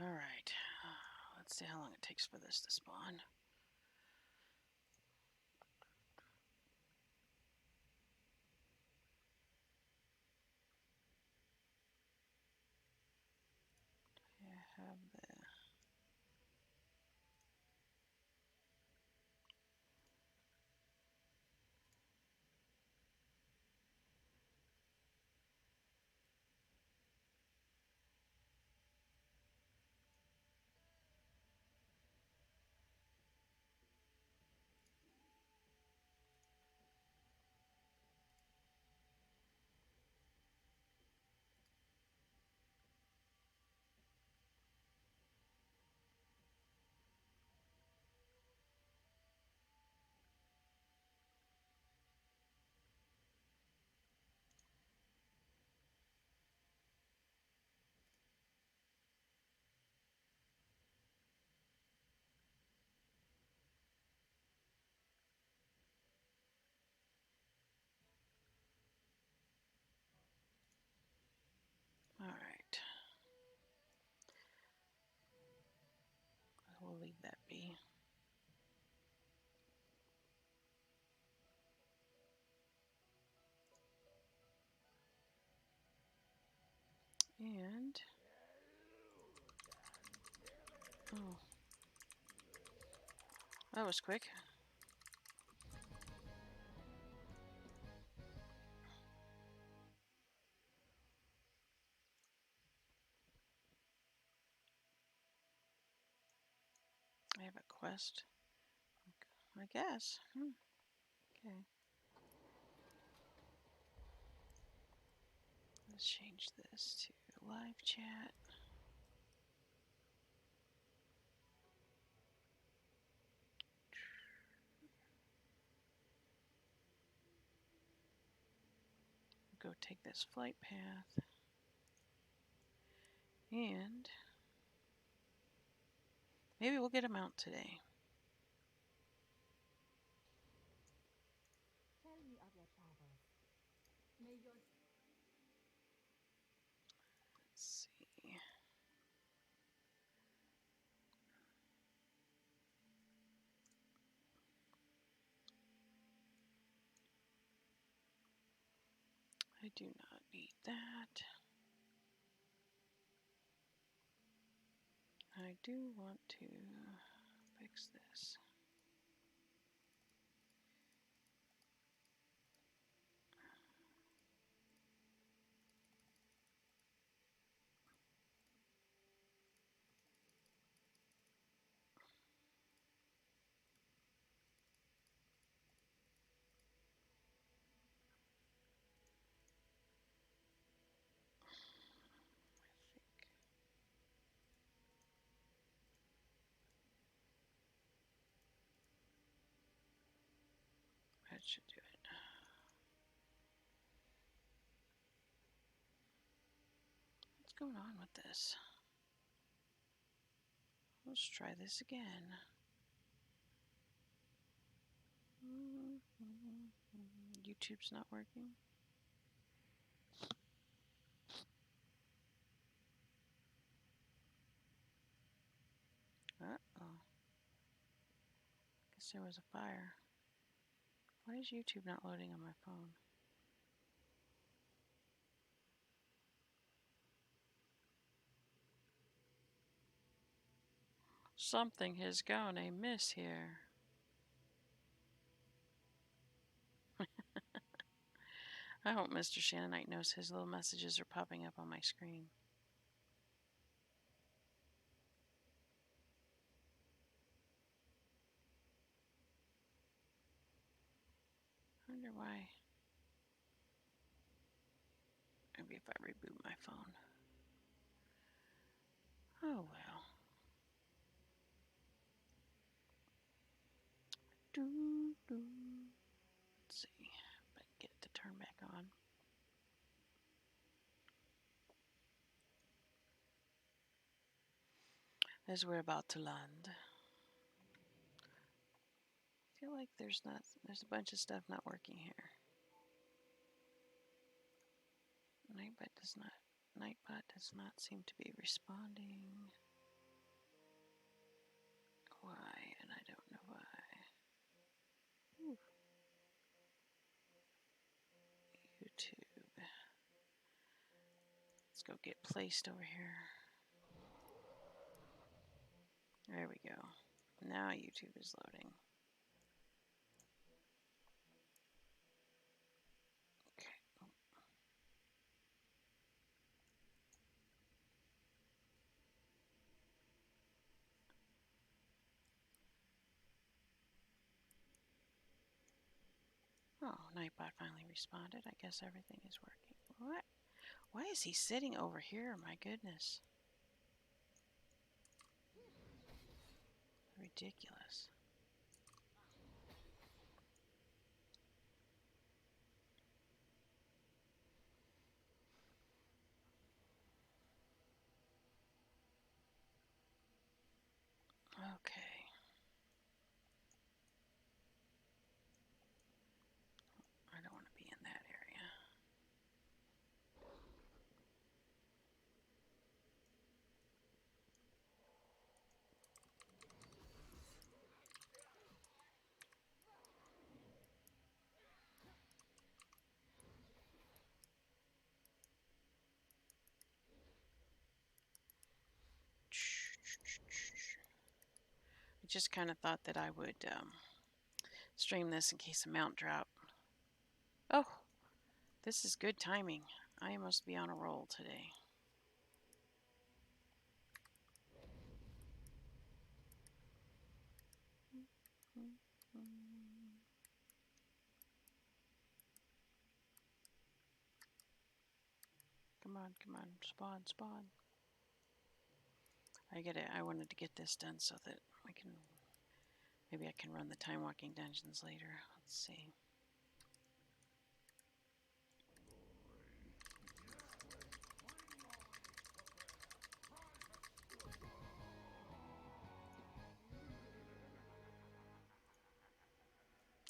Alright, let's see how long it takes for this to spawn. I have the... Alright. We'll leave that be. And... oh. That was quick. I have a quest. I guess. Okay. Let's change this to live chat. Go take this flight path. And maybe we'll get a mount today. Tell me of your travels. May your Let's see. I do not need that. I do want to fix this. That should do it. What's going on with this? Let's try this again. YouTube's not working. Uh-oh. Guess there was a fire. Why is YouTube not loading on my phone? Something has gone amiss here. I hope Mr. Shannonite knows his little messages are popping up on my screen. I wonder why. Maybe if I reboot my phone. Oh well. Let's see if I can get it to turn back on. As we're about to land. I feel like there's a bunch of stuff not working here. Nightbot does not seem to be responding. Let's go get placed over here. There we go. Now YouTube is loading. Okay. Oh, Nightbot finally responded. I guess everything is working. What? Why is he sitting over here? My goodness. Ridiculous. Okay. I don't want to be in that area. I just kind of thought that I would stream this in case a mount drop. Oh, this is good timing. I must be on a roll today. Come on, come on, spawn, spawn. I wanted to get this done so that we can, maybe I can run the time walking dungeons later. Let's see.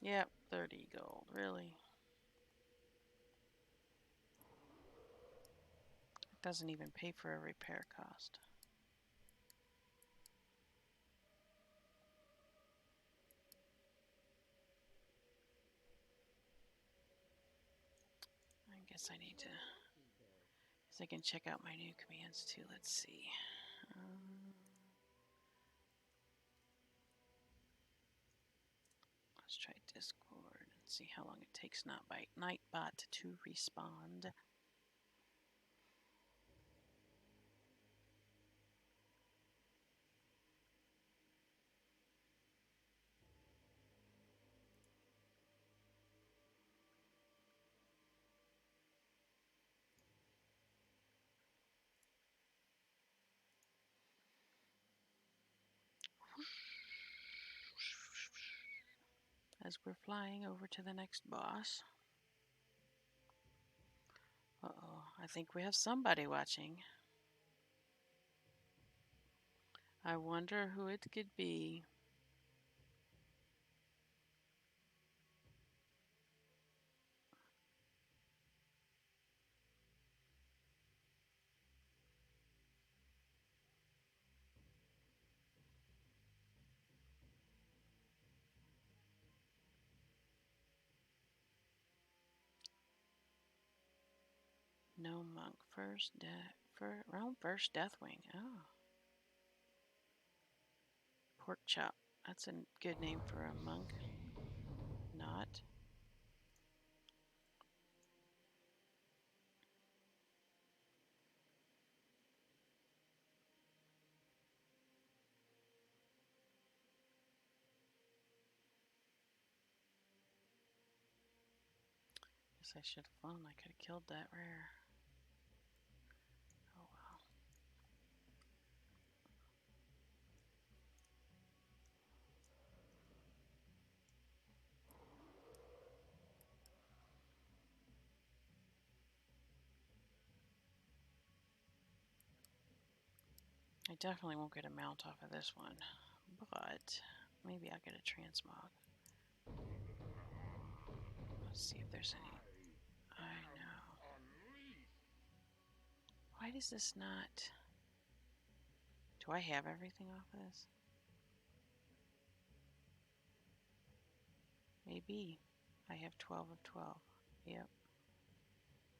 Yep, 30 gold, really? It doesn't even pay for a repair cost. I guess I need to, because I can check out my new commands too. Let's see. Let's try Discord and see how long it takes Nightbot to respond. As we're flying over to the next boss. Uh-oh, I think we have somebody watching. I wonder who it could be. No monk. First Deathwing. Oh. Pork chop. That's a good name for a monk. Not. Guess I should have flown. I could have killed that rare. Oh well. I definitely won't get a mount off of this one, but maybe I'll get a transmog. Let's see if there's any. I know. Why does this not... Do I have everything off of this? Maybe. I have 12 of 12. Yep.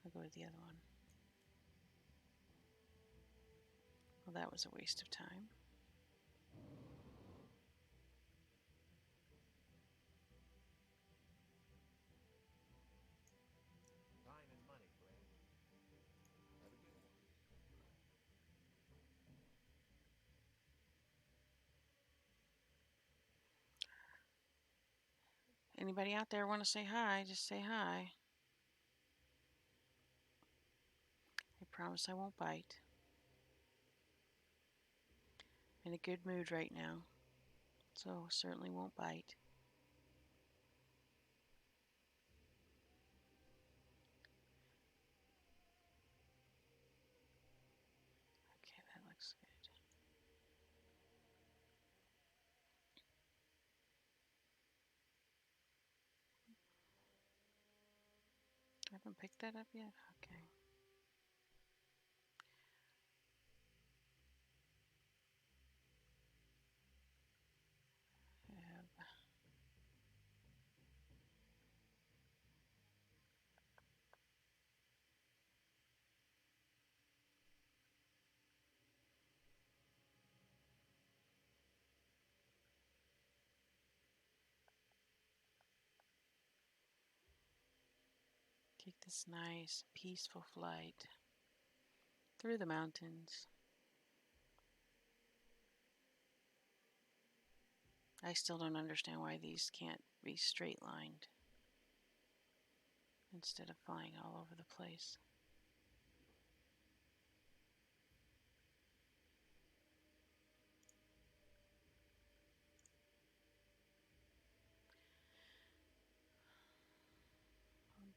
I'll go with the other one. Well, that was a waste of time. Time and money, Glenn. Have a good one. Anybody out there want to say hi? Just say hi. I promise I won't bite. I'm in a good mood right now, so certainly won't bite. Okay, that looks good. I haven't picked that up yet? Okay. Take this nice, peaceful flight through the mountains. I still don't understand why these can't be straight lined instead of flying all over the place.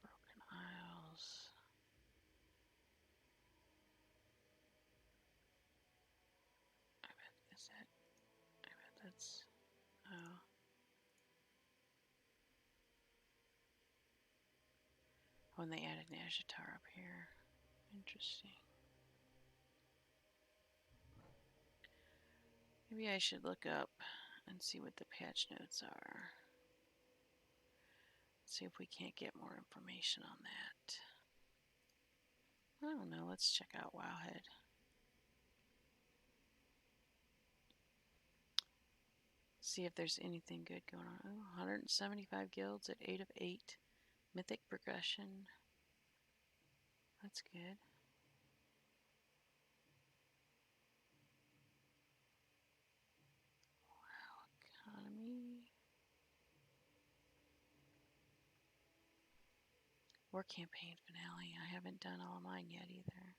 Broken Isles. I bet is that. I bet that's. Oh. Oh, and they added an Ashitar up here. Interesting. Maybe I should look up and see what the patch notes are. See if we can't get more information on that. I don't know. Let's check out Wowhead. See if there's anything good going on. Oh, 175 guilds at 8 of 8. Mythic progression. That's good. Wow, economy. War campaign finale. I haven't done all of mine yet either.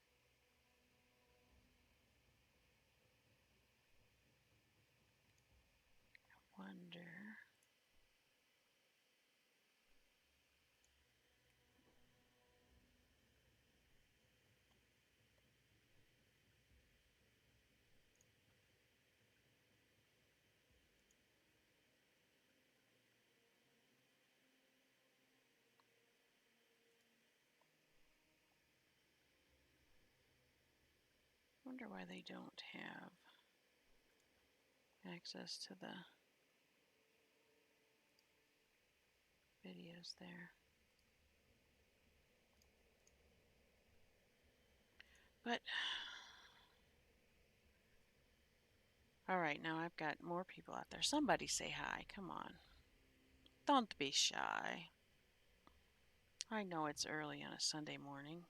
Wonder. Wonder why they don't have access to the videos there. But all right, now I've got more people out there. Somebody say hi. Come on. Don't be shy. I know it's early on a Sunday morning.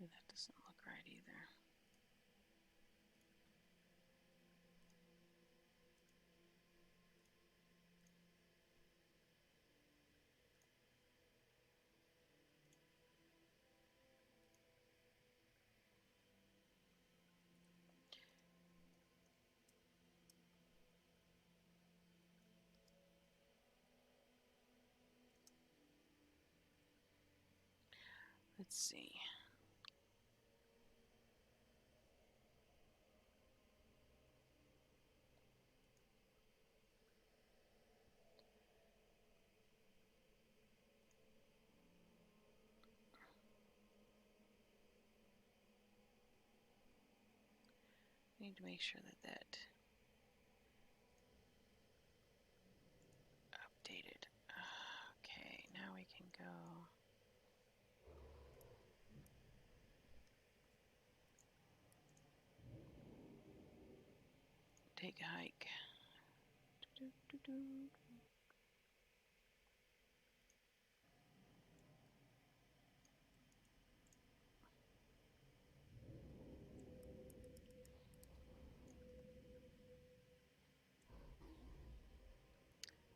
Ooh, that doesn't look right either. Let's see. Need to make sure that updated. Okay, now we can go. take a hike.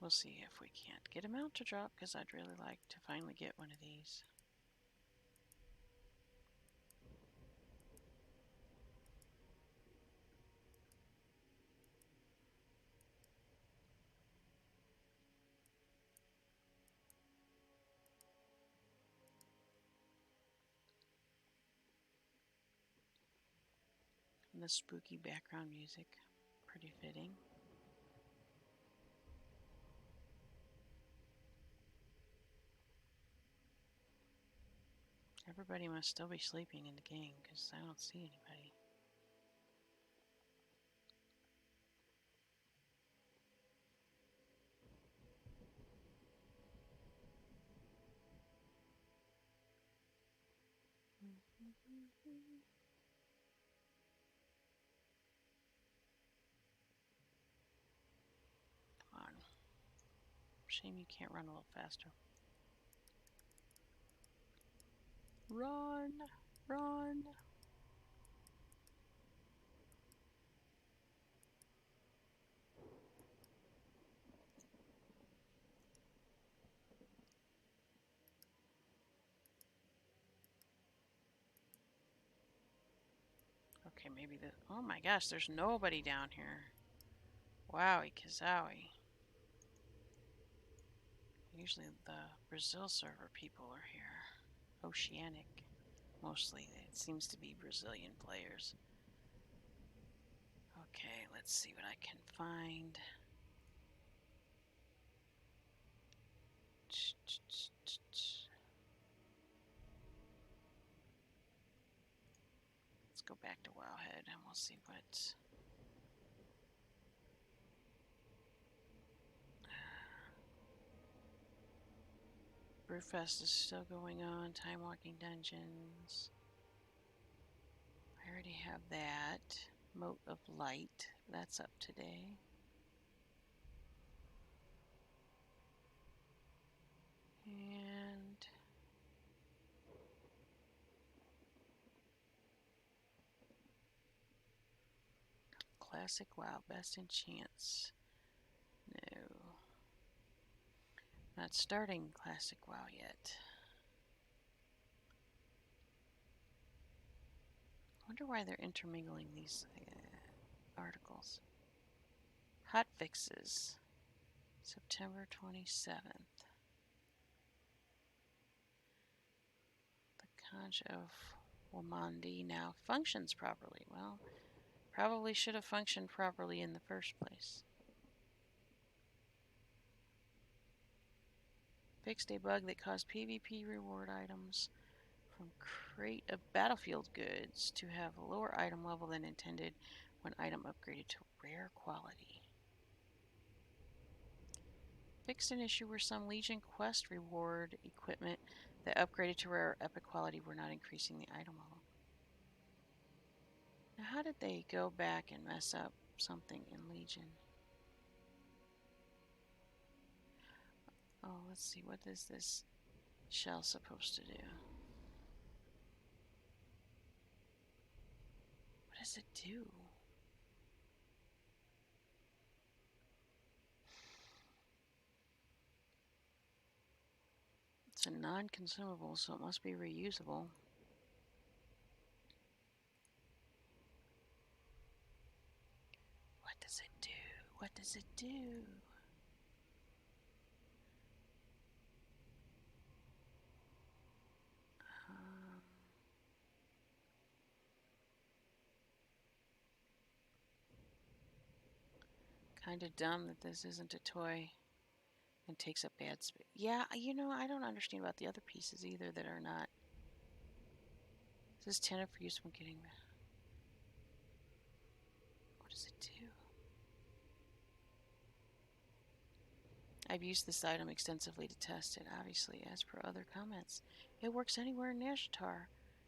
We'll see if we can't get a mount to drop, because I'd really like to finally get one of these. And the spooky background music, pretty fitting. Everybody must still be sleeping in the game, because I don't see anybody. Come on. Shame you can't run a little faster. Run! Run! Okay, maybe the... Oh my gosh, there's nobody down here. Wowie kazowie. Usually the Brazil server people are here. Oceanic. Mostly, it seems to be Brazilian players. Okay, let's see what I can find. Let's go back to Wowhead and we'll see what... Brewfest is still going on. Time Walking Dungeons. I already have that. Moat of Light. That's up today. And... Classic WoW. Best in Chance. No. Not starting Classic WoW yet. I wonder why they're intermingling these articles. Hot fixes. September 27th. The Conch of Wamandi now functions properly. Well, probably should have functioned properly in the first place. Fixed a bug that caused PvP reward items from crate of battlefield goods to have a lower item level than intended when item upgraded to rare quality. Fixed an issue where some Legion quest reward equipment that upgraded to rare epic quality were not increasing the item level. Now how did they go back and mess up something in Legion? Oh, let's see, what is this shell supposed to do? What does it do? It's a non-consumable, so it must be reusable. What does it do? What does it do? Kind of dumb that this isn't a toy and takes up bad space. Yeah, you know, I don't understand about the other pieces either that are not. This is 10 for use when getting... What does it do? I've used this item extensively to test it, obviously, as per other comments. It works anywhere in Nashatar,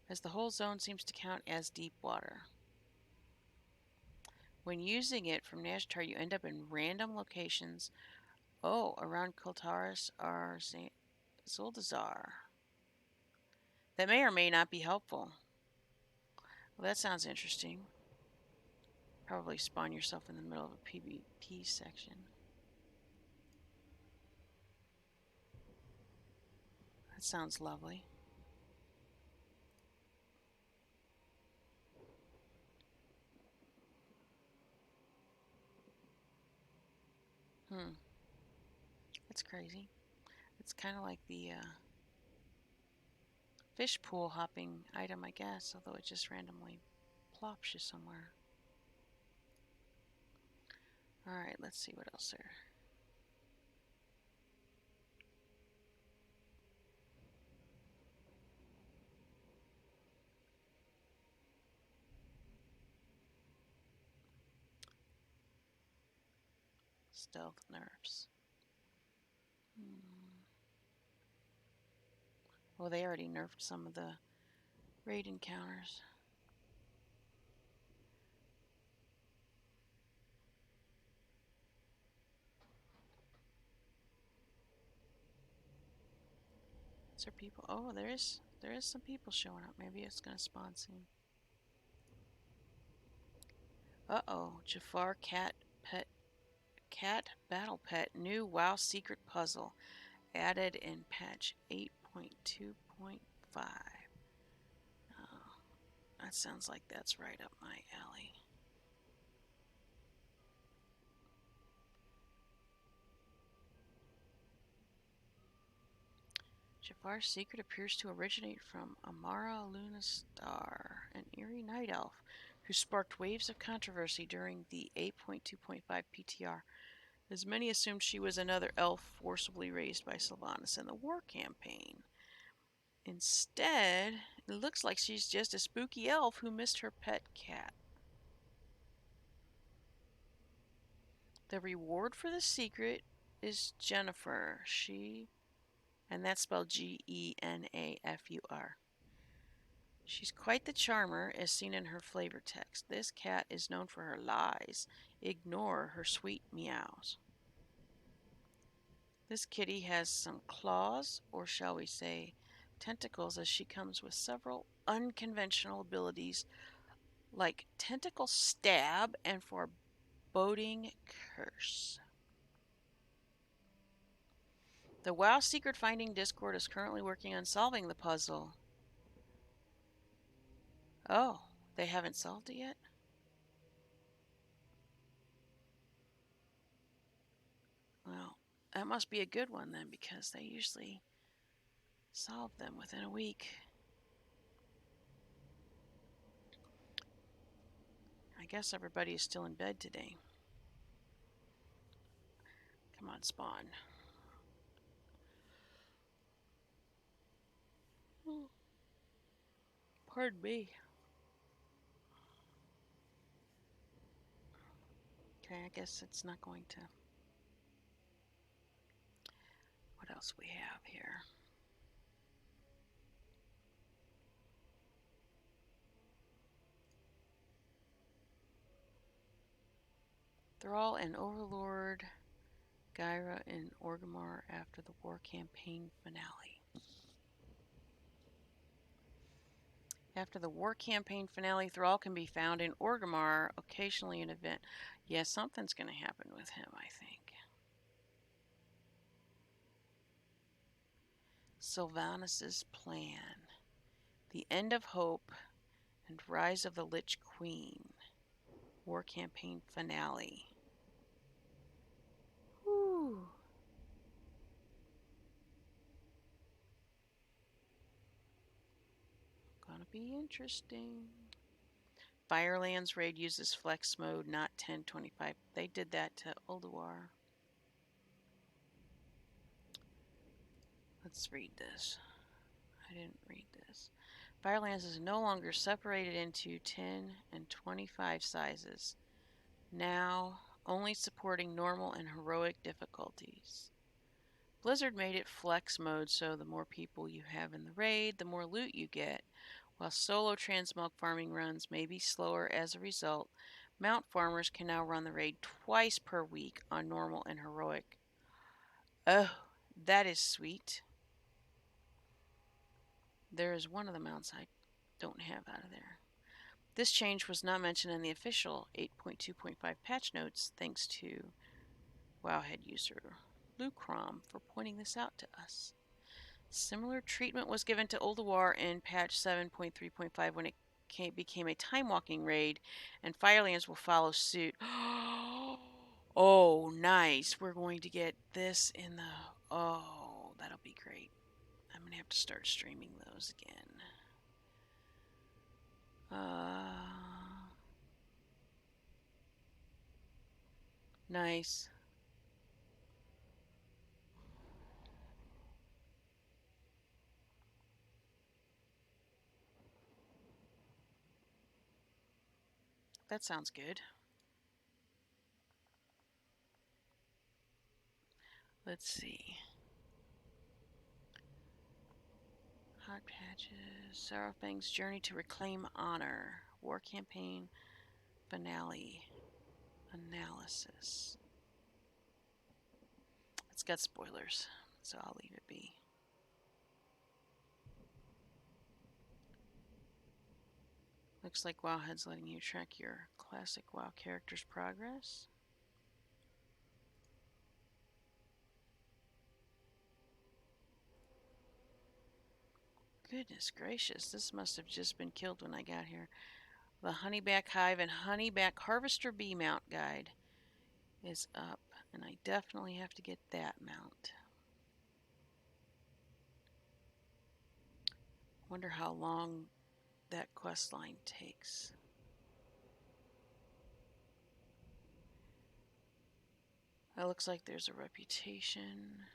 as the whole zone seems to count as deep water. When using it from Nashtar, you end up in random locations. Oh, around Kultaris or St. Zuldazar. That may or may not be helpful. Well, that sounds interesting. Probably spawn yourself in the middle of a PvP section. That sounds lovely. That's crazy. It's kind of like the fish pool hopping item, I guess, although it just randomly plops you somewhere. Alright, let's see what else there. Stealth nerfs. Well, they already nerfed some of the raid encounters. Is there people? Oh, there is some people showing up. Maybe it's gonna spawn soon. Uh-oh, Jafar Cat Battle Pet, new WoW secret puzzle, added in patch 8.2.5. Oh, that sounds like that's right up my alley. Jafar's secret appears to originate from Amara Lunastar, an eerie night elf who sparked waves of controversy during the 8.2.5 PTR. As many assumed she was another elf forcibly raised by Sylvanas in the war campaign. Instead, it looks like she's just a spooky elf who missed her pet cat. The reward for the secret is Jennifer. And that's spelled Genafur. She's quite the charmer, as seen in her flavor text. This cat is known for her lies. Ignore her sweet meows. This kitty has some claws, or shall we say tentacles, as she comes with several unconventional abilities like tentacle stab and foreboding curse. The WoW Secret Finding Discord is currently working on solving the puzzle. Oh, they haven't solved it yet? Well, that must be a good one then, because they usually solve them within a week. I guess everybody is still in bed today. Come on, spawn. Pardon me. Okay, I guess it's not going to. What else we have here? Thrall and Overlord Gyra in Orgrimmar after the war campaign finale. After the war campaign finale, Thrall can be found in Orgrimmar, occasionally an event. Yeah, something's going to happen with him, I think. Sylvanas' plan. The End of Hope and Rise of the Lich Queen. War campaign finale. Whew. Gonna be interesting. Firelands raid uses flex mode, not 1025. They did that to Ulduar. Let's read this. I didn't read this. Firelands is no longer separated into 10 and 25 sizes. Now only supporting normal and heroic difficulties. Blizzard made it flex mode, so the more people you have in the raid, the more loot you get. While solo transmog farming runs may be slower as a result, Mount farmers can now run the raid twice per week on normal and heroic. Oh, that is sweet. There is one of the mounts I don't have out of there. This change was not mentioned in the official 8.2.5 patch notes, thanks to Wowhead user Lucrom for pointing this out to us. Similar treatment was given to Ulduar in patch 7.3.5 when it became a time-walking raid, and Firelands will follow suit. Oh, nice. We're going to get this in the... Oh, that'll be great. I'm going to have to start streaming those again. Nice. That sounds good. Let's see. Hot patches. Sarafang's journey to reclaim honor. War campaign finale analysis. It's got spoilers, so I'll leave it be. Looks like Wowhead's letting you track your classic WoW character's progress. Goodness gracious, this must have just been killed when I got here. The Honeyback Hive and Honeyback Harvester Bee mount guide is up, and I definitely have to get that mount. Wonder how long that quest line takes. It looks like there's a reputation.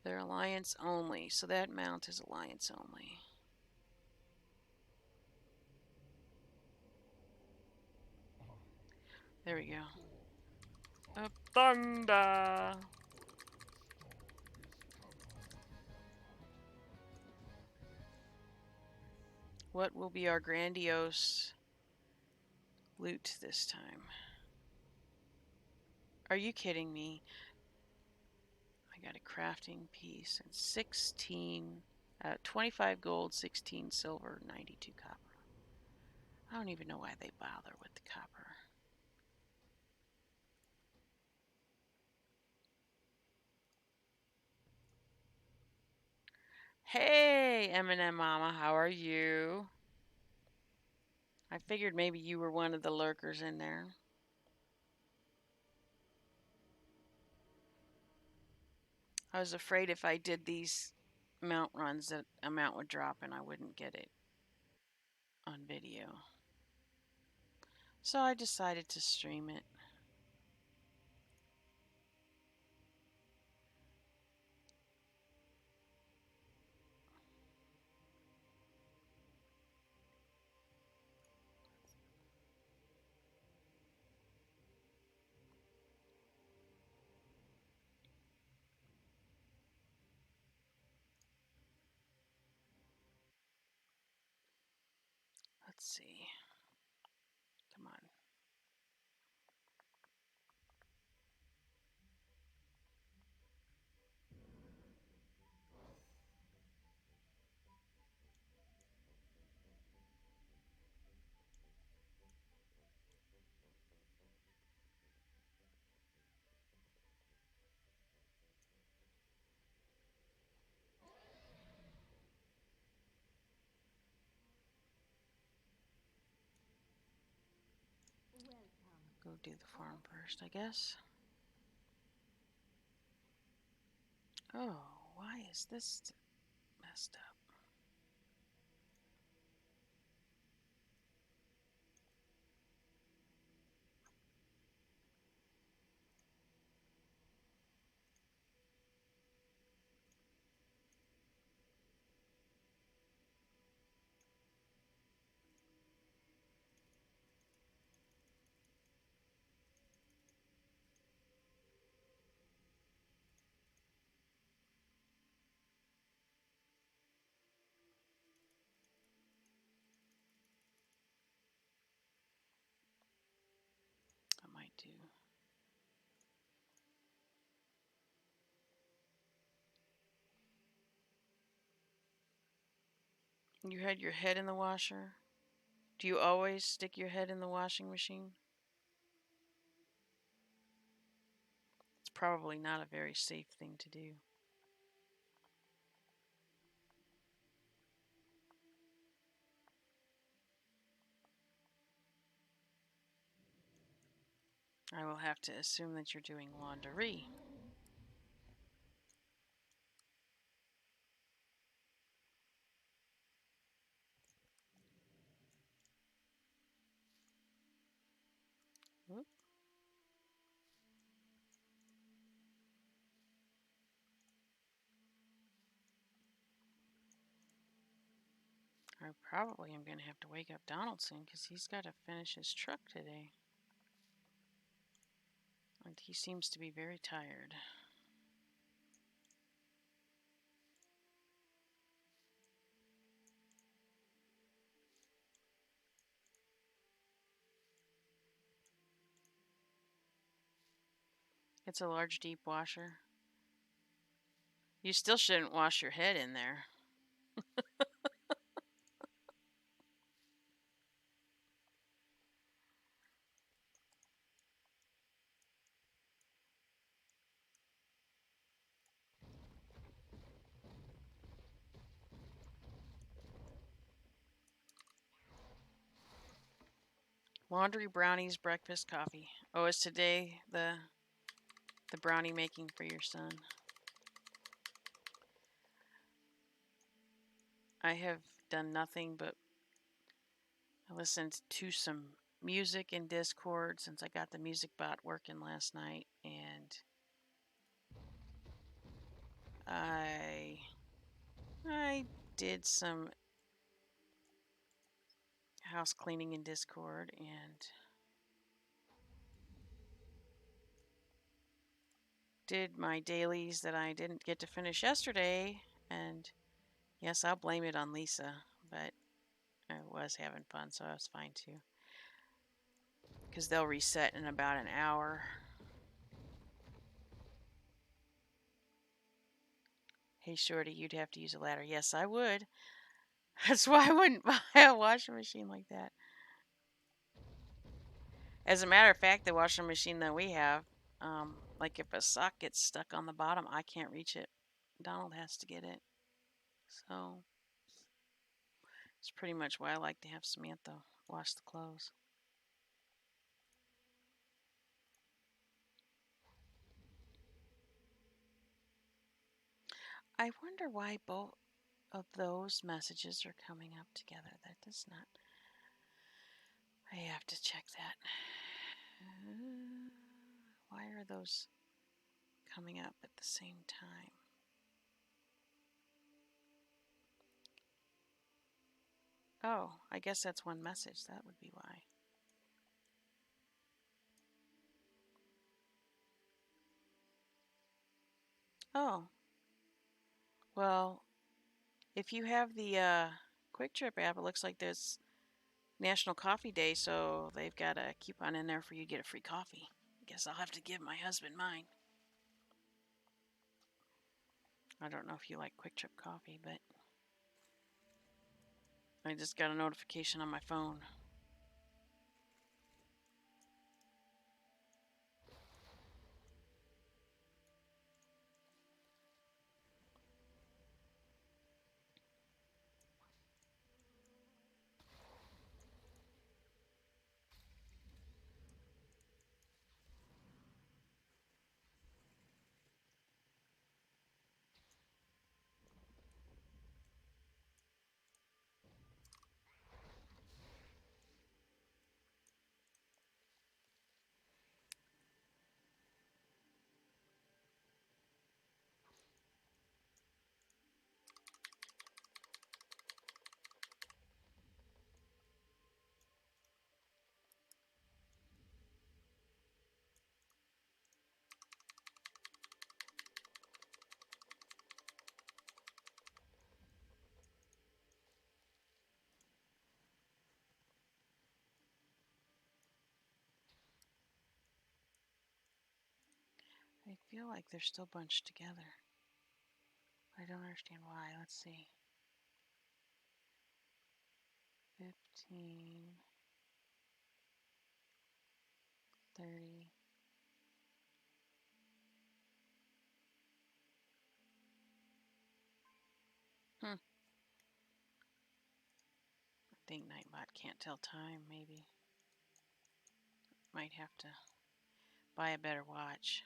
They're alliance only, so that mount is alliance only. There we go. A thunder! What will be our grandiose loot this time? Are you kidding me? I got a crafting piece and 25 gold, 16 silver, 92 copper. I don't even know why they bother with the copper. Hey, M&M Mama, how are you? I figured maybe you were one of the lurkers in there. I was afraid if I did these mount runs that a mount would drop and I wouldn't get it on video. So I decided to stream it. Let's see. Come on. Go do the farm first, I guess. Oh, why is this messed up? You had your head in the washer? Do you always stick your head in the washing machine? It's probably not a very safe thing to do. I will have to assume that you're doing laundry. Whoop. I probably am going to have to wake up Donaldson because he's got to finish his truck today. And he seems to be very tired. It's a large, deep washer. You still shouldn't wash your head in there. Laundry, brownies, breakfast, coffee. Oh, is today the brownie making for your son? I have done nothing but listened to some music in Discord since I got the music bot working last night, and I did some house cleaning in Discord and did my dailies that I didn't get to finish yesterday. And yes, I'll blame it on Lisa, but I was having fun, so I was fine too. Because they'll reset in about an hour. Hey, Shorty, you'd have to use a ladder. Yes, I would. That's why I wouldn't buy a washing machine like that. As a matter of fact, the washing machine that we have, like if a sock gets stuck on the bottom, I can't reach it. Donald has to get it. So it's pretty much why I like to have Samantha wash the clothes. I wonder why both of those messages are coming up together. That does not. I have to check that. Why are those coming up at the same time? Oh, I guess that's one message. That would be why. Oh, well, if you have the Quick Trip app, it looks like there's National Coffee Day, so they've got a coupon in there for you to get a free coffee. I guess I'll have to give my husband mine. I don't know if you like Quick Trip coffee, but I just got a notification on my phone. I feel like they're still bunched together. I don't understand why. Let's see. 15, 30. I think Nightbot can't tell time, maybe. Might have to buy a better watch.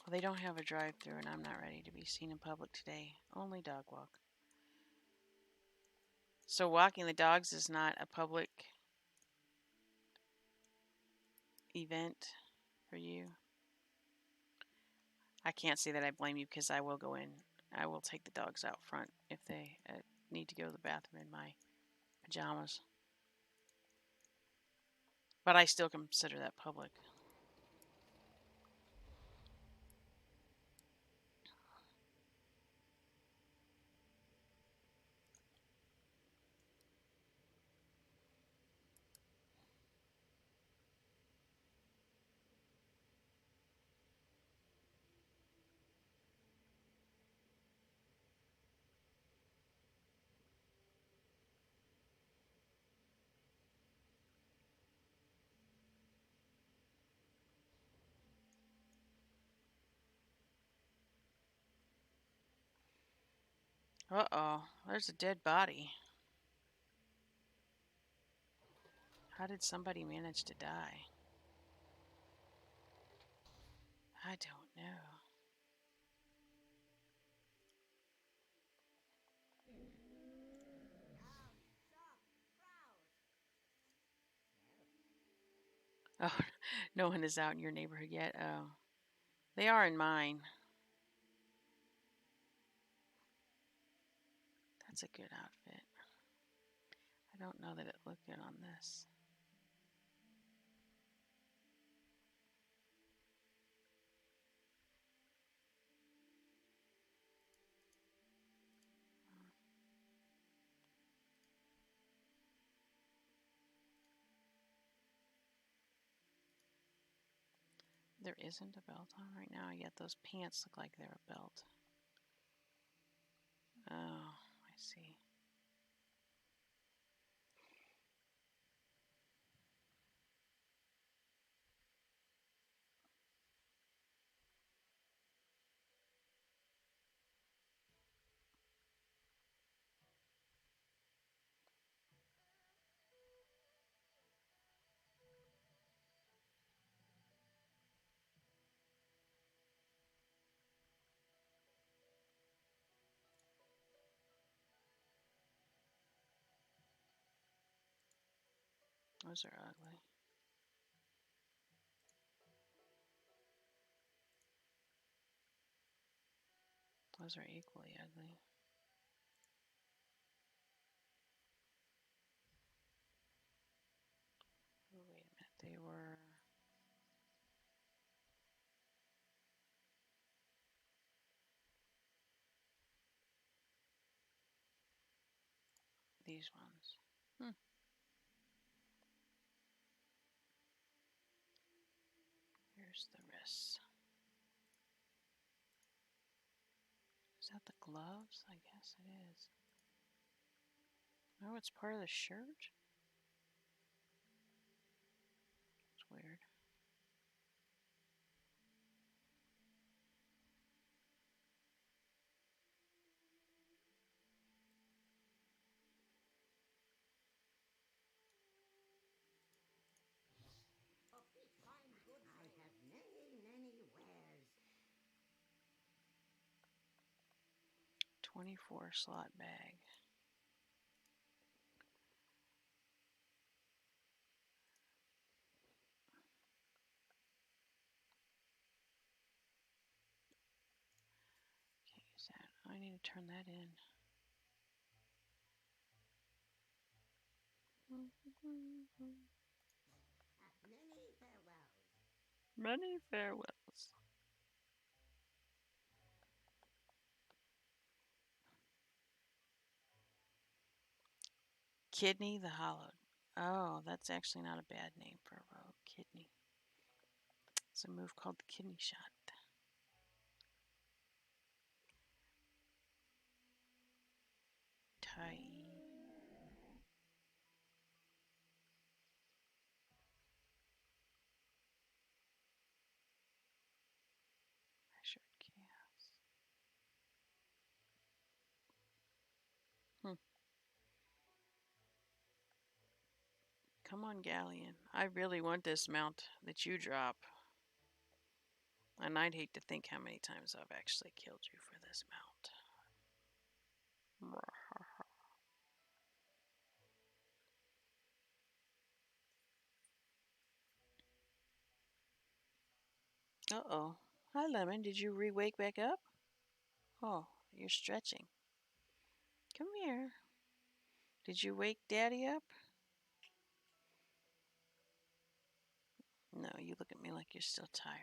Well, they don't have a drive-through, and I'm not ready to be seen in public today. Only dog walk. So walking the dogs is not a public event for you? I can't say that I blame you because I will go in. I will take the dogs out front if they need to go to the bathroom in my pajamas. But I still consider that public. Uh-oh, there's a dead body. How did somebody manage to die? I don't know. Oh, no one is out in your neighborhood yet. Oh, they are in mine. That's a good outfit. I don't know that it looked good on this. There isn't a belt on right now, yet those pants look like they're a belt. Oh, I see. Those are ugly. Those are equally ugly. Oh, wait a minute. They were these ones. Here's the wrists. Is that the gloves? I guess it is. Oh, it's part of the shirt? It's weird. I have many wares. 24 slot bag. Can't use that. I need to turn that in. Many farewells. Many farewells. Kidney the Hollowed. Oh, that's actually not a bad name for a rogue. Kidney. It's a move called the kidney shot. Tie. Measured chaos. Come on, Galleon. I really want this mount that you drop. And I'd hate to think how many times I've actually killed you for this mount. Uh-oh. Hi, Lemon. Did you re-wake back up? Oh, you're stretching. Come here. Did you wake Daddy up? No, you look at me like you're still tired.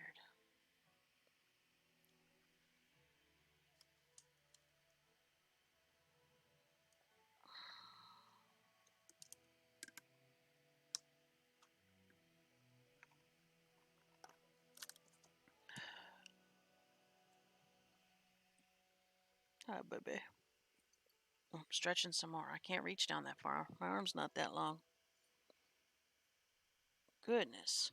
Hi, baby. I'm stretching some more. I can't reach down that far. My arm's not that long. Goodness.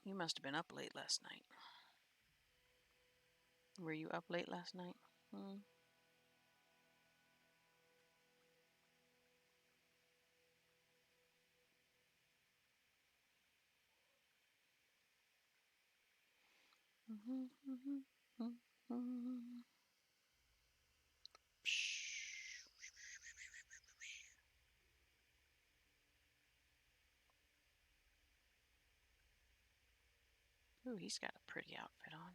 You must have been up late last night. Were you up late last night? Ooh, he's got a pretty outfit on.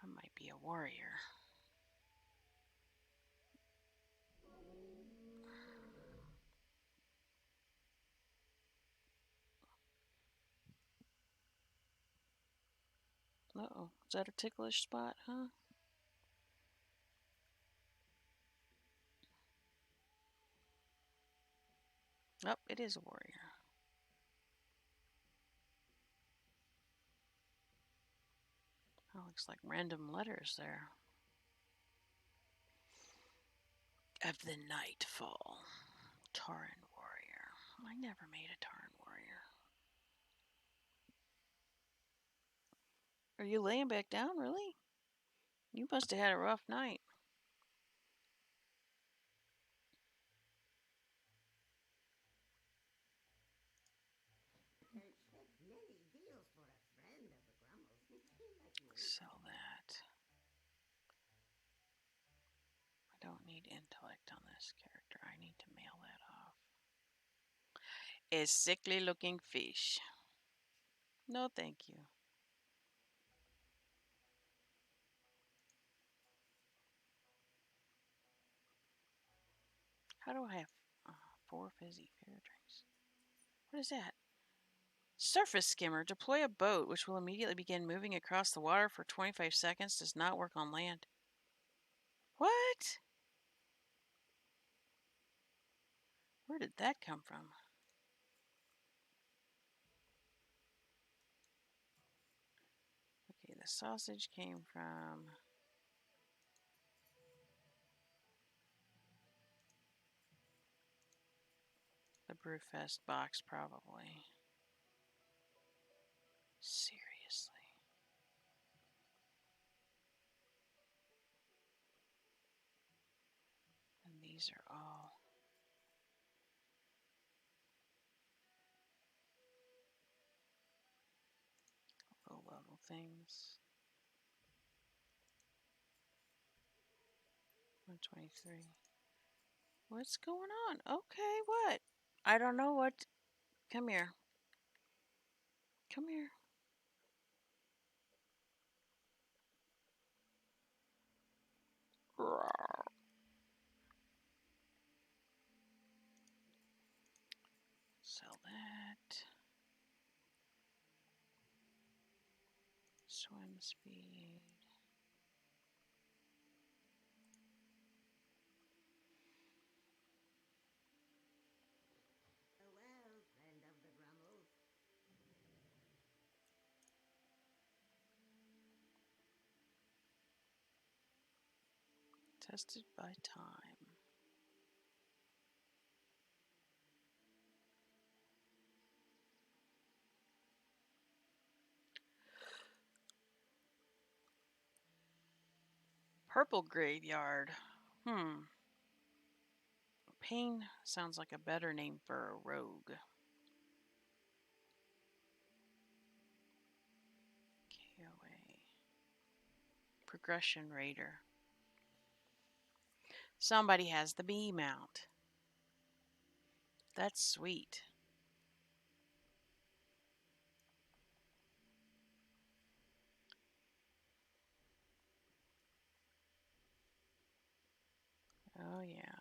I might be a warrior. Uh-oh. Is that a ticklish spot, huh? Oh, it is a warrior. That looks like random letters there. Of the Nightfall. Tauren warrior. I never made a Tauren warrior. Are you laying back down, really? You must have had a rough night. Expect many deals for a friend of the Grummles. Like me. Sell that. I don't need intellect on this character. I need to mail that off. A sickly looking fish. No, thank you. How do I have 4 fizzy fair drinks? What is that? Surface skimmer. Deploy a boat which will immediately begin moving across the water for 25 seconds. Does not work on land. What? Where did that come from? Okay, the sausage came from the Brewfest box, probably. Seriously. And these are all low-level things. 123. What's going on? Okay, what? I don't know what. Come here. Come here. Sell that. Swim speed. Tested by time. Purple graveyard. Pain sounds like a better name for a rogue. KOA. Progression Raider. Somebody has the B mount. That's sweet. Oh yeah.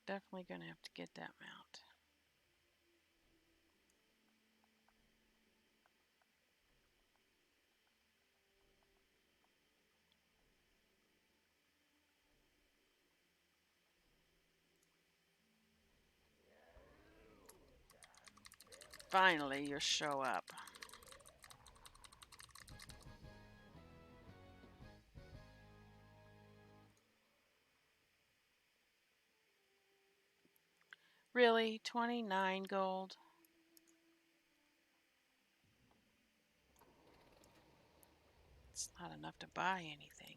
Definitely gonna have to get that mount. Finally, you show up. Really? 29 gold? It's not enough to buy anything.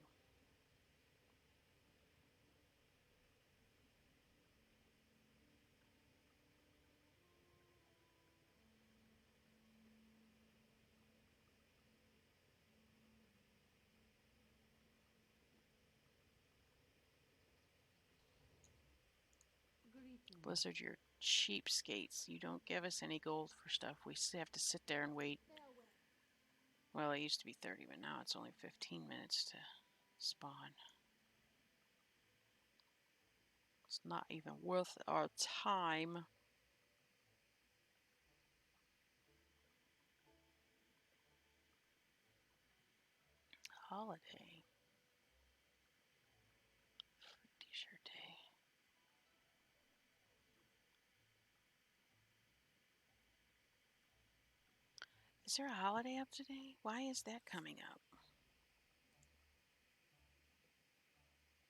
Greetings. Blizzard, you're cheapskates. You don't give us any gold for stuff. We have to sit there and wait. Farewell. Well, it used to be 30, but now it's only 15 minutes to spawn. It's not even worth our time. Holiday. Free t-shirt day. Is there a holiday up today? Why is that coming up?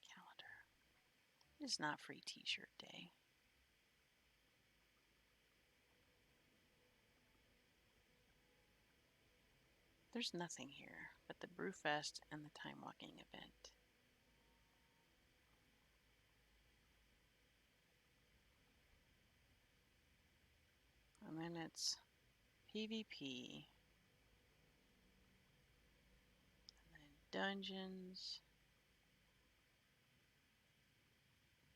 Calendar. It is not free t-shirt day. There's nothing here but the Brewfest and the time walking event. And then it's PvP. And then dungeons.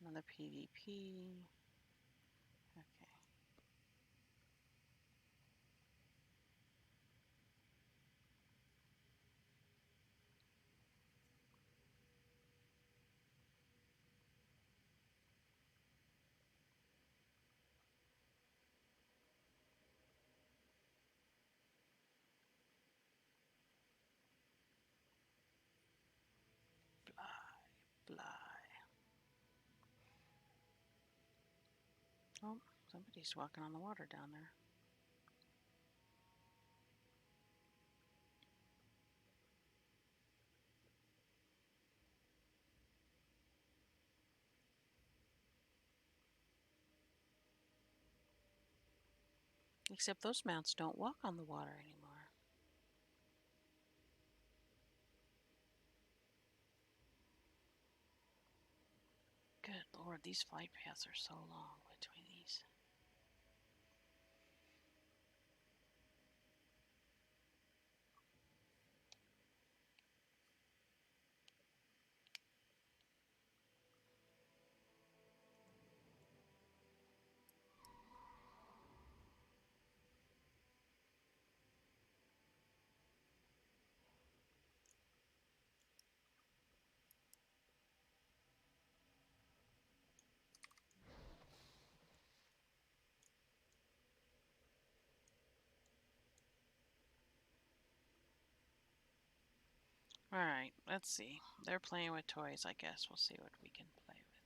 Another PvP. Okay. Blah. Oh, somebody's walking on the water down there. Except those mounts don't walk on the water anymore. Good Lord, these flight paths are so long between these. Alright, let's see. They're playing with toys, I guess. We'll see what we can play with.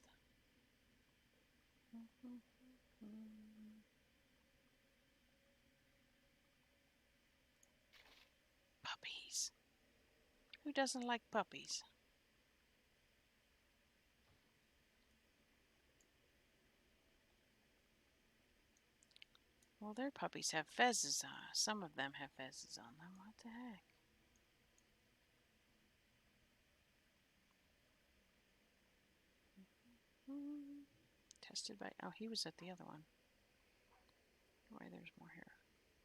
Puppies. Who doesn't like puppies? Well, their puppies have fezzes on. Some of them have fezzes on them. What the heck? Tested by... Oh, he was at the other one. Why, there's more here.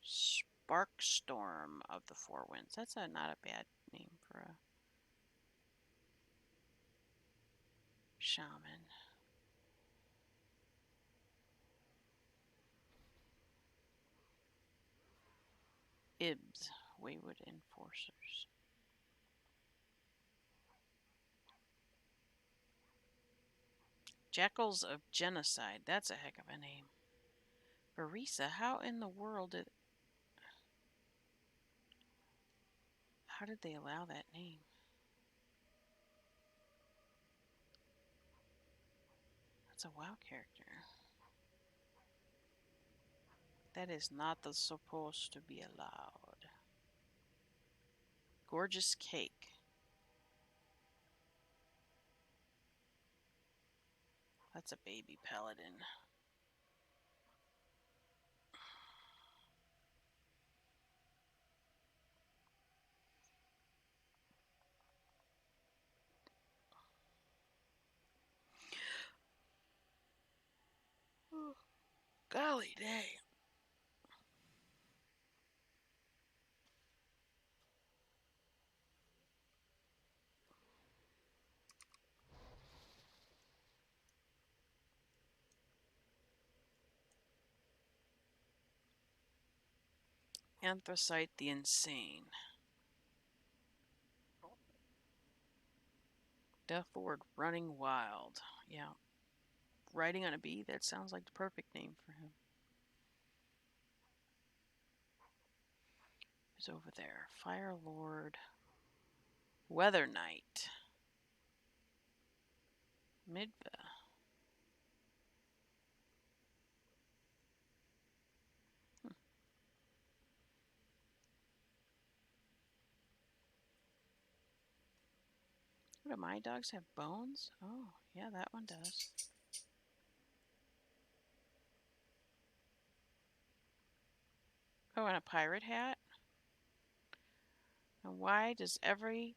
Sparkstorm of the Four Winds. That's not a bad name for a shaman. Ibs, Wayward Enforcers. Jackals of Genocide. That's a heck of a name. Barisa, how in the world did... How did they allow that name? That's a WoW character. That is not supposed to be allowed. Gorgeous Cake. That's a baby paladin. Oh, golly day. Anthracite the Insane. Deathlord Running Wild. Yeah. Riding on a bee? That sounds like the perfect name for him. Who's over there? Fire Lord. Weather Knight. Midva. What do my dogs have bones? Oh, yeah, that one does. Oh, and a pirate hat? And why does every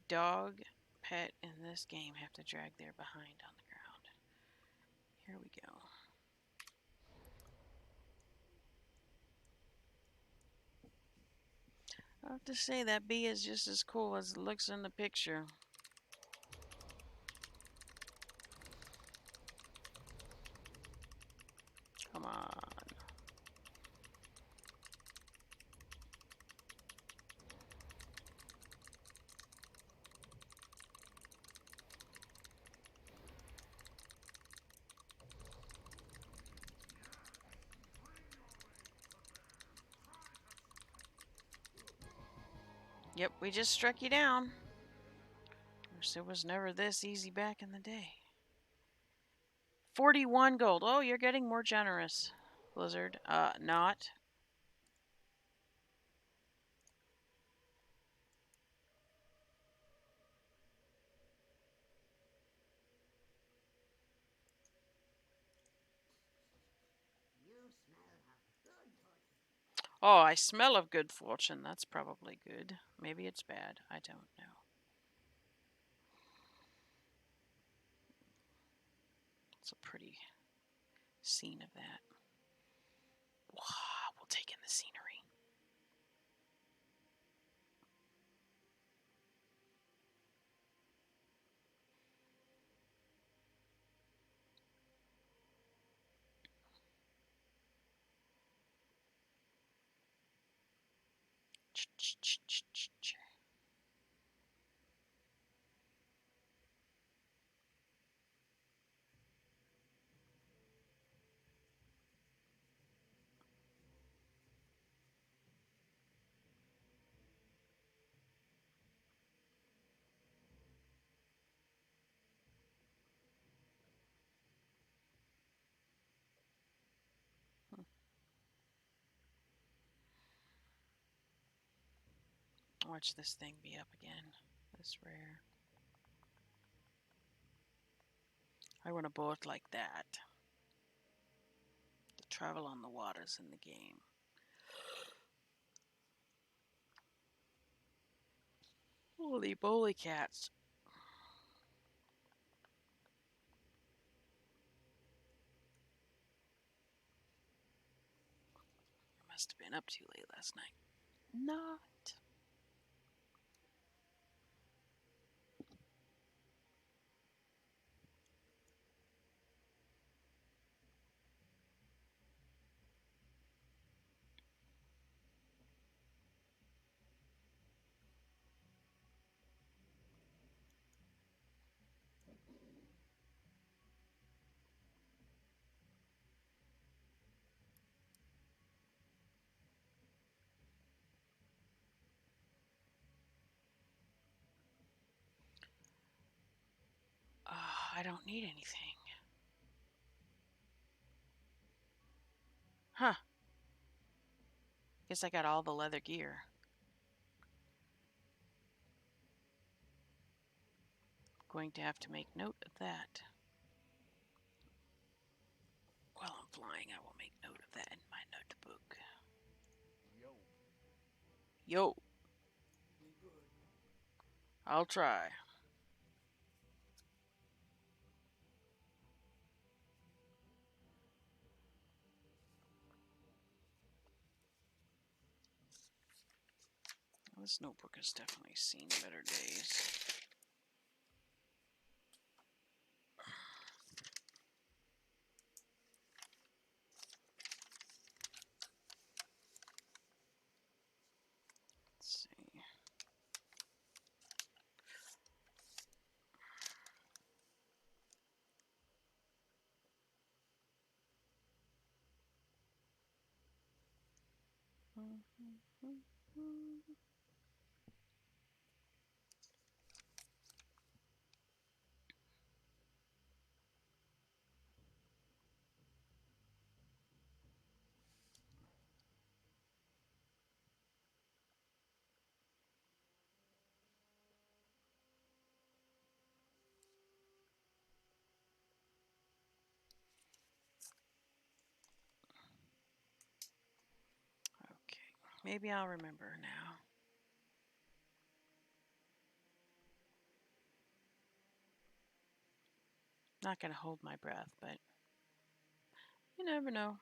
dog pet in this game have to drag their behind on the ground? Here we go. I have to say that bee is just as cool as it looks in the picture. Come on. Yep, we just struck you down. It was never this easy back in the day. 41 gold. Oh, you're getting more generous, Blizzard. Not. You smell of good fortune. Oh, I smell of good fortune. That's probably good. Maybe it's bad. I don't know. It's a pretty scene of that. Wow, we'll take in the scenery. Watch this thing be up again. This rare. I want a boat like that to travel on the waters in the game. Holy moly cats. I must have been up too late last night. Not. I don't need anything. Huh. Guess I got all the leather gear. Going to have to make note of that. While I'm flying, I will make note of that in my notebook. Yo. Yo. Be good. I'll try. This notebook has definitely seen better days. Let's see. Okay, maybe I'll remember now. Not gonna hold my breath, but you never know.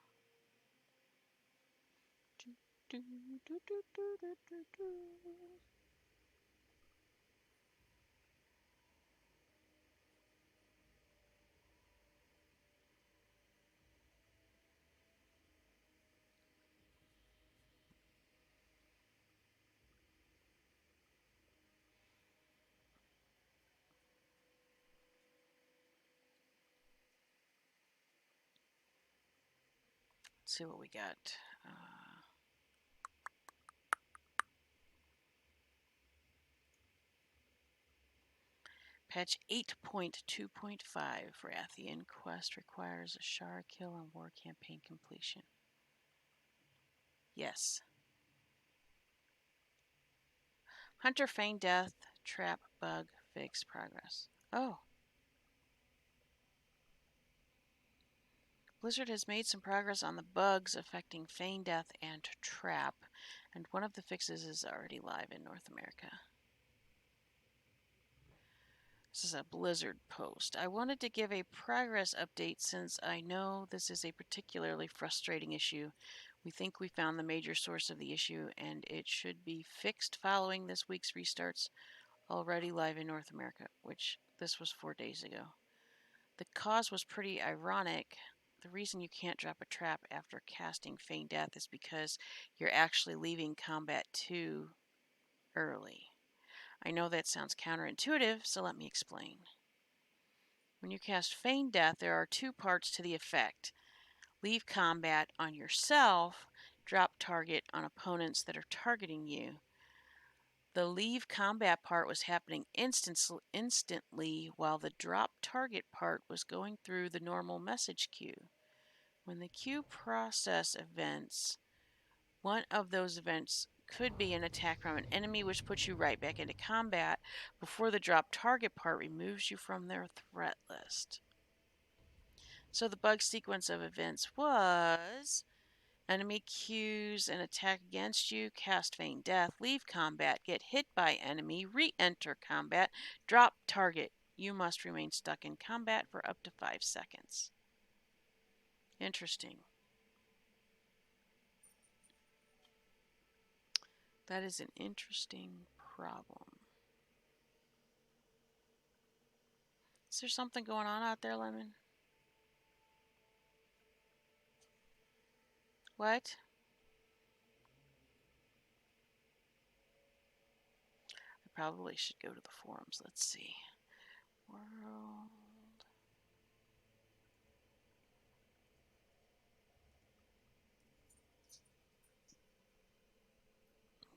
Let's see what we got. Patch 8.2.5 Rathian Quest requires a Shard kill and war campaign completion. Yes. Hunter feign death, trap, bug, fix, progress. Oh. Blizzard has made some progress on the bugs affecting feign death and trap, and one of the fixes is already live in North America. This is a Blizzard post. I wanted to give a progress update since I know this is a particularly frustrating issue. We think we found the major source of the issue and it should be fixed following this week's restarts, already live in North America, which this was 4 days ago. The cause was pretty ironic. The reason you can't drop a trap after casting Feign Death is because you're actually leaving combat too early. I know that sounds counterintuitive, so let me explain. When you cast Feign Death, there are two parts to the effect. Leave combat on yourself, drop target on opponents that are targeting you. The leave combat part was happening instantly while the drop target part was going through the normal message queue. When the queue process events, one of those events could be an attack from an enemy, which puts you right back into combat before the drop target part removes you from their threat list. So the bug sequence of events was: enemy cues an attack against you, cast Feign Death, leave combat, get hit by enemy, re-enter combat, drop target. You must remain stuck in combat for up to 5 seconds. Interesting. That is an interesting problem. Is there something going on out there, Lemon? What? I probably should go to the forums. Let's see. World.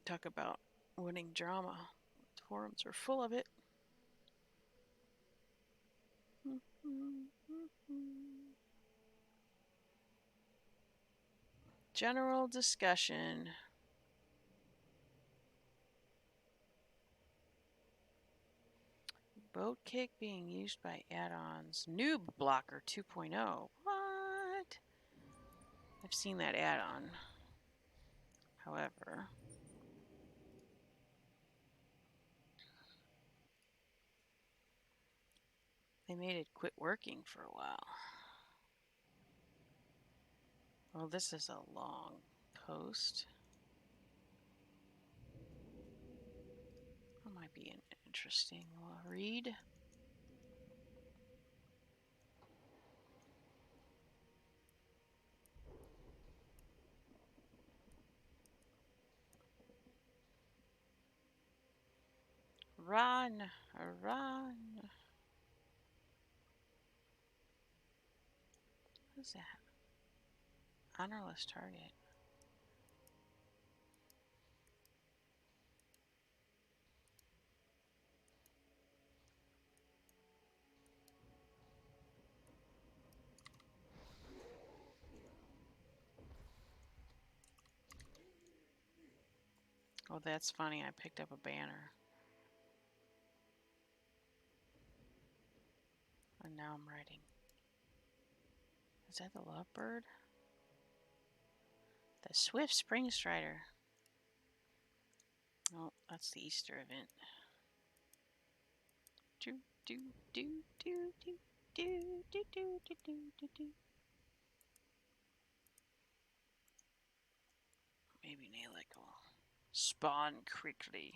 Talk about winning drama. The forums are full of it. General discussion. Boat kick being used by add-ons. Noob blocker 2.0. What? I've seen that add-on. However, they made it quit working for a while. Well, this is a long post. That might be an interesting read. Run, run. What is that? Honorless target. Oh, that's funny. I picked up a banner. And now I'm writing. Is that the lovebird? The Swift Spring Strider. Oh, that's the Easter event. Do do do do do do do do do do do do. Maybe Nalek will spawn quickly.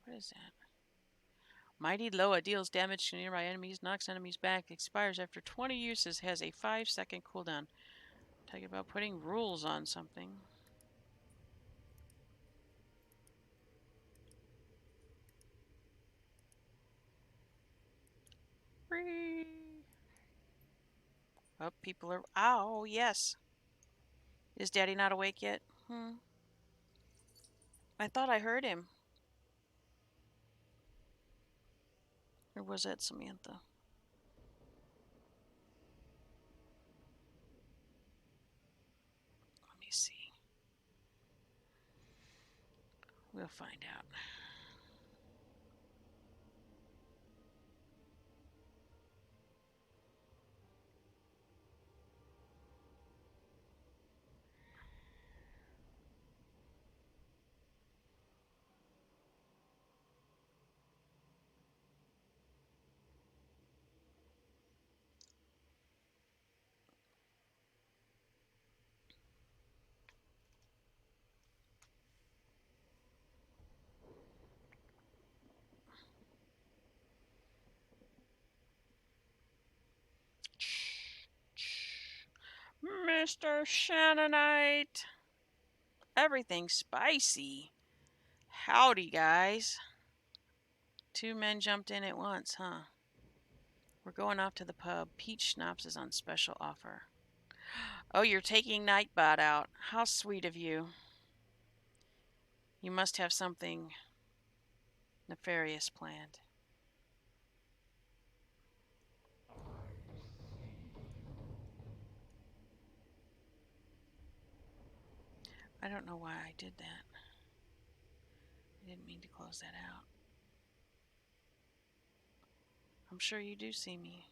What is that? Mighty Loa deals damage to nearby enemies, knocks enemies back, expires after 20 uses, has a 5-second cooldown. Talk about putting rules on something. Free. Oh, people are. Ow, yes. Is Daddy not awake yet? I thought I heard him. Or was that Samantha? Let me see. We'll find out. Mr. Shannonite! Everything's spicy. Howdy, guys. 2 men jumped in at once, huh? We're going off to the pub. Peach schnapps is on special offer. Oh, you're taking Nightbot out. How sweet of you. You must have something nefarious planned. I don't know why I did that. I didn't mean to close that out. I'm sure you do see me.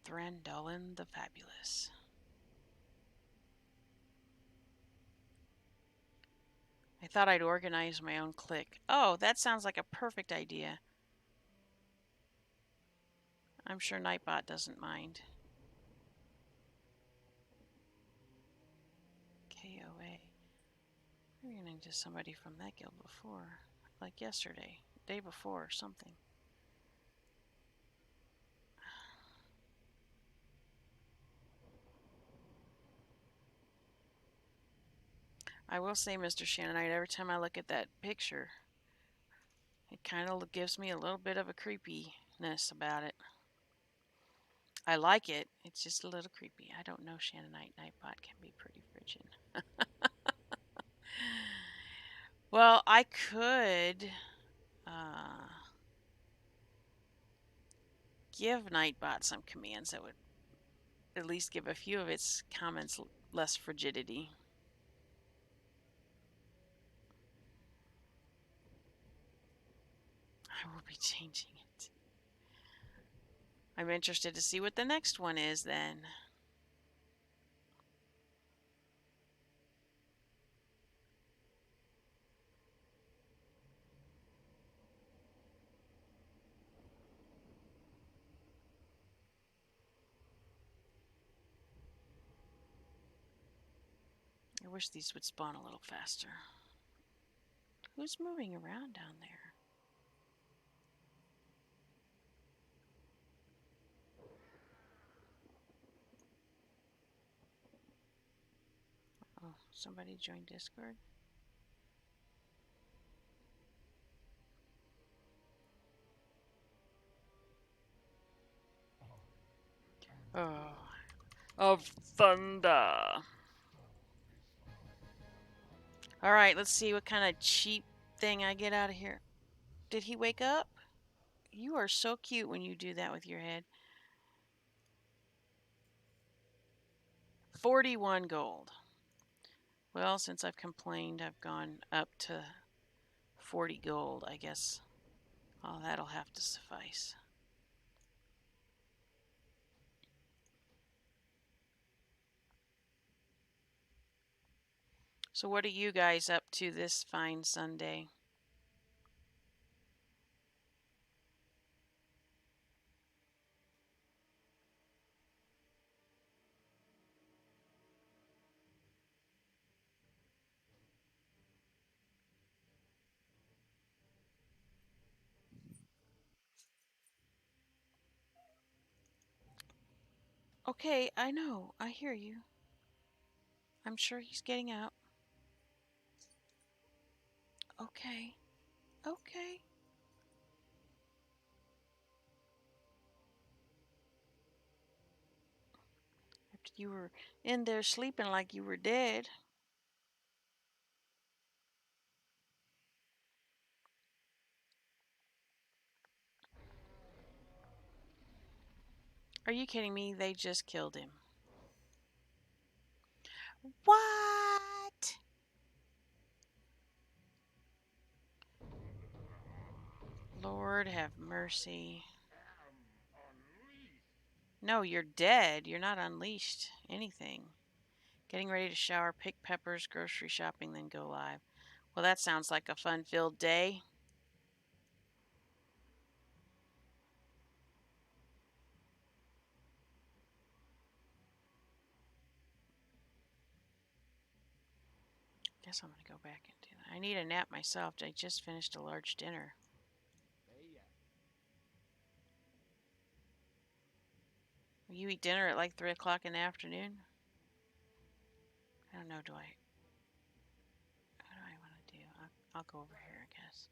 Thranduilin the Fabulous. I thought I'd organize my own clique. Oh, that sounds like a perfect idea. I'm sure Nightbot doesn't mind. KOA. I ran into somebody from that guild before. Like yesterday. Day before or something. I will say, Mr. Shannonite, every time I look at that picture, it kind of gives me a little bit of a creepiness about it. I like it. It's just a little creepy. I don't know, Shannonite Nightbot can be pretty frigid. Well, I could give Nightbot some commands that would at least give a few of its comments less frigidity. I will be changing it. I'm interested to see what the next one is then. I wish these would spawn a little faster. Who's moving around down there? Oh, somebody joined Discord? Oh, of thunder. Alright, let's see what kind of cheap thing I get out of here. Did he wake up? You are so cute when you do that with your head. 41 gold. Well, since I've complained, I've gone up to 40 gold, I guess. Oh, that'll have to suffice. So what are you guys up to this fine Sunday? Okay, I know. I hear you. I'm sure he's getting out. Okay. Okay. After you were in there sleeping like you were dead. Are you kidding me? They just killed him. What? Lord have mercy. No, you're dead. You're not unleashed anything. Getting ready to shower, pick peppers, grocery shopping, then go live. Well, that sounds like a fun-filled day. Guess I'm going to go back and do that. I need a nap myself. I just finished a large dinner. Will you eat dinner at like 3 o'clock in the afternoon? I don't know. What do I want to do? I'll go over here, I guess.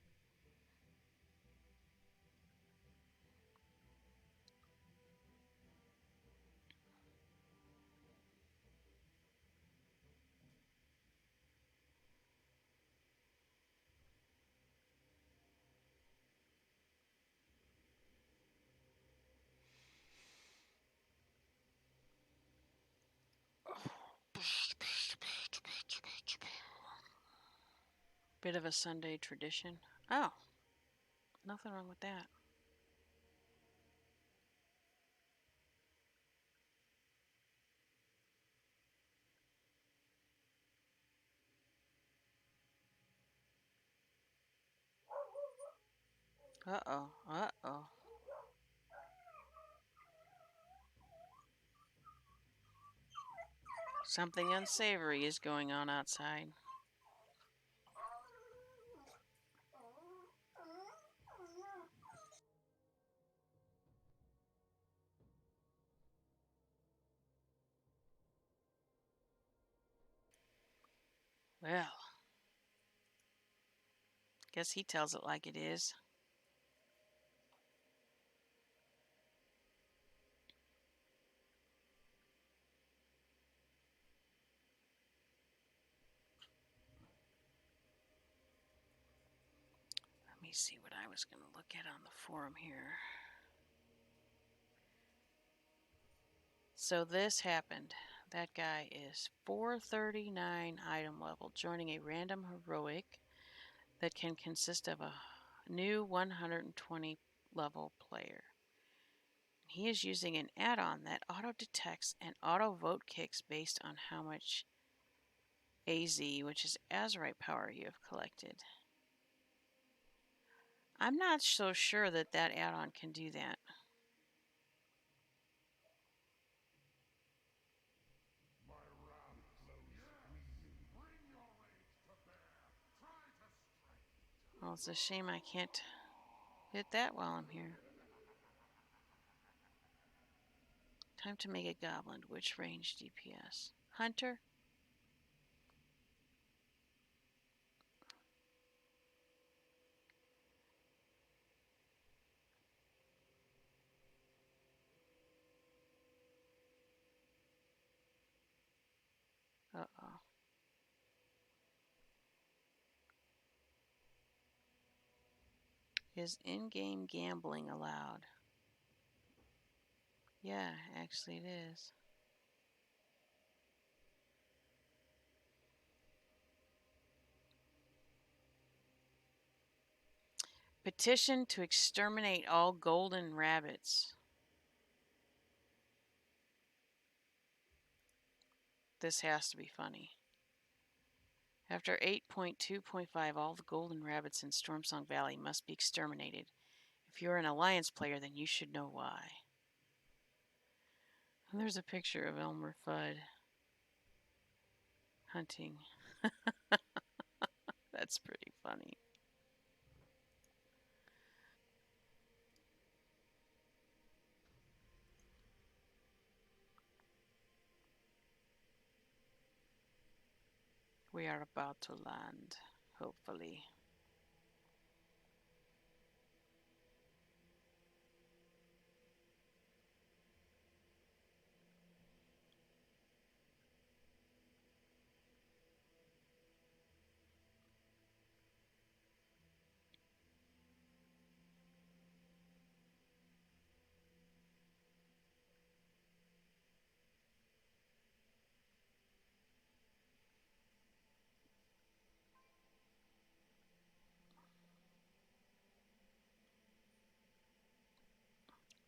Bit of a Sunday tradition. Oh, nothing wrong with that. Uh-oh, uh-oh. Something unsavory is going on outside. Well, guess he tells it like it is. Let me see what I was going to look at on the forum here. So this happened. That guy is 439 item level, joining a random heroic that can consist of a new 120 level player. He is using an add-on that auto-detects and auto-vote kicks based on how much AZ, which is Azerite power, you have collected. I'm not so sure that that add-on can do that. Well, it's a shame I can't hit that while I'm here. Time to make a goblin. Which range DPS? Hunter? Uh-oh. Is in-game gambling allowed? Yeah, actually it is. Petition to exterminate all golden rabbits. This has to be funny. After 8.2.5, all the golden rabbits in Stormsong Valley must be exterminated. If you're an Alliance player, then you should know why. And there's a picture of Elmer Fudd hunting. That's pretty funny. We are about to land, hopefully.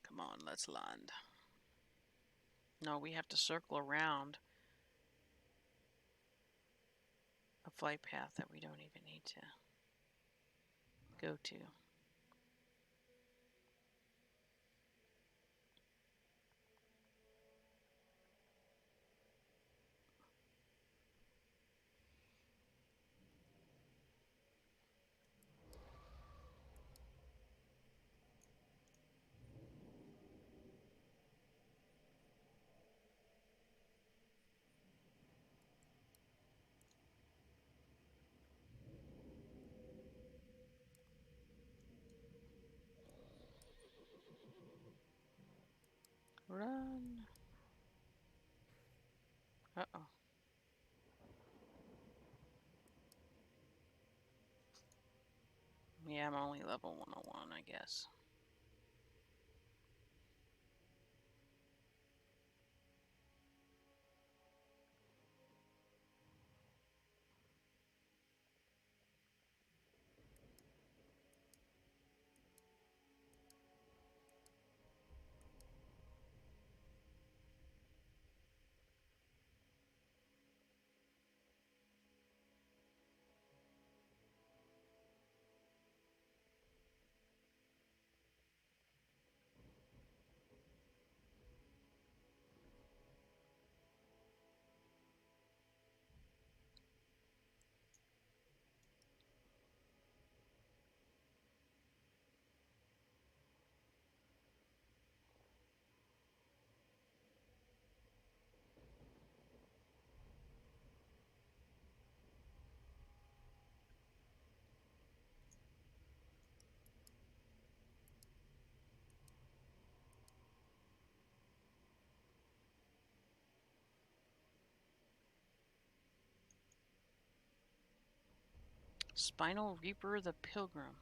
Come on, let's land. No, we have to circle around a flight path that we don't even need to go to. Run. Uh-oh. Yeah, I'm only level 101, I guess. Spinal Reaper the Pilgrim.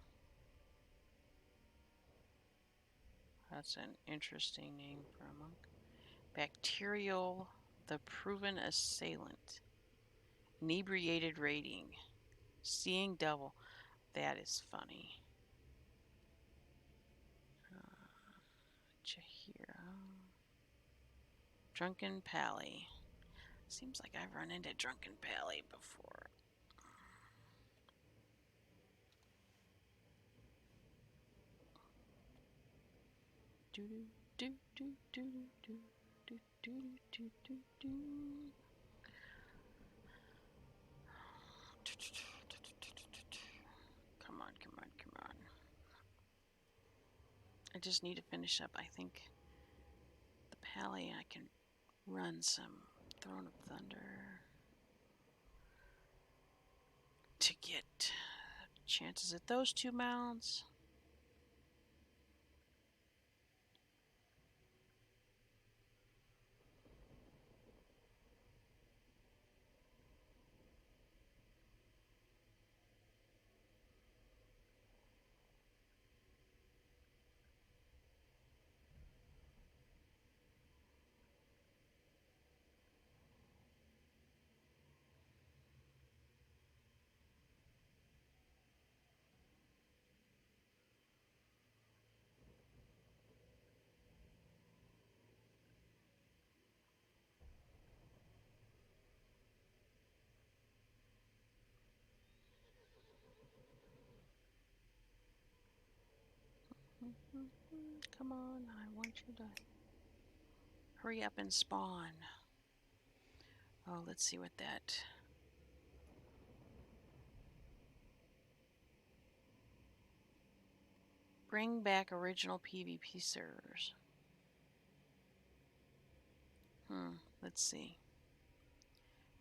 That's an interesting name for a monk. Bacterial the Proven Assailant. Inebriated Rating. Seeing Double. That is funny. Chahira. Drunken Pally. Seems like I've run into Drunken Pally before. Do do do do do do do do do do. Come on, come on, come on. I just need to finish up. I think the Pally I can run some Throne of Thunder to get chances at those 2 mounts. Come on, I want you to hurry up and spawn. Oh, let's see what that... Bring back original PvP servers. Let's see.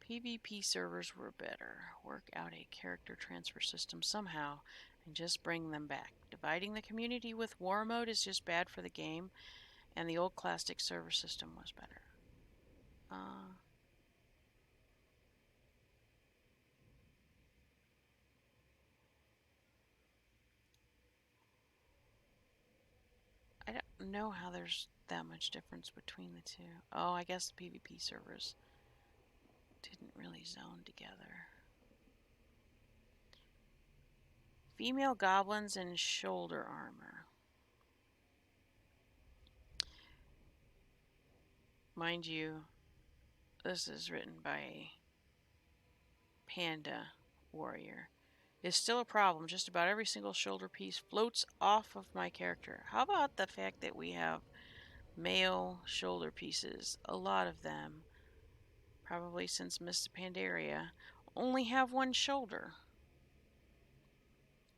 PvP servers were better. Work out a character transfer system somehow and just bring them back. Dividing the community with war mode is just bad for the game, and the old classic server system was better. I don't know how there's that much difference between the two. Oh, I guess the PvP servers didn't really zone together. Female goblins in shoulder armor. Mind you, this is written by a panda warrior. Is still a problem. Just about every single shoulder piece floats off of my character. How about the fact that we have male shoulder pieces? A lot of them, probably since Miss Panderia, only have one shoulder.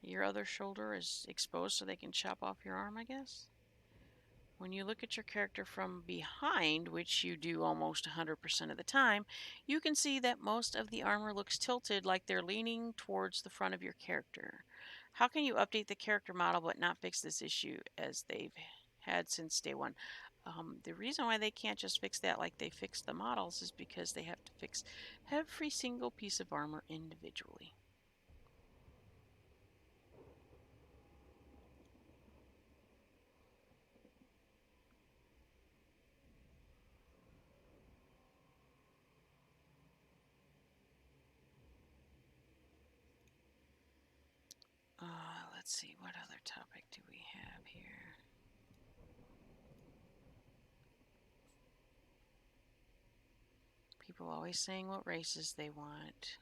Your other shoulder is exposed so they can chop off your arm, I guess? When you look at your character from behind, which you do almost 100% of the time, you can see that most of the armor looks tilted like they're leaning towards the front of your character. How can you update the character model but not fix this issue as they've had since day one? The reason why they can't just fix that like they fixed the models is because they have to fix every single piece of armor individually. Let's see, what other topic do we have here? People always saying what races they want.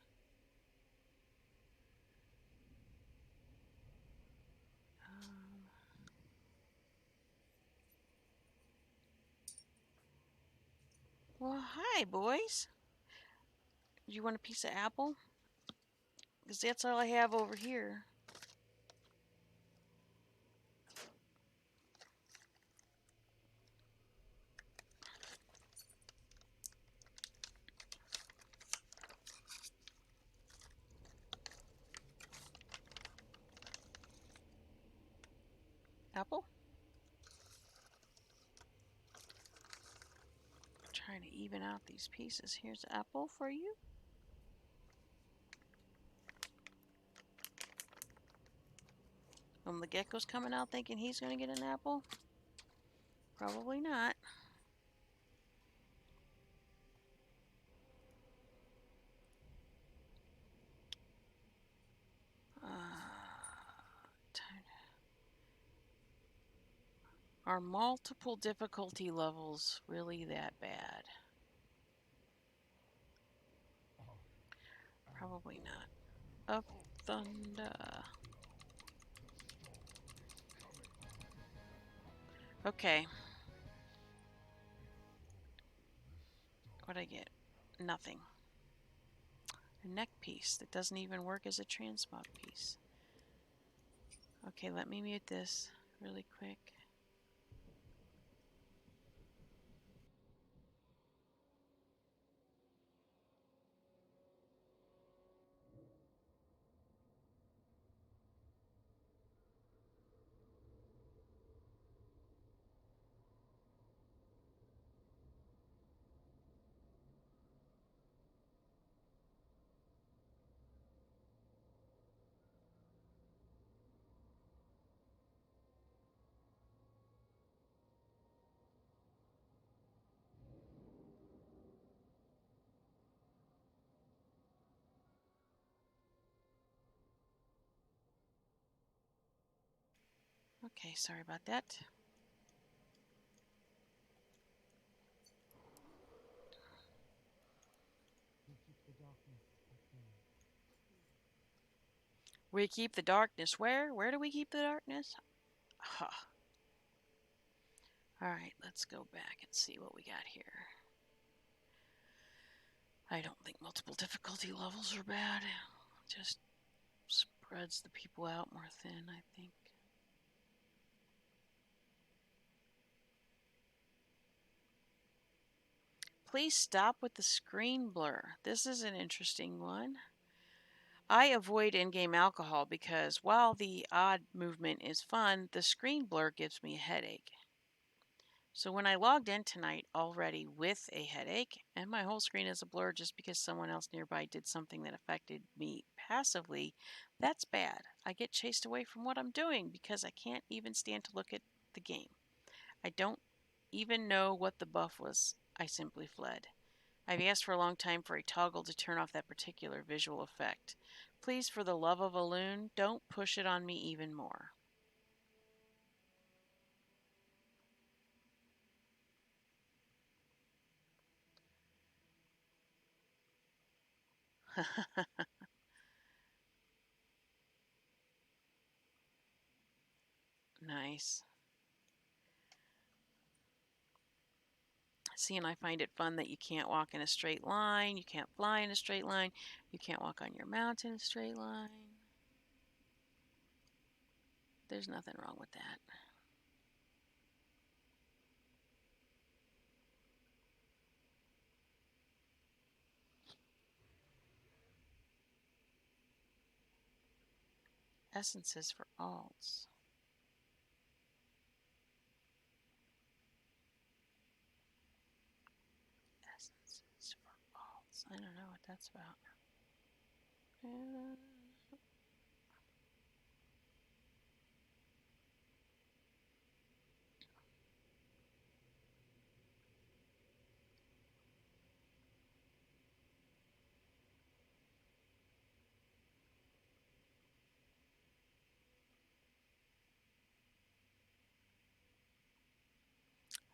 Well, hi, boys. Do you want a piece of apple? Because that's all I have over here. Apple? I'm trying to even out these pieces. Here's apple for you. The gecko's coming out thinking he's going to get an apple? Probably not. Are multiple difficulty levels really that bad? Probably not. Up thunder. Okay. What'd I get? Nothing. A neck piece that doesn't even work as a transmog piece. Okay, let me mute this really quick. Okay, sorry about that. We keep the darkness at bay. We keep the darkness where? Where do we keep the darkness? Huh. Alright, let's go back and see what we got here. I don't think multiple difficulty levels are bad. Just spreads the people out more thin, I think. Please stop with the screen blur. This is an interesting one. I avoid in-game alcohol because while the odd movement is fun, the screen blur gives me a headache. So when I logged in tonight already with a headache, and my whole screen is a blur just because someone else nearby did something that affected me passively, that's bad. I get chased away from what I'm doing because I can't even stand to look at the game. I don't even know what the buff was. I simply fled. I've asked for a long time for a toggle to turn off that particular visual effect. Please, for the love of a loon, don't push it on me even more. Nice. See, and I find it fun that you can't walk in a straight line, you can't fly in a straight line, you can't walk on your mount in a straight line. There's nothing wrong with that. Essences for alts. Essences for alts. I don't know what that's about.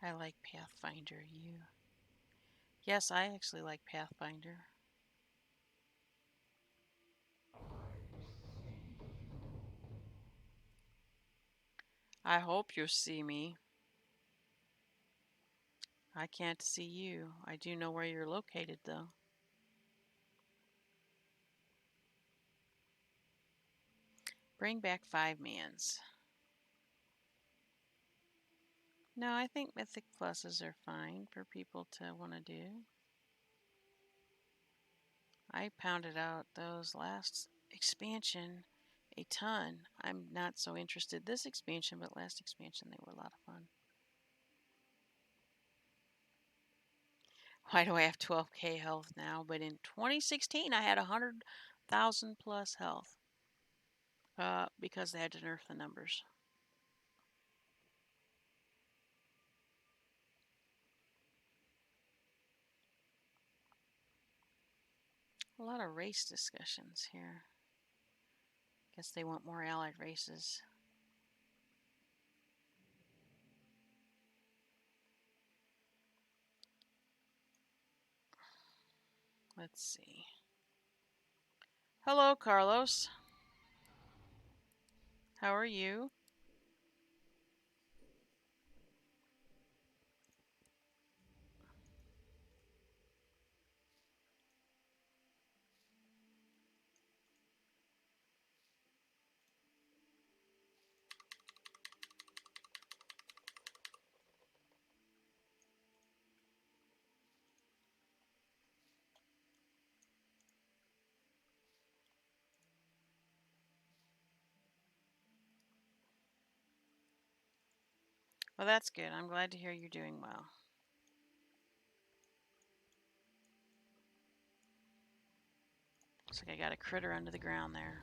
I like Pathfinder. You? Yes, I actually like Pathfinder. I hope you see me. I can't see you. I do know where you're located, though. Bring back 5-mans. No, I think Mythic Pluses are fine for people to want to do. I pounded out those last expansion a ton. I'm not so interested this expansion, but last expansion they were a lot of fun. Why do I have 12k health now? But in 2016 I had 100,000 plus health. Because they had to nerf the numbers. A lot of race discussions here. Guess they want more allied races. Let's see. Hello, Carlos. How are you? Well, that's good. I'm glad to hear you're doing well. Looks like I got a critter under the ground there.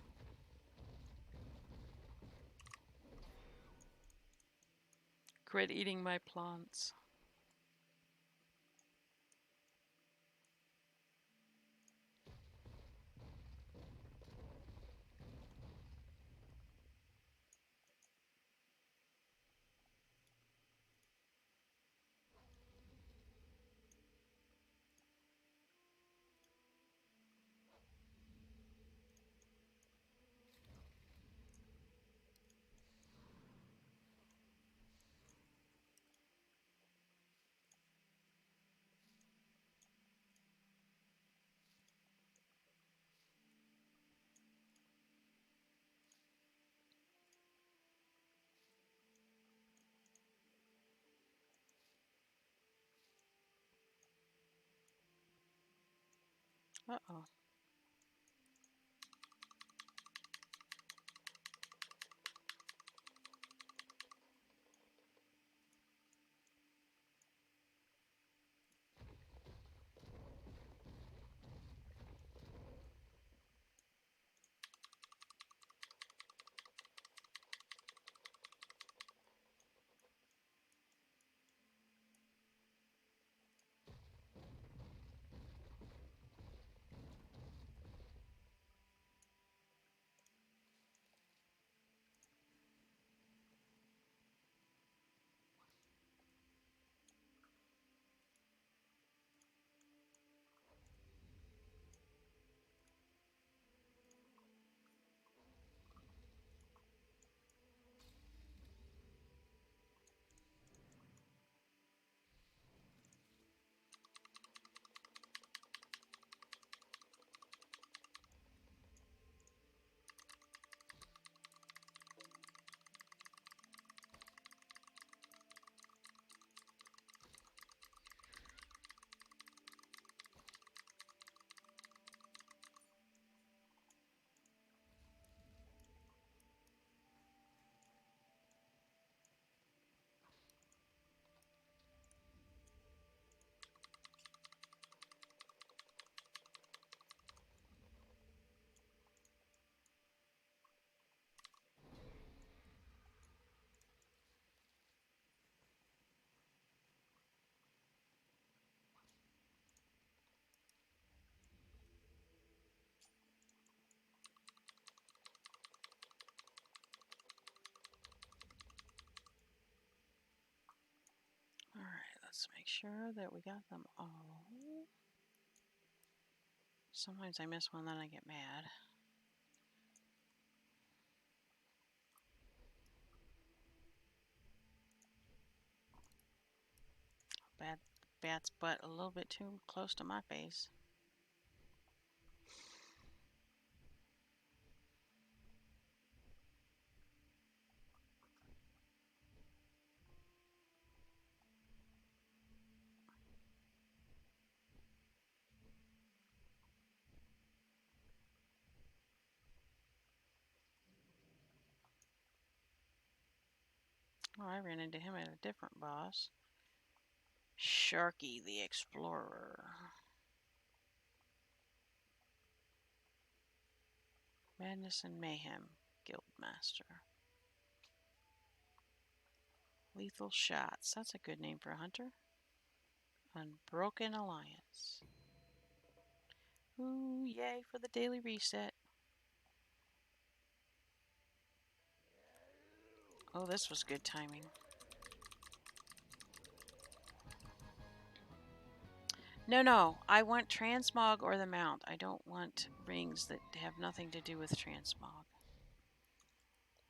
Quit eating my plants. Uh-oh. Alright, let's make sure that we got them all. Sometimes I miss one, then I get mad. Bat's butt a little bit too close to my face. Oh, I ran into him at a different boss. Sharky the Explorer. Madness and Mayhem. Guildmaster. Lethal Shots. That's a good name for a hunter. Unbroken Alliance. Ooh, yay for the daily reset. Oh, this was good timing. No, I want transmog or the mount. I don't want rings that have nothing to do with transmog.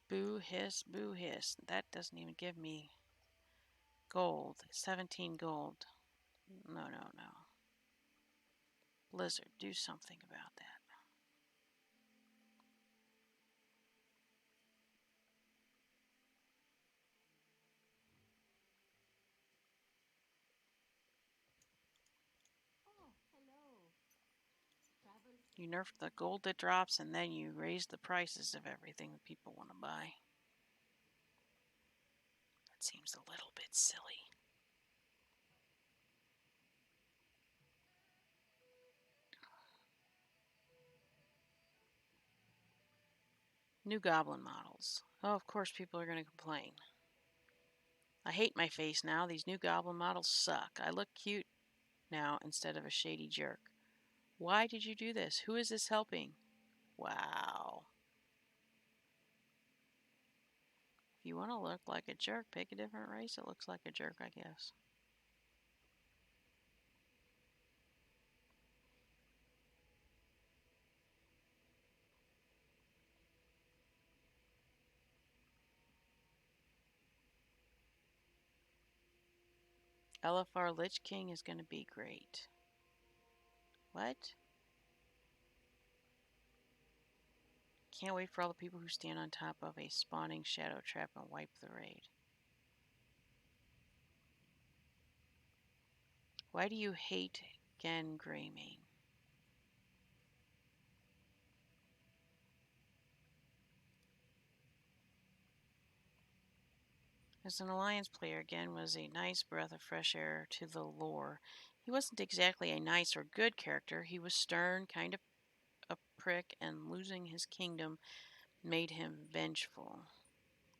Boo hiss, boo hiss. That doesn't even give me gold. 17 gold. No. Blizzard, do something about that. Oh, hello. Travel. You nerf the gold that drops and then you raise the prices of everything that people want to buy. That seems a little bit silly. New goblin models. Oh, of course people are going to complain. I hate my face now. These new goblin models suck. I look cute now instead of a shady jerk. Why did you do this? Who is this helping? Wow. If you want to look like a jerk, pick a different race that looks like a jerk, I guess. LFR Lich King is going to be great. What? Can't wait for all the people who stand on top of a spawning shadow trap and wipe the raid. Why do you hate Gen Greymane? As an Alliance player, Gen was a nice breath of fresh air to the lore. He wasn't exactly a nice or good character. He was stern, kind of a prick, and losing his kingdom made him vengeful.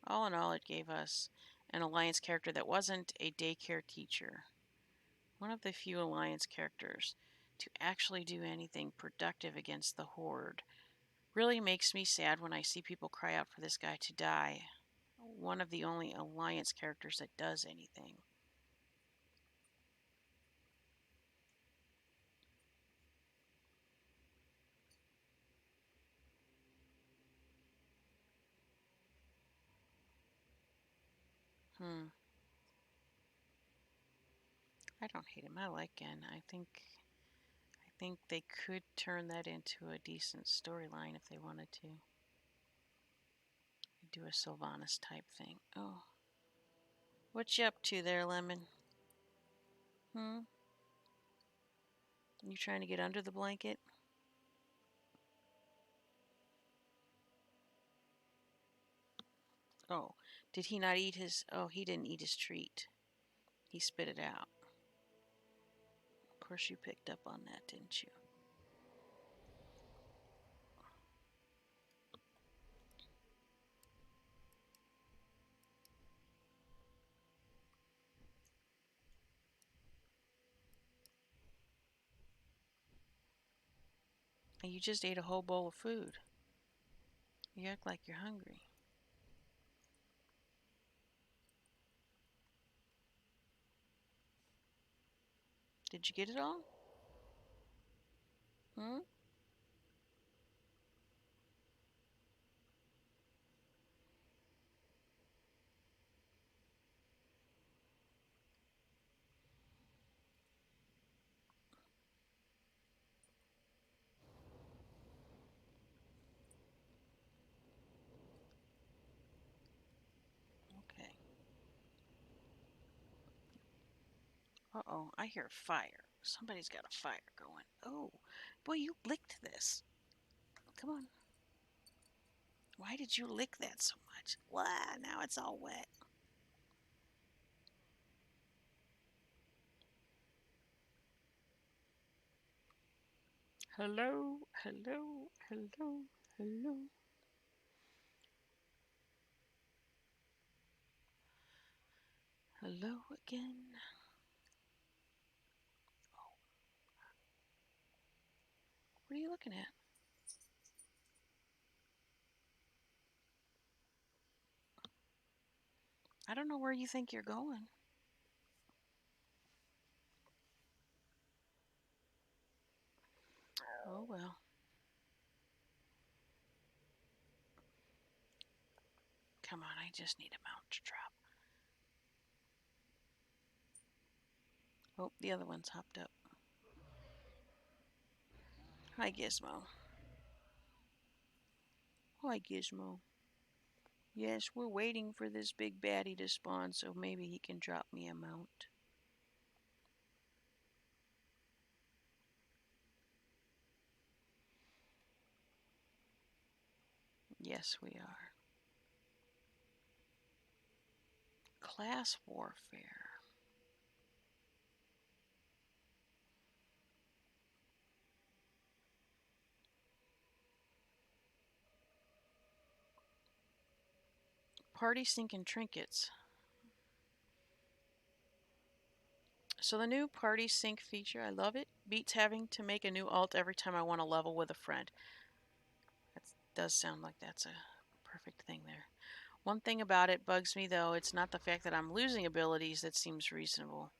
All in all, it gave us an Alliance character that wasn't a daycare teacher. One of the few Alliance characters to actually do anything productive against the Horde. Really makes me sad when I see people cry out for this guy to die. One of the only Alliance characters that does anything. I don't hate him. I like Gen. I think they could turn that into a decent storyline if they wanted to. Do a Sylvanas type thing. Oh. What you up to there, Lemon? You trying to get under the blanket? Oh. Did he not eat his... Oh, he didn't eat his treat. He spit it out. Of course you picked up on that, didn't you? And you just ate a whole bowl of food. You act like you're hungry. Did you get it all? Okay. Uh-oh, I hear fire. Somebody's got a fire going. Oh, boy, you licked this. Come on. Why did you lick that so much? Wow, now it's all wet. Hello, hello, hello, hello. Hello again. Oh. What are you looking at? I don't know where you think you're going. Oh well. Come on, I just need a mount to drop. Oh, the other one's hopped up. Hi, Gizmo. Hi, Gizmo. Yes, we're waiting for this big baddie to spawn, so maybe he can drop me a mount. Yes, we are. Class warfare. Party sync and trinkets. So the new party sync feature, I love it. Beats having to make a new alt every time I want to level with a friend. That does sound like that's a perfect thing there. One thing about it bugs me though, it's not the fact that I'm losing abilities that seems reasonable.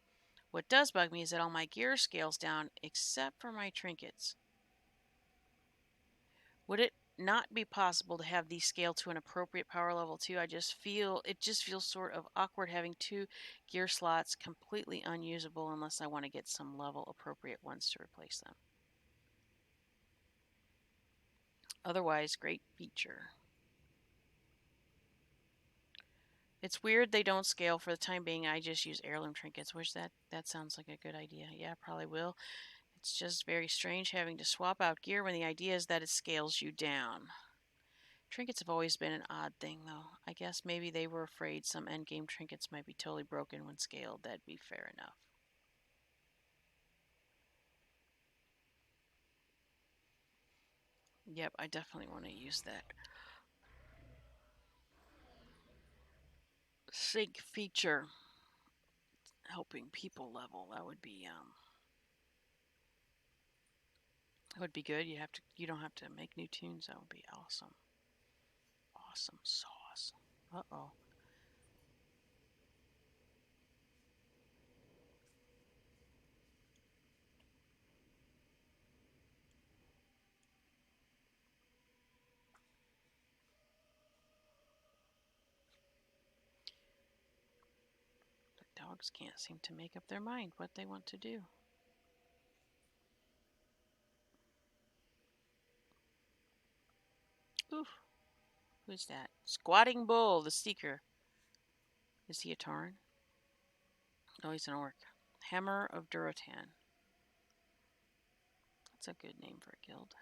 What does bug me is that all my gear scales down except for my trinkets. Would it not be possible to have these scale to an appropriate power level too? It just feels sort of awkward having two gear slots completely unusable unless I want to get some level appropriate ones to replace them. Otherwise, great feature. It's weird they don't scale for the time being. I just use heirloom trinkets. Wish that sounds like a good idea. Yeah, probably will. It's just very strange having to swap out gear when the idea is that it scales you down. Trinkets have always been an odd thing, though. I guess maybe they were afraid some endgame trinkets might be totally broken when scaled. That'd be fair enough. Yep, I definitely want to use that sync feature. Helping people level. That would be good. You don't have to make new tunes. That would be awesome. Awesome sauce. Uh-oh. The dogs can't seem to make up their mind what they want to do. Oof. Who's that? Squatting Bull, the Seeker. Is he a Tauren? No, he's an Orc. Hammer of Durotan. That's a good name for a guild.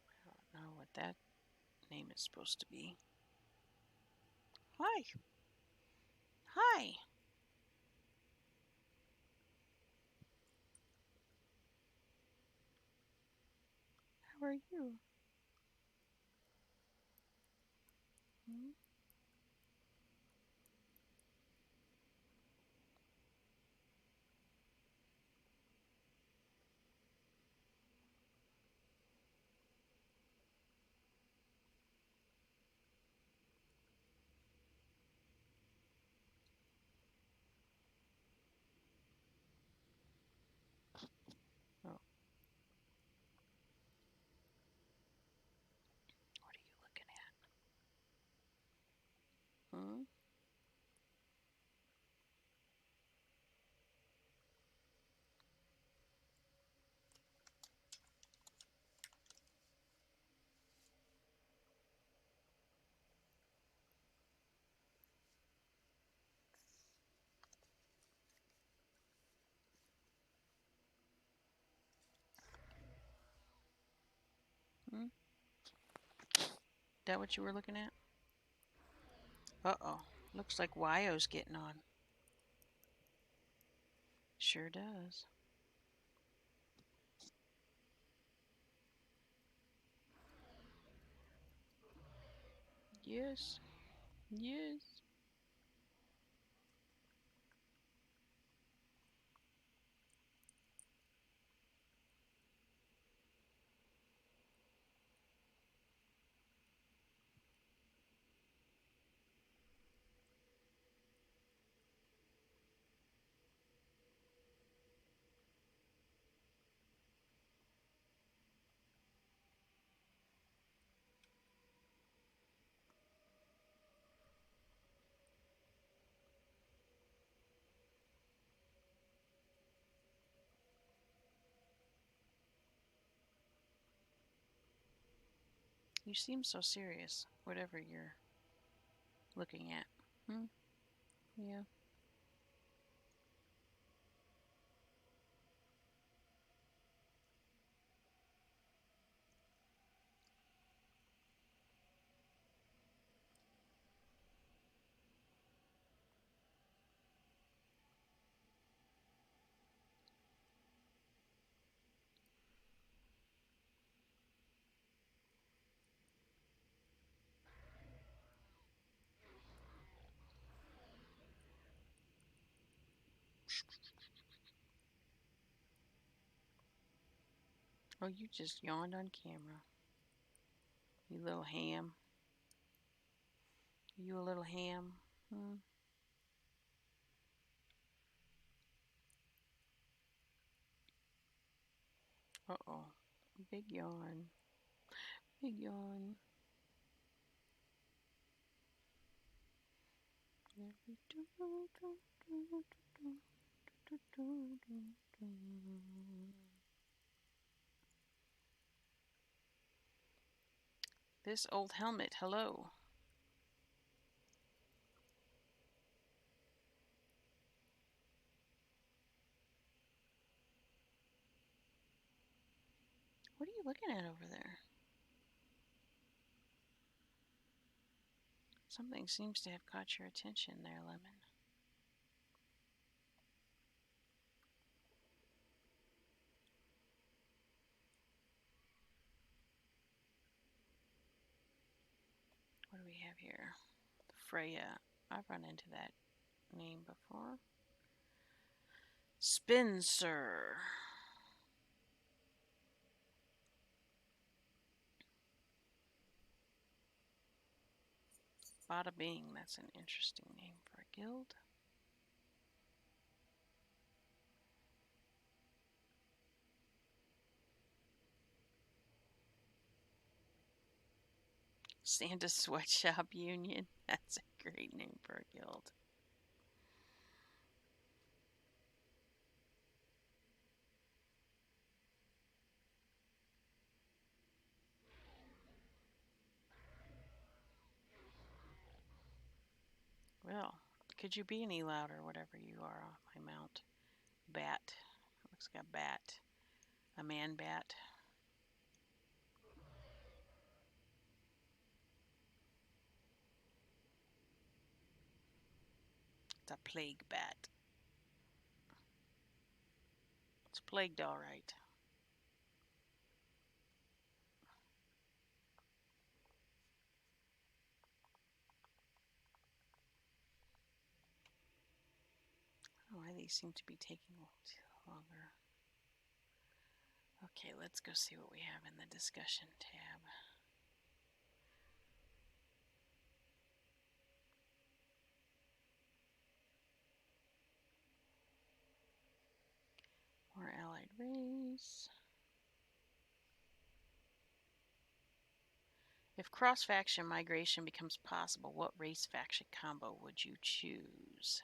I don't know what that name is supposed to be. Hi. Hi. How are you? Hmm? Oh. What are you looking at? Hmm? Hmm? That what you were looking at? Uh-oh. Looks like Wyo's getting on. Sure does. Yes. Yes. You seem so serious, whatever you're looking at. Hmm? Yeah. Oh, you just yawned on camera. You little ham. You a little ham? Hmm? Uh-oh. Big yawn. Big yawn. This old helmet, hello. What are you looking at over there? Something seems to have caught your attention there, Lemon. What do we have here? Freya. I've run into that name before. Spencer. Bada Bing. That's an interesting name for a guild. Santa Sweatshop Union. That's a great name for a guild. Well, could you be any louder, whatever you are on my mount? Bat. Looks like a bat. A man bat. It's a plague bat. It's plagued all right. Oh, why these seem to be taking longer. Okay, let's go see what we have in the discussion tab. More allied race. If cross-faction migration becomes possible, what race-faction combo would you choose?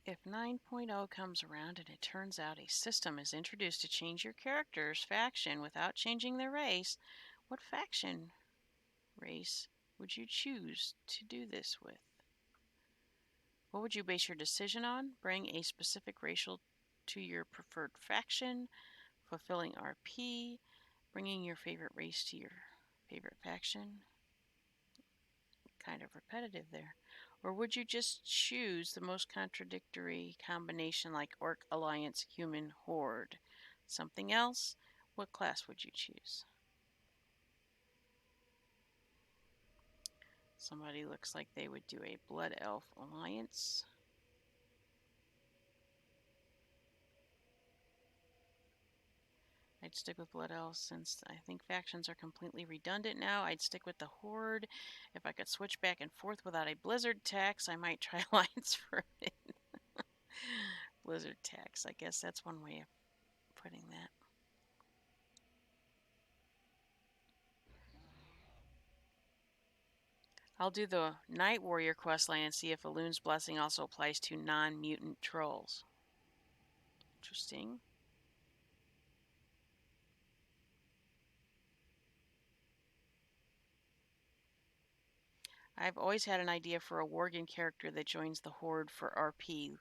If 9.0 comes around and it turns out a system is introduced to change your character's faction without changing their race, what faction race would you choose to do this with? What would you base your decision on? Bring a specific racial to your preferred faction, fulfilling RP, bringing your favorite race to your favorite faction. Kind of repetitive there. Or would you just choose the most contradictory combination like Orc Alliance Human Horde? Something else? What class would you choose? Somebody looks like they would do a Blood Elf Alliance. I'd stick with Blood Elves since I think factions are completely redundant now. I'd stick with the Horde. If I could switch back and forth without a Blizzard tax, I might try Alliance for a bit. Blizzard tax, I guess that's one way of putting that. I'll do the Night Warrior questline and see if Elun's Blessing also applies to non-mutant trolls. Interesting. I've always had an idea for a Worgen character that joins the Horde for RP.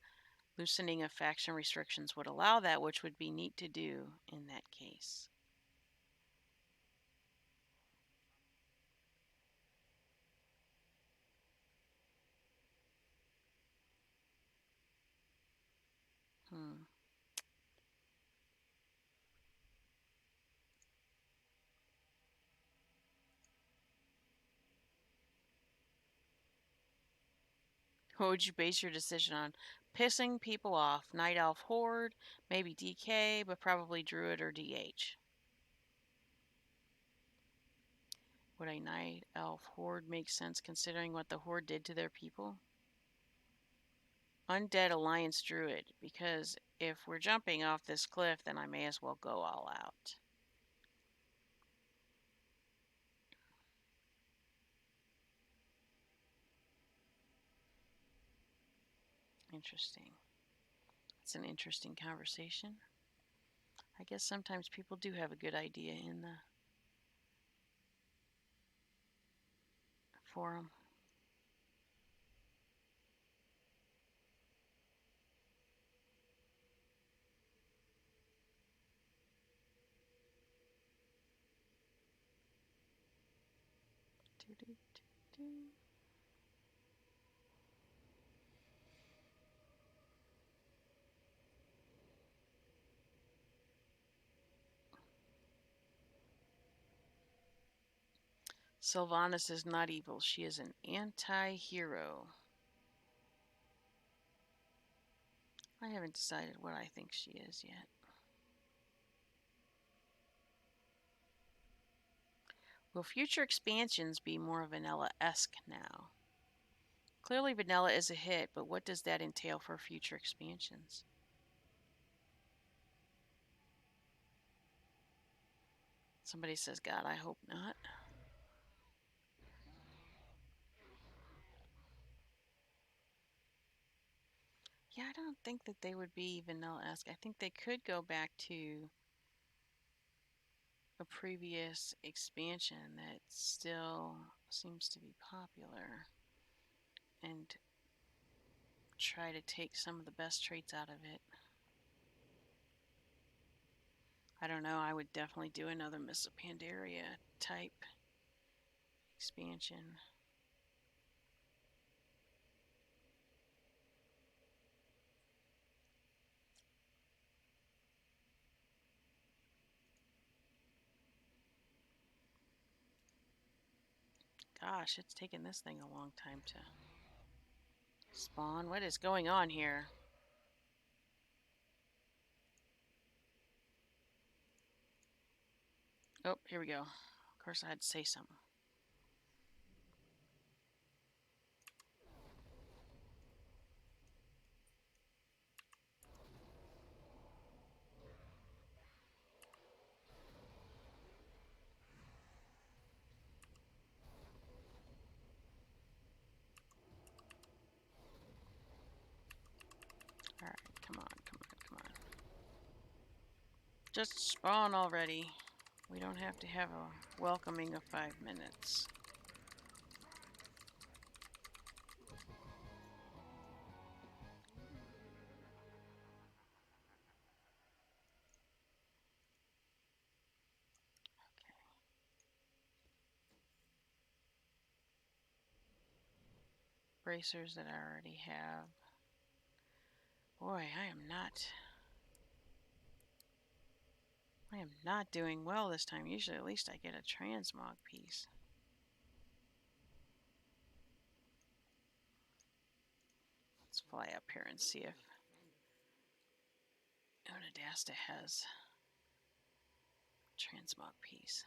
Loosening of faction restrictions would allow that, which would be neat to do in that case. What would you base your decision on? Pissing people off. Night Elf Horde, maybe DK, but probably Druid or DH. Would a Night Elf Horde make sense considering what the Horde did to their people? Undead Alliance Druid, because if we're jumping off this cliff, then I may as well go all out. Interesting. It's an interesting conversation. I guess sometimes people do have a good idea in the forum. Sylvanas is not evil. She is an anti-hero. I haven't decided what I think she is yet. Will future expansions be more vanilla-esque now? Clearly vanilla is a hit, but what does that entail for future expansions? Somebody says, God, I hope not. Yeah, I don't think that they would be vanilla-esque. I think they could go back to a previous expansion that still seems to be popular and try to take some of the best traits out of it. I don't know, I would definitely do another Miss Panderia type expansion. Gosh, it's taken this thing a long time to spawn. What is going on here? Oh, here we go. Of course, I had to say something. Alright, come on, come on, come on. Just spawn already. We don't have to have a welcoming of 5 minutes. bracers that I already have. Boy, I am not doing well this time. Usually at least I get a transmog piece. Let's fly up here and see if Onadasta has a transmog piece.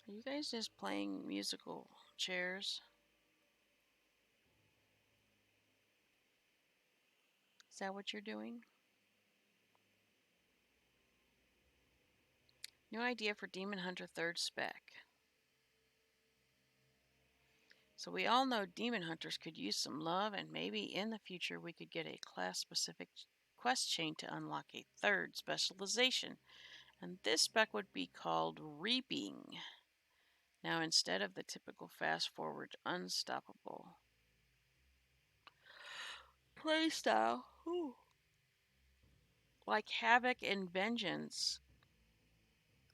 Are you guys just playing musical chairs? Is that what you're doing? New idea for Demon Hunter 3rd spec. So we all know Demon Hunters could use some love, and maybe in the future we could get a class-specific quest chain to unlock a 3rd specialization. And this spec would be called Reaping. Now instead of the typical fast-forward unstoppable playstyle, like Havoc and Vengeance,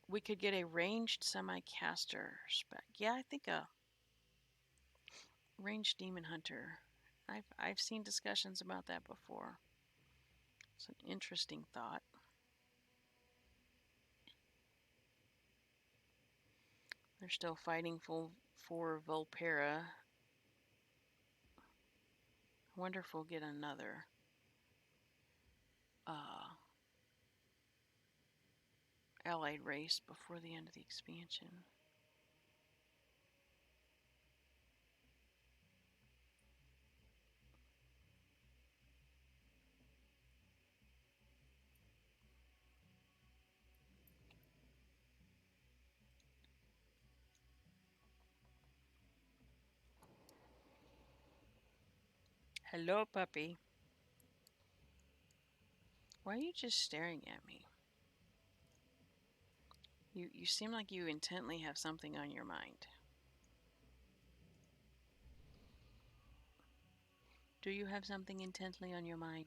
we could get a ranged semi-caster spec. Yeah, I think a ranged Demon Hunter. I've seen discussions about that before. It's an interesting thought. They're still fighting for Volpera. I wonder if we'll get another allied race before the end of the expansion. Hello, puppy. Why are you just staring at me? You seem like you intently have something on your mind. Do you have something intently on your mind?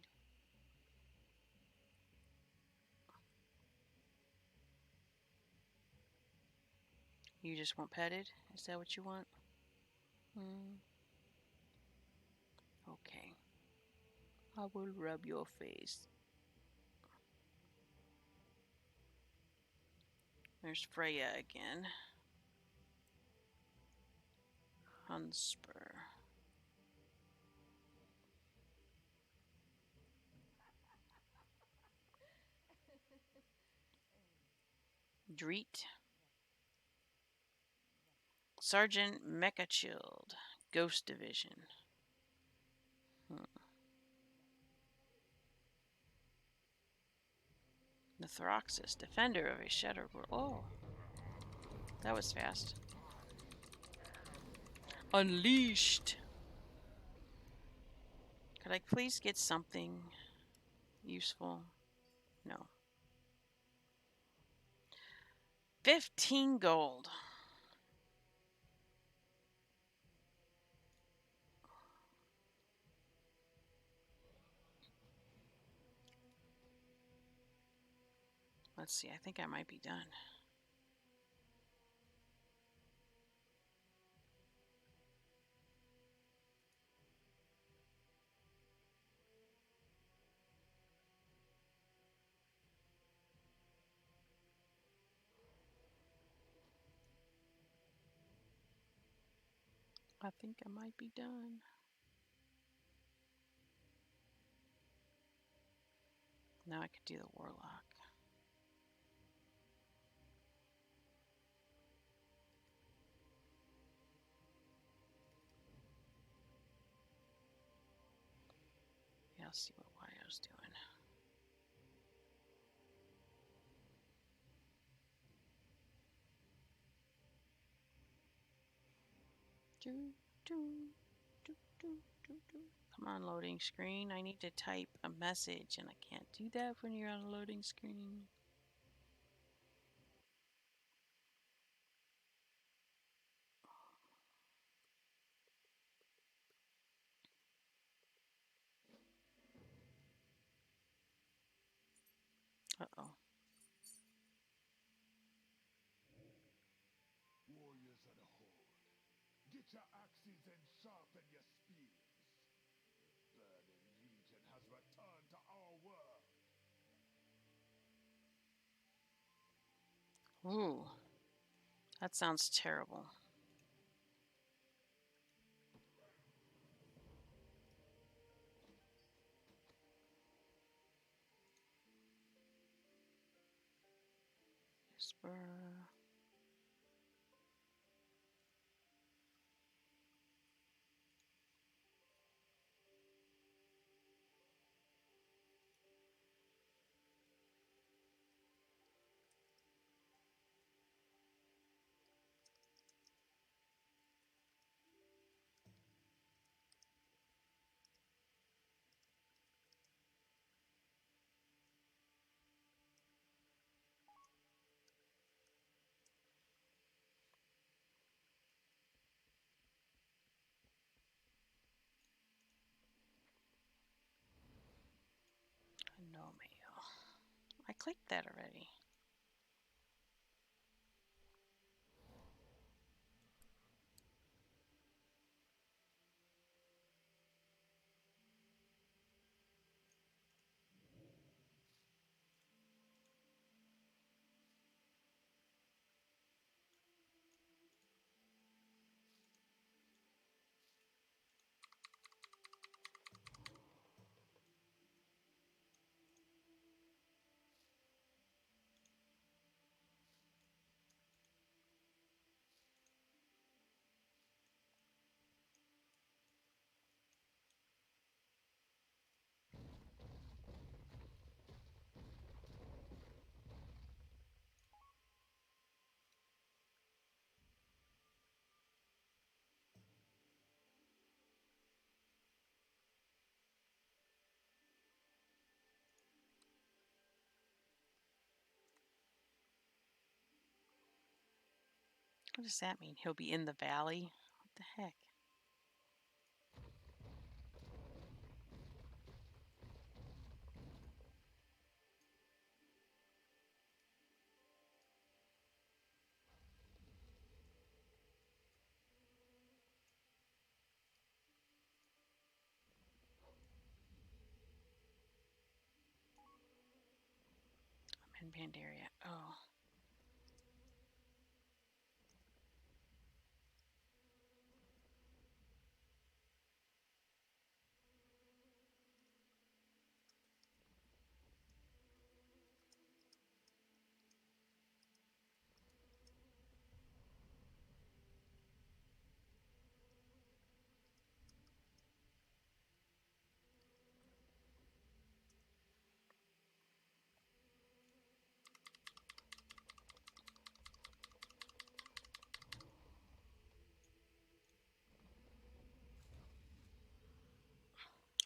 You just want petted? Is that what you want? Okay. I will rub your face. There's Freya again. Hunspur. Dreet. Sergeant Mechachild. Ghost Division. Nithroxus. Defender of a Shattered World. Oh. That was fast. Unleashed. Could I please get something useful? No. 15 gold. Let's see. I think I might be done. I think I might be done. Now I could do the Warlock. Yeah, I'll see what Wyo's doing. Come on, loading screen. I need to type a message, and I can't do that when you're on a loading screen. axes and sharpen your spears. The Burning Legion has returned to our world. Ooh, that sounds terrible. Whisper. No mail. I clicked that already. What does that mean? He'll be in the valley? What the heck? I'm in Panderia. Oh.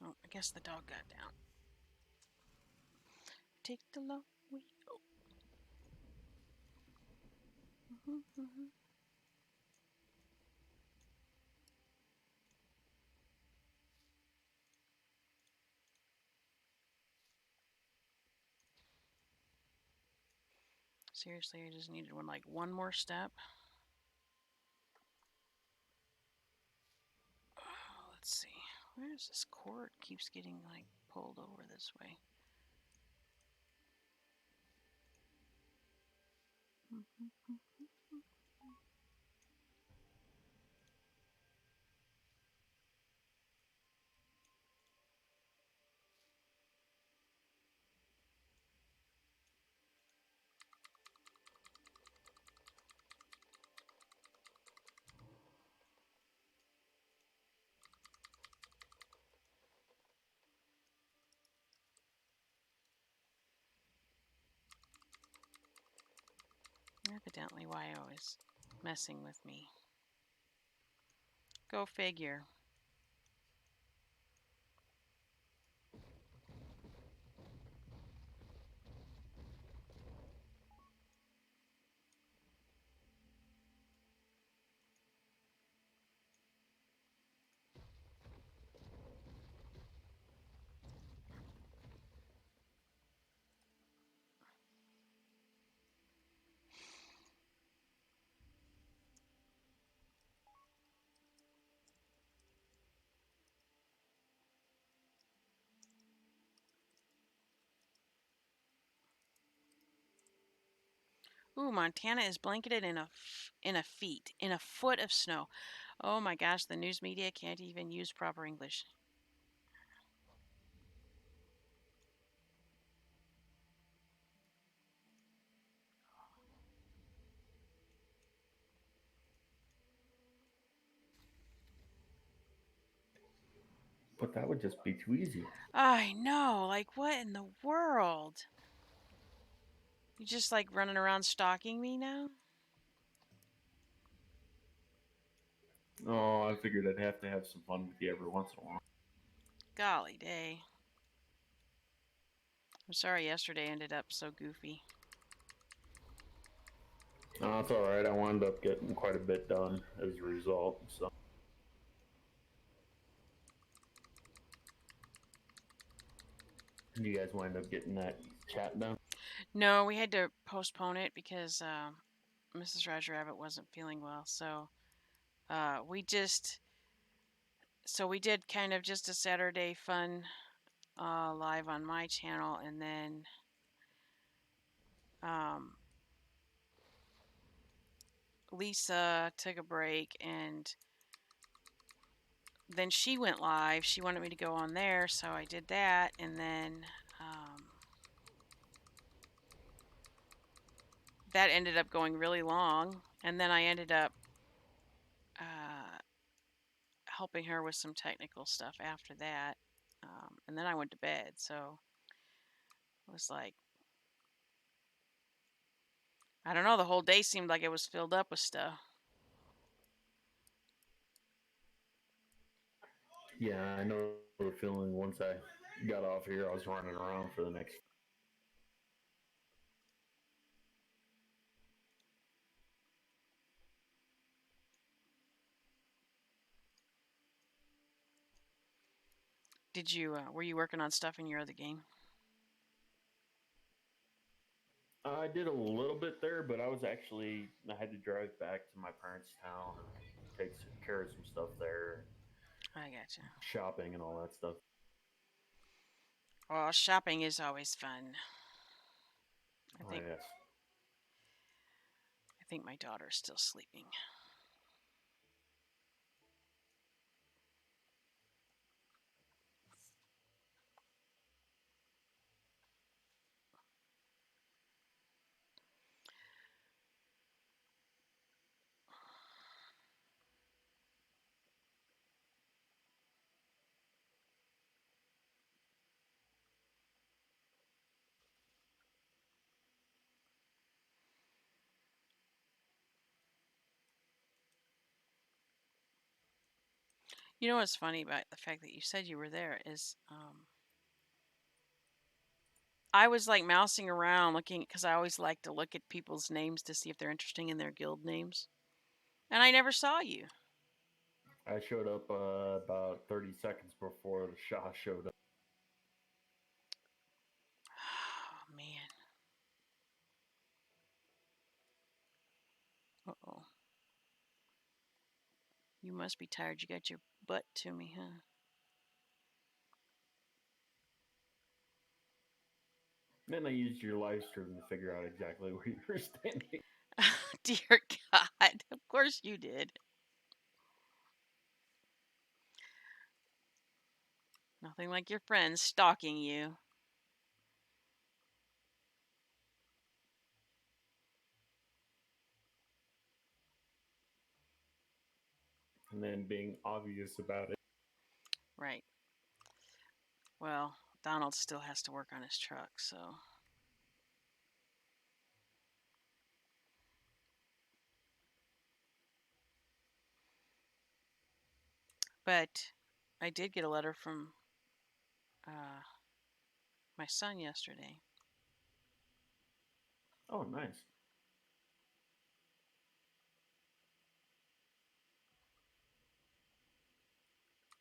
Oh, I guess the dog got down. Take the long way. Oh. Seriously, I just needed one more step. Oh, let's see. Where is this cord? Keeps getting pulled over this way. Evidently why always messing with me. Go figure. Ooh, Montana is blanketed in a foot of snow. Oh my gosh, the news media can't even use proper English. But that would just be too easy. I know, like what in the world? You just like running around stalking me now? Oh, I figured I'd have to have some fun with you every once in a while. Golly day. I'm sorry yesterday ended up so goofy. No, it's all right. I wound up getting quite a bit done as a result. So, you guys wind up getting that chat done? No, we had to postpone it because Mrs. Roger Rabbit wasn't feeling well. So uh, we just we did kind of just a Saturday fun live on my channel, and then um, Lisa took a break, and then she went live. She wanted me to go on there, so I did that, and then that ended up going really long, and then I ended up uh, helping her with some technical stuff after that, and then I went to bed. So it was like, I don't know, the whole day seemed like it was filled up with stuff. Yeah, I know the feeling. Once I got off here, I was running around for the next. Did you were you working on stuff in your other game? I did a little bit there, but I had to drive back to my parents' town and take care of some stuff there, I gotcha. shopping and all that stuff. Well, shopping is always fun. I Oh, think yes. I think my daughter's still sleeping. You know what's funny about the fact that you said you were there is I was like mousing around looking because I always like to look at people's names to see if they're interesting in their guild names, and I never saw you. I showed up about 30 seconds before the Shah showed up. Oh man. Uh oh. You must be tired. You got your butt to me, huh? Then I used your live stream to figure out exactly where you were standing. Dear God. Of course you did. Nothing like your friends stalking you. And then being obvious about it. Right. Well, Donald still has to work on his truck, so. But I did get a letter from uh, my son yesterday. Oh, nice.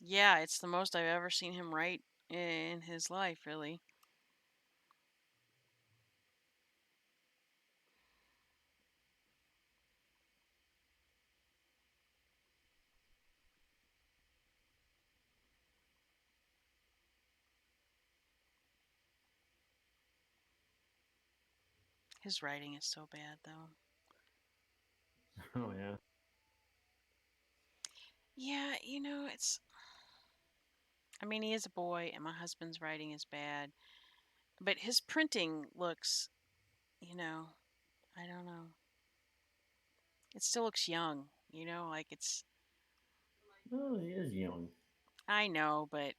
Yeah, it's the most I've ever seen him write in his life, really. His writing is so bad, though. Oh yeah. Yeah, it's. I mean, he is a boy, and my husband's writing is bad. But his printing looks, I don't know. It still looks young, like it's. Oh, he is young. I know, but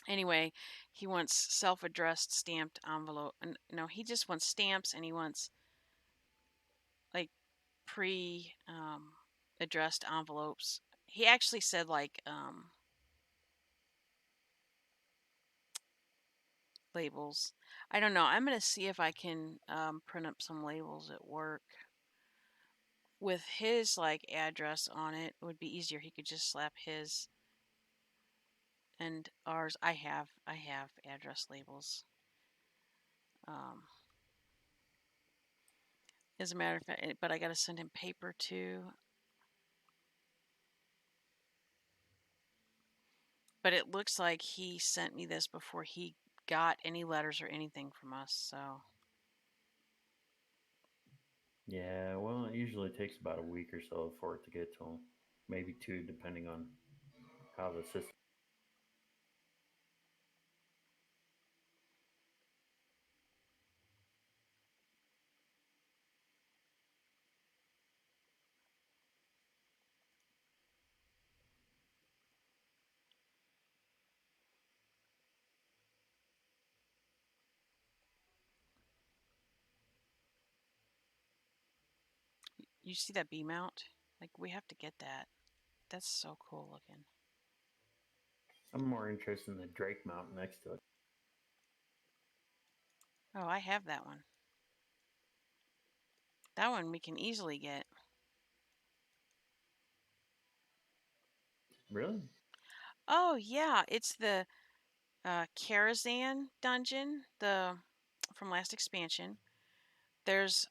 anyway, he wants self addressed stamped envelope. And no, he just wants stamps and he wants like pre addressed envelopes. He actually said like labels. I don't know. I'm going to see if I can print up some labels at work with his like address on it. It would be easier. He could just slap his and ours. I have address labels. Um, as a matter of fact, but I got to send him paper too. But it looks like he sent me this before he got any letters or anything from us. So Yeah, well, it usually takes about a week or so for it to get to him. Maybe two, depending on how the system. you see that B mount? Like we have to get that. That's so cool looking. I'm more interested in the Drake mount next to it. Oh, I have that one. That one we can easily get. Really? Oh yeah, it's the Karazhan dungeon, the from last expansion. There's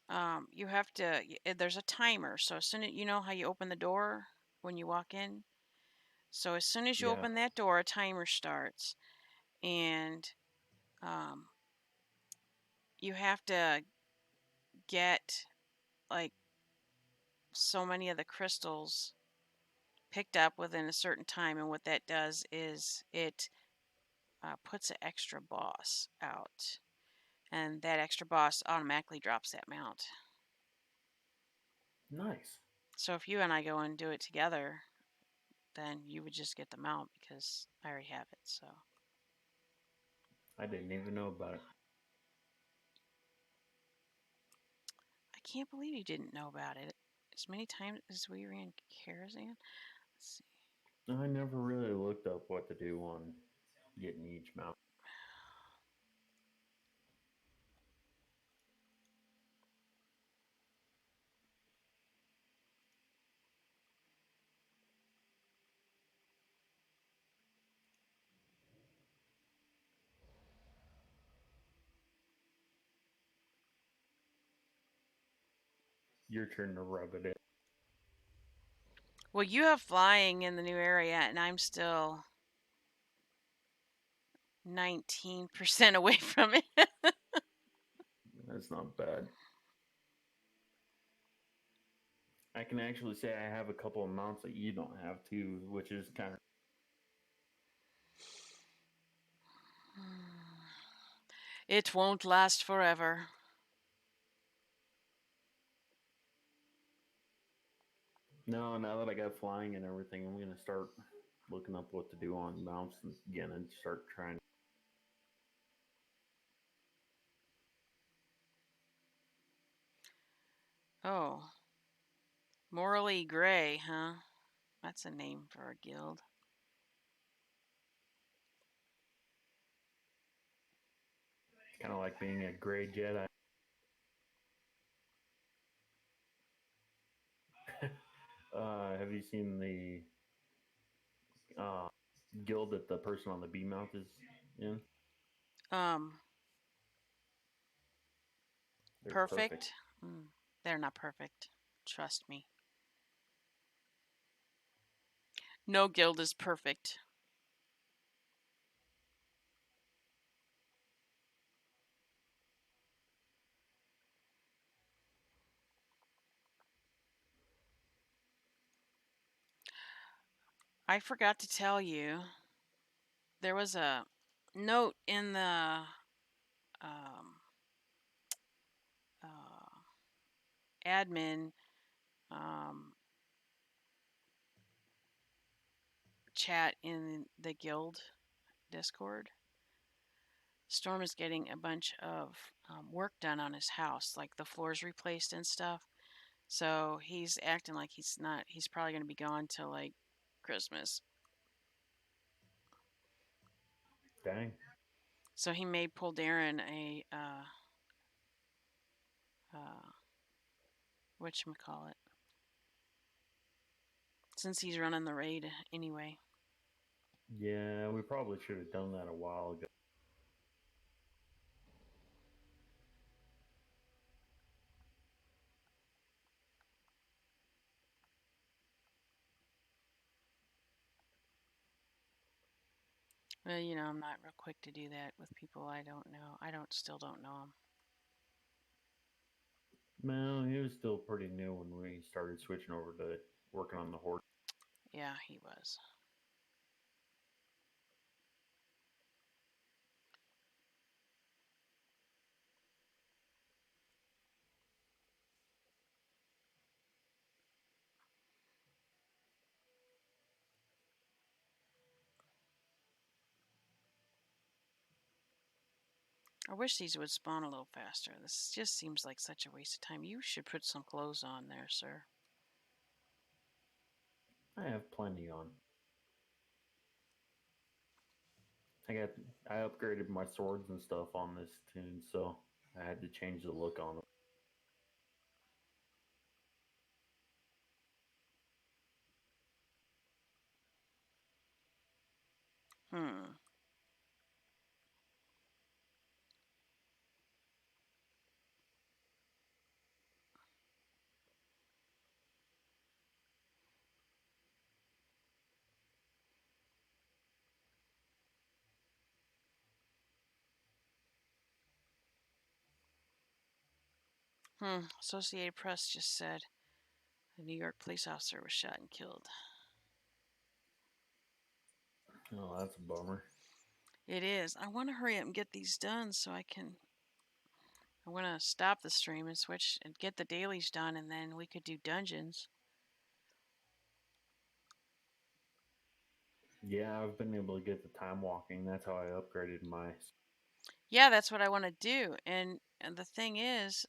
you have to there's a timer. So as soon as you know how you open the door when you walk in. So as soon as you Yeah. open that door, a timer starts, and um, you have to get like so many of the crystals picked up within a certain time. And what that does is it puts an extra boss out, and that extra boss automatically drops that mount. Nice. So if you and I go and do it together, then you would just get the mount because I already have it. So I didn't even know about it. I can't believe you didn't know about it. As many times as we ran Karazhan. Let's see. I never really looked up what to do on getting each mount. Your turn to rub it in. Well, you have flying in the new area, and I'm still 19% away from it. That's not bad. I can actually say I have a couple of mounts that you don't have too, which is kind of. It won't last forever. No, now that I got flying and everything, I'm gonna start looking up what to do on mounts again and start trying. Oh, morally gray, huh? That's a name for a guild. Kind of like being a gray Jedi. Have you seen the uh, guild that the person on the B mount is in? Um, They're perfect. perfect? They're not perfect. Trust me. No guild is perfect. I forgot to tell you, there was a note in the um, uh, admin um, chat in the guild Discord. Storm is getting a bunch of work done on his house, like the floors replaced and stuff. So he's acting like he's not. He's probably going to be gone till like Christmas. Dang. So he made Darren a whatchamacallit, since he's running the raid anyway. Yeah, we probably should have done that a while ago. Well, I'm not real quick to do that with people I don't know. Still don't know them. Well, he was still pretty new when we started switching over to working on the horse. Yeah, he was. I wish these would spawn a little faster. This just seems like such a waste of time. You should put some clothes on there, sir. I have plenty on. I upgraded my swords and stuff on this tune, so I had to change the look on them. Hmm. Associated Press just said a New York police officer was shot and killed. Oh, that's a bummer. It is. I want to hurry up and get these done so I can. I want to stop the stream and switch and get the dailies done, and then we could do dungeons. Yeah, I've been able to get the time walking. That's how I upgraded my. Yeah, that's what I want to do. And the thing is,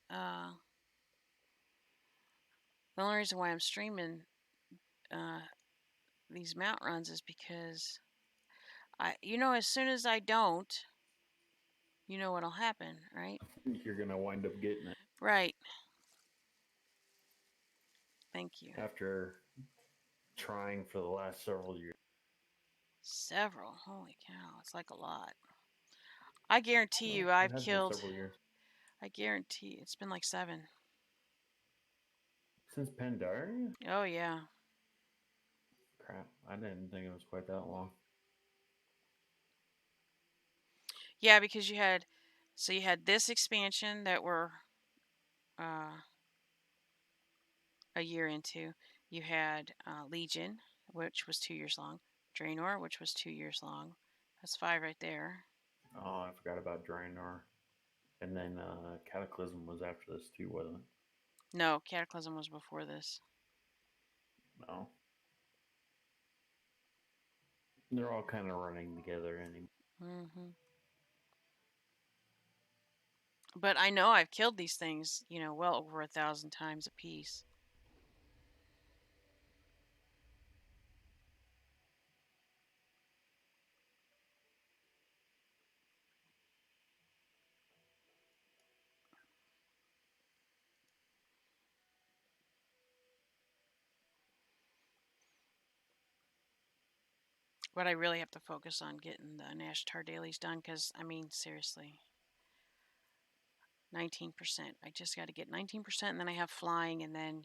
the only reason why I'm streaming uh, these mount runs is because as soon as I don't, you know what'll happen, right? You're gonna wind up getting it Right. Thank you. after trying for the last several years. Several. Holy cow. It's like a lot. I guarantee Well, you it I've has been killed. several years I guarantee it's been like 7. since Panderia. Oh, yeah. Crap, I didn't think it was quite that long. Yeah, because you had this expansion that we're uh, a year into. You had Legion, which was 2 years long. Draenor, which was 2 years long. That's 5 right there. Oh, I forgot about Draenor. And then Cataclysm was after this too, wasn't it? No, Cataclysm was before this. No. They're all kind of running together anymore. Mm-hmm. But I know I've killed these things, well over 1,000 times a piece. But I really have to focus on getting the Nash Tar dailies done because, seriously, 19%. I just got to get 19%, and then I have flying, and then,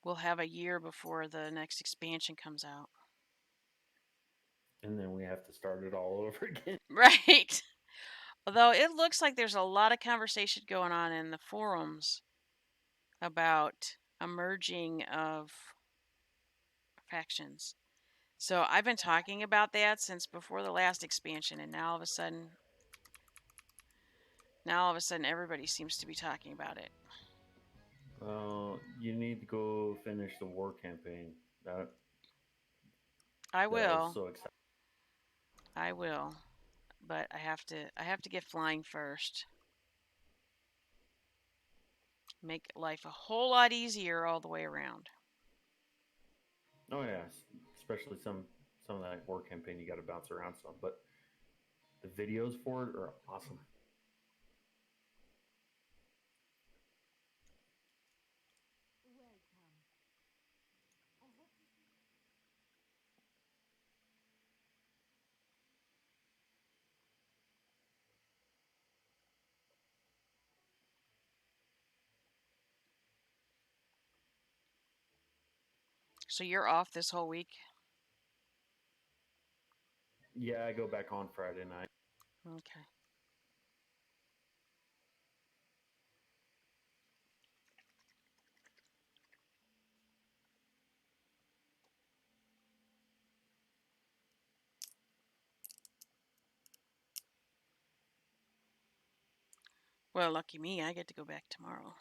we'll have a year before the next expansion comes out. And then we have to start it all over again. Right. Although it looks like there's a lot of conversation going on in the forums about a merging of factions. So I've been talking about that since before the last expansion, and now all of a sudden, everybody seems to be talking about it. You need to go finish the war campaign. That I that was will, so exciting. I will, but I have to get flying first. Make life a whole lot easier all the way around. Oh yeah, especially some of that war campaign you got to bounce around some, but the videos for it are awesome. Welcome. I hope you So you're off this whole week? Yeah, I go back on Friday night. Okay. Well, lucky me, I get to go back tomorrow.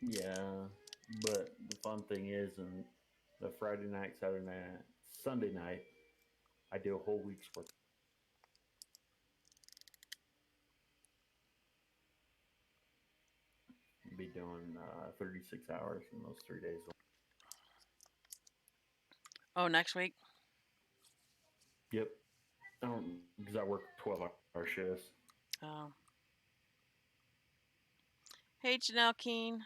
Yeah, but the fun thing is, and the Friday night, Saturday night, Sunday night, I do a whole week's worth. Be doing 36 hours in those 3 days. Oh, next week? Yep. I don't because I work 12-hour shifts. Oh. Hey, Janelle Keen.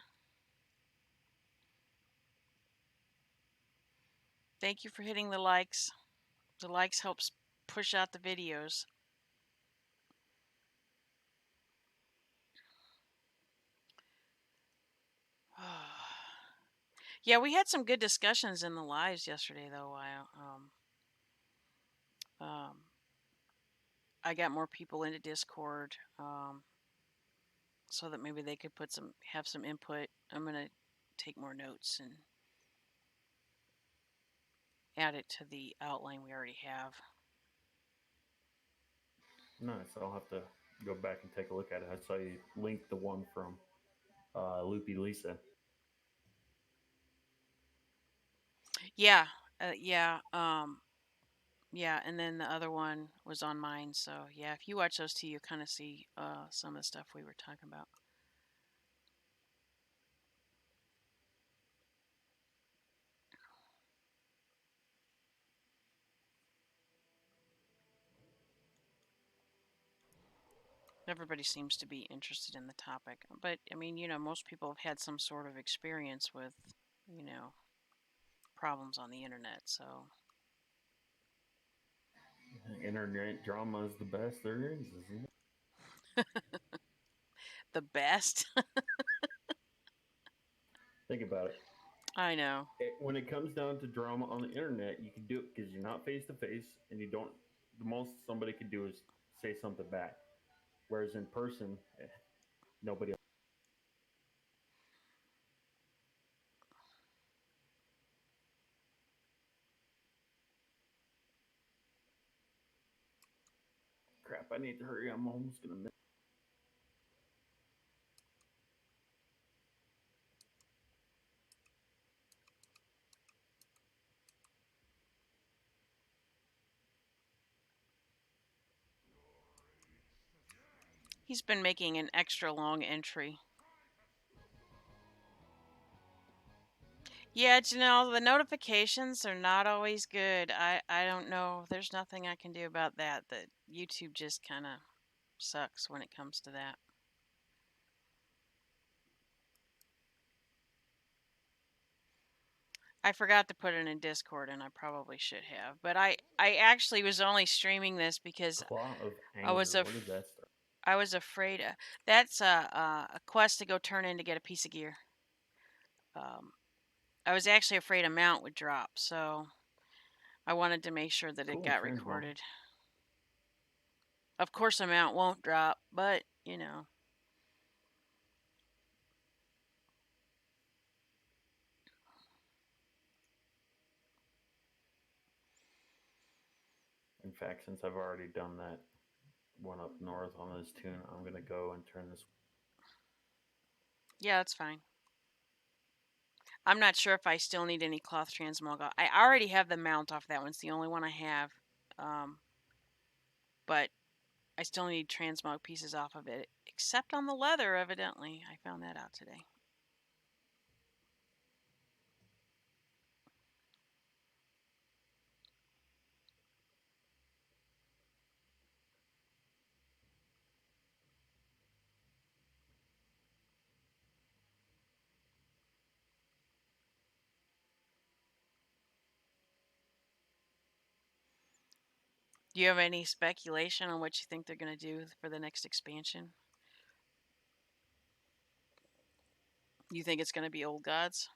Thank you for hitting the likes. The likes helps push out the videos. Yeah, we had some good discussions in the lives yesterday, though. Um, I got more people into Discord, so that maybe they could have some input. I'm gonna take more notes and add it to the outline we already have. Nice. I'll have to go back and take a look at it. I saw you link the one from Loopy Lisa. Yeah, yeah, yeah, and then the other one was on mine. So yeah, if you watch those two, you kind of see some of the stuff we were talking about. Everybody seems to be interested in the topic, but I mean, most people have had some sort of experience with, you know, problems on the internet. So Internet drama is the best there is, isn't it? the best, Think about it. I know. When it comes down to drama on the internet, you can do it because you're not face to face, and you don't. The most somebody could do is say something back. Whereas in person, nobody. Crap! I need to hurry. I'm almost gonna miss. He's been making an extra long entry. Yeah, Janelle, the notifications are not always good. I don't know. There's nothing I can do about that. That YouTube just kind of sucks when it comes to that. I forgot to put it in Discord, and I probably should have. But I actually was only streaming this because Claw of I was anger. What is af- that stuff? I was afraid. That's a quest to go turn in to get a piece of gear. Um, I was actually afraid a mount would drop, so I wanted to make sure that it Cool got transmog. recorded. Of course, a mount won't drop, but fact, since I've already done that one up north on this tune, I'm gonna go and turn this. Yeah, that's fine. I'm not sure if I still need any cloth transmog. I already have the mount off that one. It's the only one I have. But I still need transmog pieces off of it, except on the leather, evidently. I found that out today. Do you have any speculation on what you think they're going to do for the next expansion? You think it's going to be Old Gods?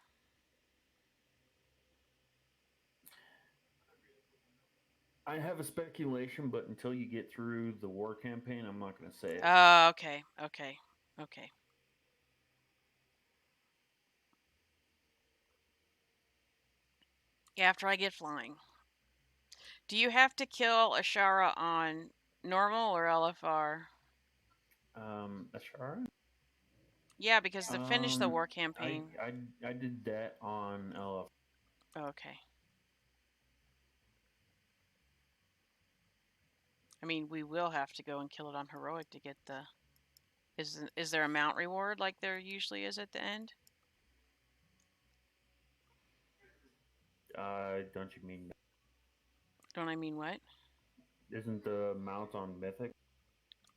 I have a speculation, but until you get through the war campaign, I'm not gonna say it. Oh, okay, okay, okay. After I get flying. Do you have to kill Ashara on normal or LFR? Ashara. Yeah, because to finish the war I, campaign. I I did that on LF. Okay. I mean, we will have to go and kill it on heroic to get the. Is there a mount reward like there usually is at the end? Don't you mean? Don't I mean what? Isn't the mount on Mythic?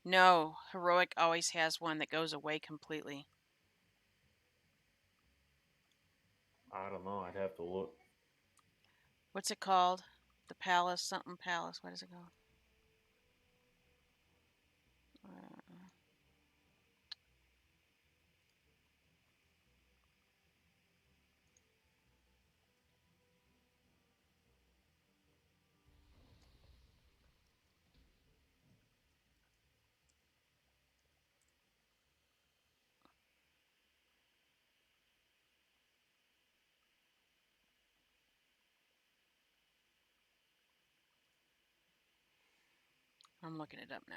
No, heroic always has one that goes away completely. I don't know. I'd have to look. What's it called? The palace, something palace. What is it called? Uh, I'm looking it up now.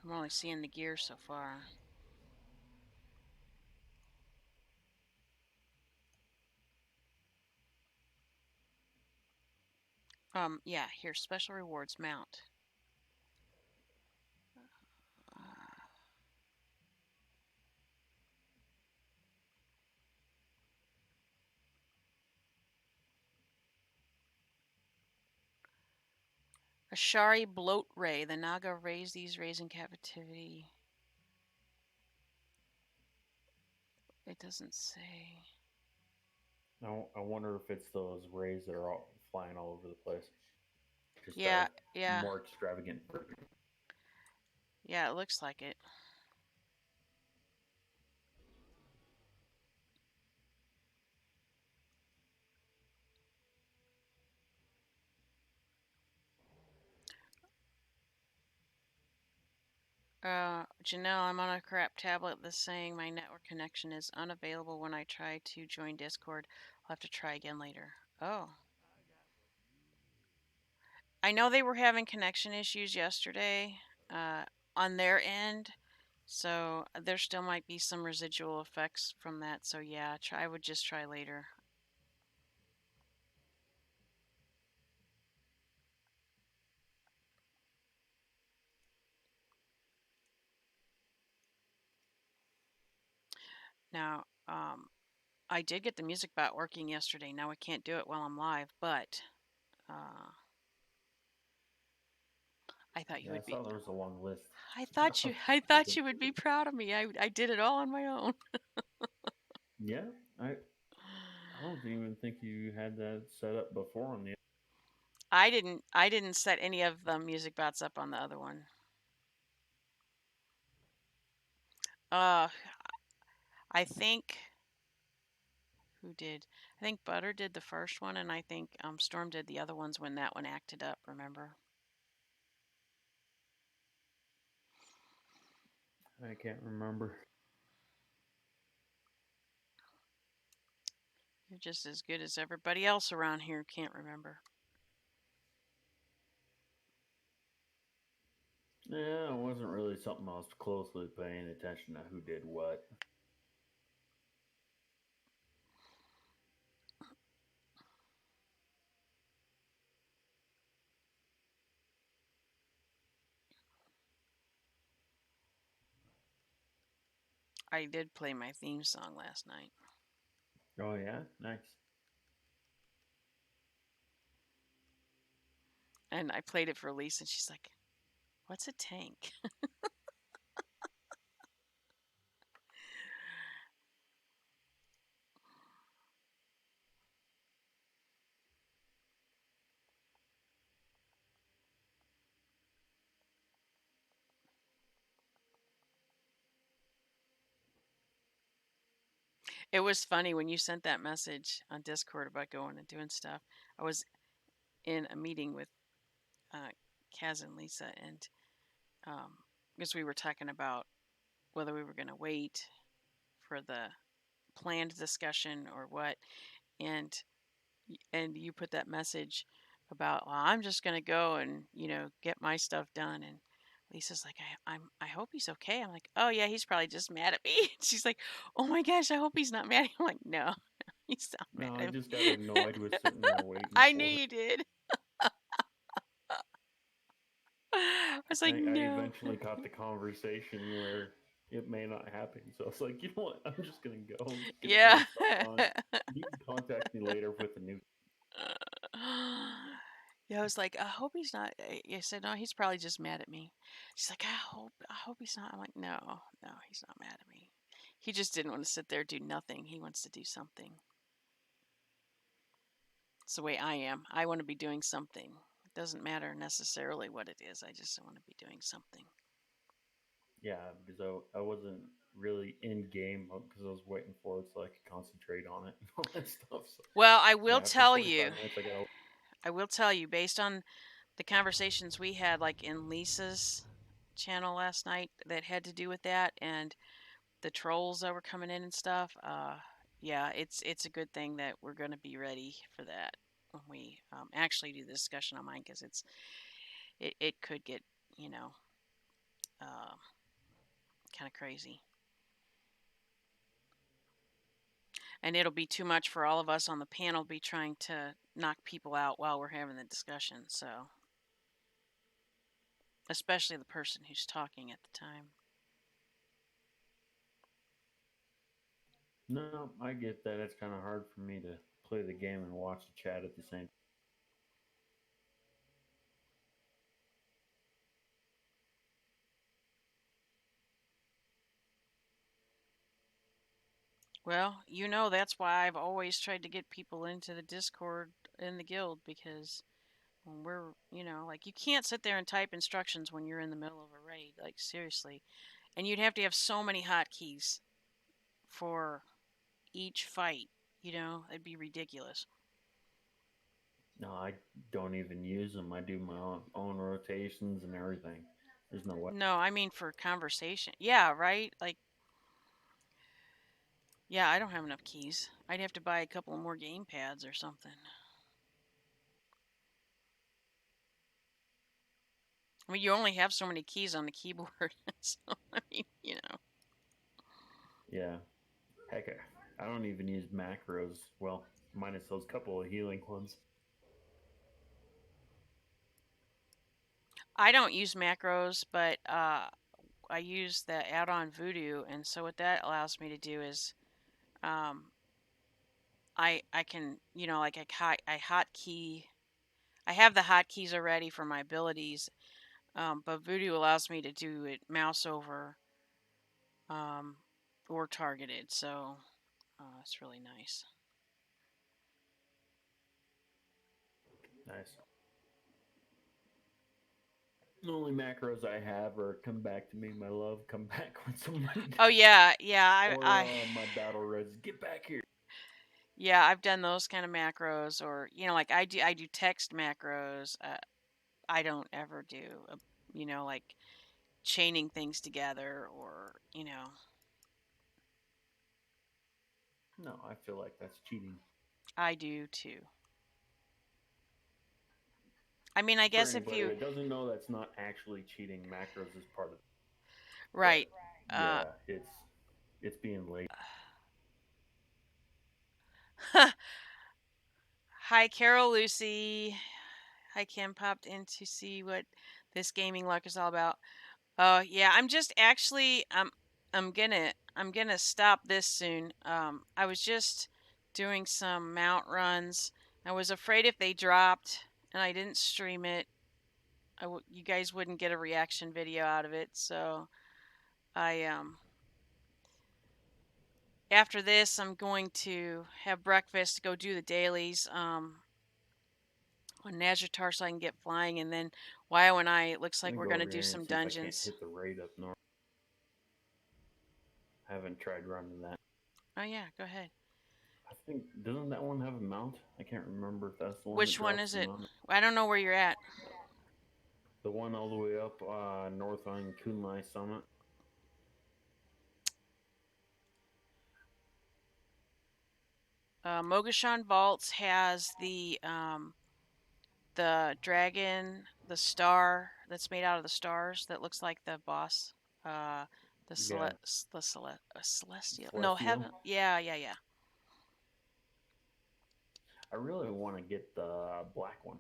I'm only seeing the gear so far. Yeah, here's special rewards mount. Ashari bloat ray. The Naga raise these rays in captivity. It doesn't say. I wonder if it's those rays that are all flying all over the place. Just Yeah, a yeah, more extravagant version. yeah. It looks like it. Janelle, I'm on a crap tablet that's saying my network connection is unavailable when I try to join Discord. I'll have to try again later. Oh. I know they were having connection issues yesterday on their end, so there still might be some residual effects from that. So yeah, I would just try later. Now, I did get the music bot working yesterday. Now I can't do it while I'm live, but I thought you Yeah, I would be. saw there was a long list. I thought you would be proud of me. I did it all on my own. Yeah, I don't even think you had that set up before on the. I didn't set any of the music bots up on the other one. Uh, I think who did? I think Butter did the first one, and I think Storm did the other ones when that one acted up. Remember? I can't remember. You're just as good as everybody else around here. Can't remember. Yeah, it wasn't really something I was closely paying attention to who did what. I did play my theme song last night, Oh yeah, nice. and I played it for Elise, and she's like, "What's a tank?" It was funny when you sent that message on Discord about going and doing stuff. I was in a meeting with uh, Kaz and Lisa, and because we were talking about whether we were going to wait for the planned discussion or what, and you put that message about, well, I'm just going to go and get my stuff done, and Lisa's like, I hope he's okay. I'm like, oh yeah, he's probably just mad at me. She's like, oh my gosh, I hope he's not mad. I'm like, no, he's not No, mad I at just got me. annoyed with sitting there waiting I knew for you did. I was like, I no. eventually caught the conversation where it may not happen. So I was like, you know what? I'm just gonna go get my Yeah. stuff done. You can contact me later with a new. Yeah, I was like, I hope he's not. I said, no, he's probably just mad at me. She's like, I hope he's not. I'm like, no, no, he's not mad at me. He just didn't want to sit there and do nothing. He wants to do something. It's the way I am. I want to be doing something. It doesn't matter necessarily what it is. I just want to be doing something. Yeah, because I wasn't really in game because I was waiting for it so I could concentrate on it and all that stuff. So Well, yeah, after 45 minutes, I got. I will tell you, based on the conversations we had, like in Lisa's channel last night, that had to do with that, and the trolls that were coming in and stuff. Yeah, it's a good thing that we're going to be ready for that when we actually do the discussion on mine, because it could get you know uh, kind of crazy, and it'll be too much for all of us on the panel to be trying to knock people out while we're having the discussion. So, especially the person who's talking at the time. No, I get that. It's kind of hard for me to play the game and watch the chat at the same. Well, that's why I've always tried to get people into the Discord in the guild, because when we're, like, you can't sit there and type instructions when you're in the middle of a raid, like seriously. And you'd have to have so many hotkeys for each fight, it'd be ridiculous. No, I don't even use them. I do my own rotations and everything. There's no way. No, I mean for conversation. Yeah, right? Like, yeah, I don't have enough keys. I'd have to buy a couple more game pads or something. I mean, you only have so many keys on the keyboard. So, I mean. Yeah. Heck, I don't even use macros. Well, minus those couple of healing ones. I don't use macros, but I use the add-on Voodoo, and so what that allows me to do is, um, I can like I hotkey. I have the hotkeys already for my abilities, but Voodoo allows me to do it mouse over, um, or targeted. So it's really nice. Nice. The only macros I have are "Come back to me, my love," "Come back when somebody Oh dies," yeah, yeah. or my battle res "Get back here." Yeah, I've done those kind of macros, or like I do text macros. I don't ever do, like chaining things together, or No, I feel like that's cheating. I do too. I mean, I For guess if anybody you that doesn't know, that's not actually cheating. Macros is part of it, but right. Uh, yeah, it's being late. Hi, Carol, Lucy. Hi, Kim popped in to see what this gaming luck is all about. Oh yeah, I'm just actually I'm gonna stop this soon. I was just doing some mount runs. I was afraid if they dropped and I didn't stream it, you guys wouldn't get a reaction video out of it. So I after this I'm going to have breakfast, go do the dailies on Nazjatar so I can get flying, and then Wyo and I, it looks Let like me we're go gonna over do here and some see if I can't dungeons. hit the raid up north. I haven't tried running that. Oh yeah, go ahead. I think doesn't that one have a mount? I can't remember if that's the one that Which one drops is the it? mount. I don't know where you're at. The one all the way up north on Kunlai Summit. Mogashan Vaults has the dragon, the star that's made out of the stars that looks like the boss. Uh, Yeah, celestial. No, Celestial. heaven. Yeah, yeah, yeah. I really want to get the black one.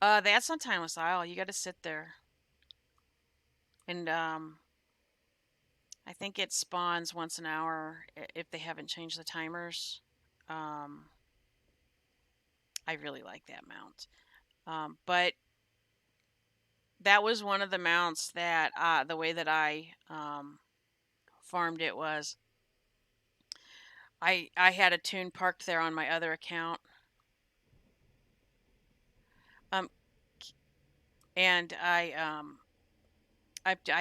That's on Timeless Isle. You got to sit there, and I think it spawns once an hour if they haven't changed the timers. Um, I really like that mount. But that was one of the mounts that the way that I farmed it was I had a tune parked there on my other account, um, and I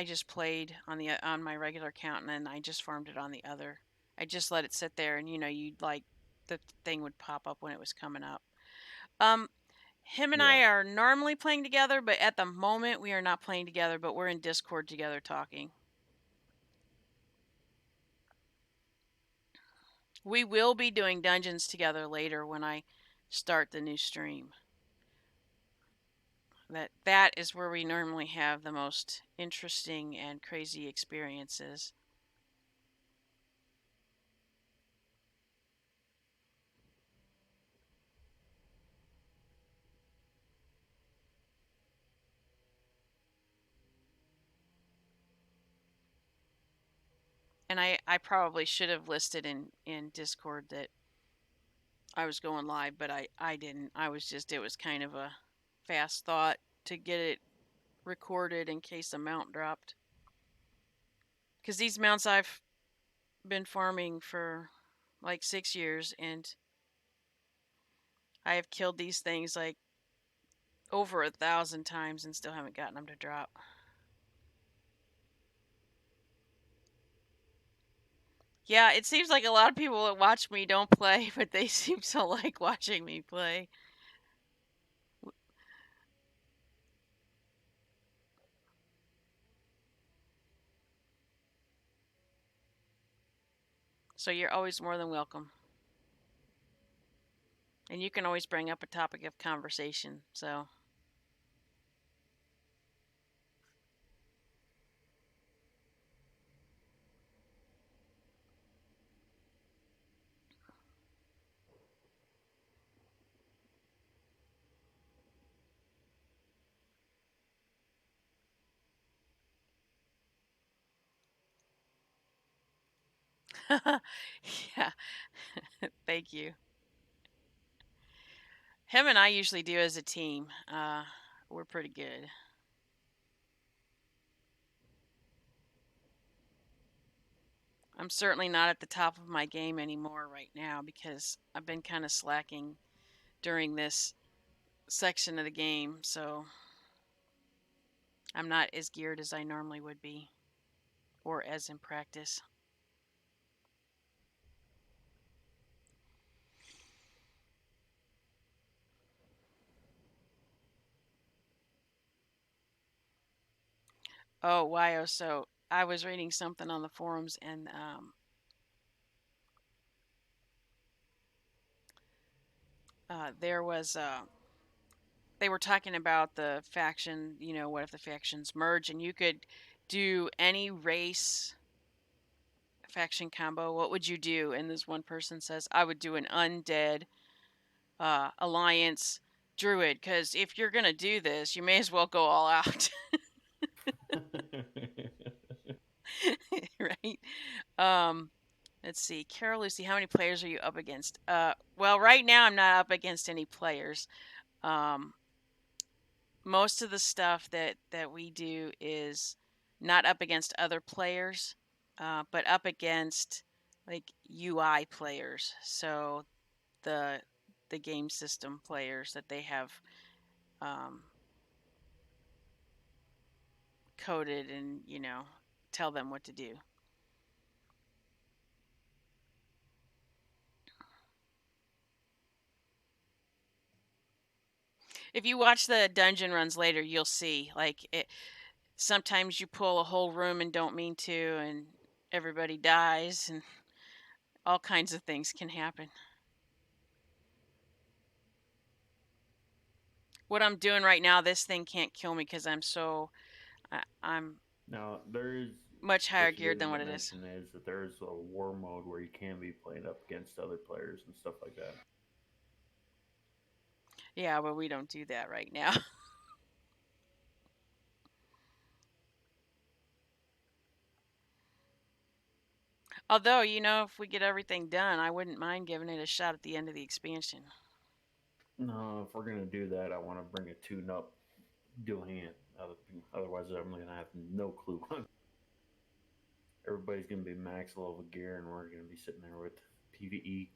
just played on my regular account, and then I just farmed it on the other. I just let it sit there, and you'd like the thing would pop up when it was coming up. Um, him and Yeah, I are normally playing together, but at the moment we are not playing together, but we're in Discord together talking. We will be doing dungeons together later when I start the new stream. That is where we normally have the most interesting and crazy experiences. And I probably should have listed in Discord that I was going live, but I didn't. It was kind of a fast thought to get it recorded in case a mount dropped. Because these mounts I've been farming for like 6 years, and I have killed these things like over 1,000 times and still haven't gotten them to drop. Yeah, it seems like a lot of people that watch me don't play, but they seem to like watching me play. So you're always more than welcome. And you can always bring up a topic of conversation. So, yeah, thank you. Him and I usually do as a team. We're pretty good. I'm certainly not at the top of my game anymore right now because I've been kind of slacking during this section of the game, so I'm not as geared as I normally would be, or as in practice. Oh, wow. So I was reading something on the forums, and there was they were talking about the faction. What if the factions merge, and you could do any race faction combo? What would you do? And this one person says, I would do an undead alliance druid, because if you're gonna do this, you may as well go all out. Right? Um, let's see. Carol Lucy, how many players are you up against? Well, right now I'm not up against any players. Um, most of the stuff that we do is not up against other players, but up against like UI players. So the the game system players that they have um, coded, and tell them what to do. If you watch the dungeon runs later, you'll see like it. Sometimes you pull a whole room and don't mean to, and everybody dies, and all kinds of things can happen. What I'm doing right now, this thing can't kill me because I'm Now, there's much higher what you geared than didn't what it is. mention is that there's a war mode where you can be playing up against other players and stuff like that. Yeah, but we don't do that right now. Although, if we get everything done, I wouldn't mind giving it a shot at the end of the expansion. No, if we're gonna do that, I want to bring a tune-up doing it. Otherwise, I'm gonna have no clue. Everybody's gonna be max level gear, and we're gonna be sitting there with PVE.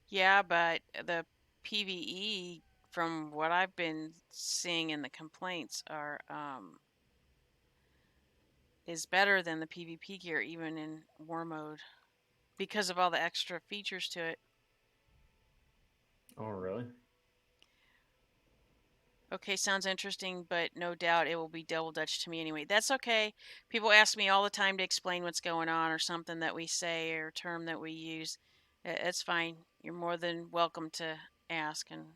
Yeah, but the PVE, from what I've been seeing in the complaints, are is better than the PvP gear, even in war mode, because of all the extra features to it. Oh, really? Okay, sounds interesting, but no doubt it will be double Dutch to me anyway. That's okay. People ask me all the time to explain what's going on, or something that we say, or a term that we use. It's fine. You're more than welcome to ask, and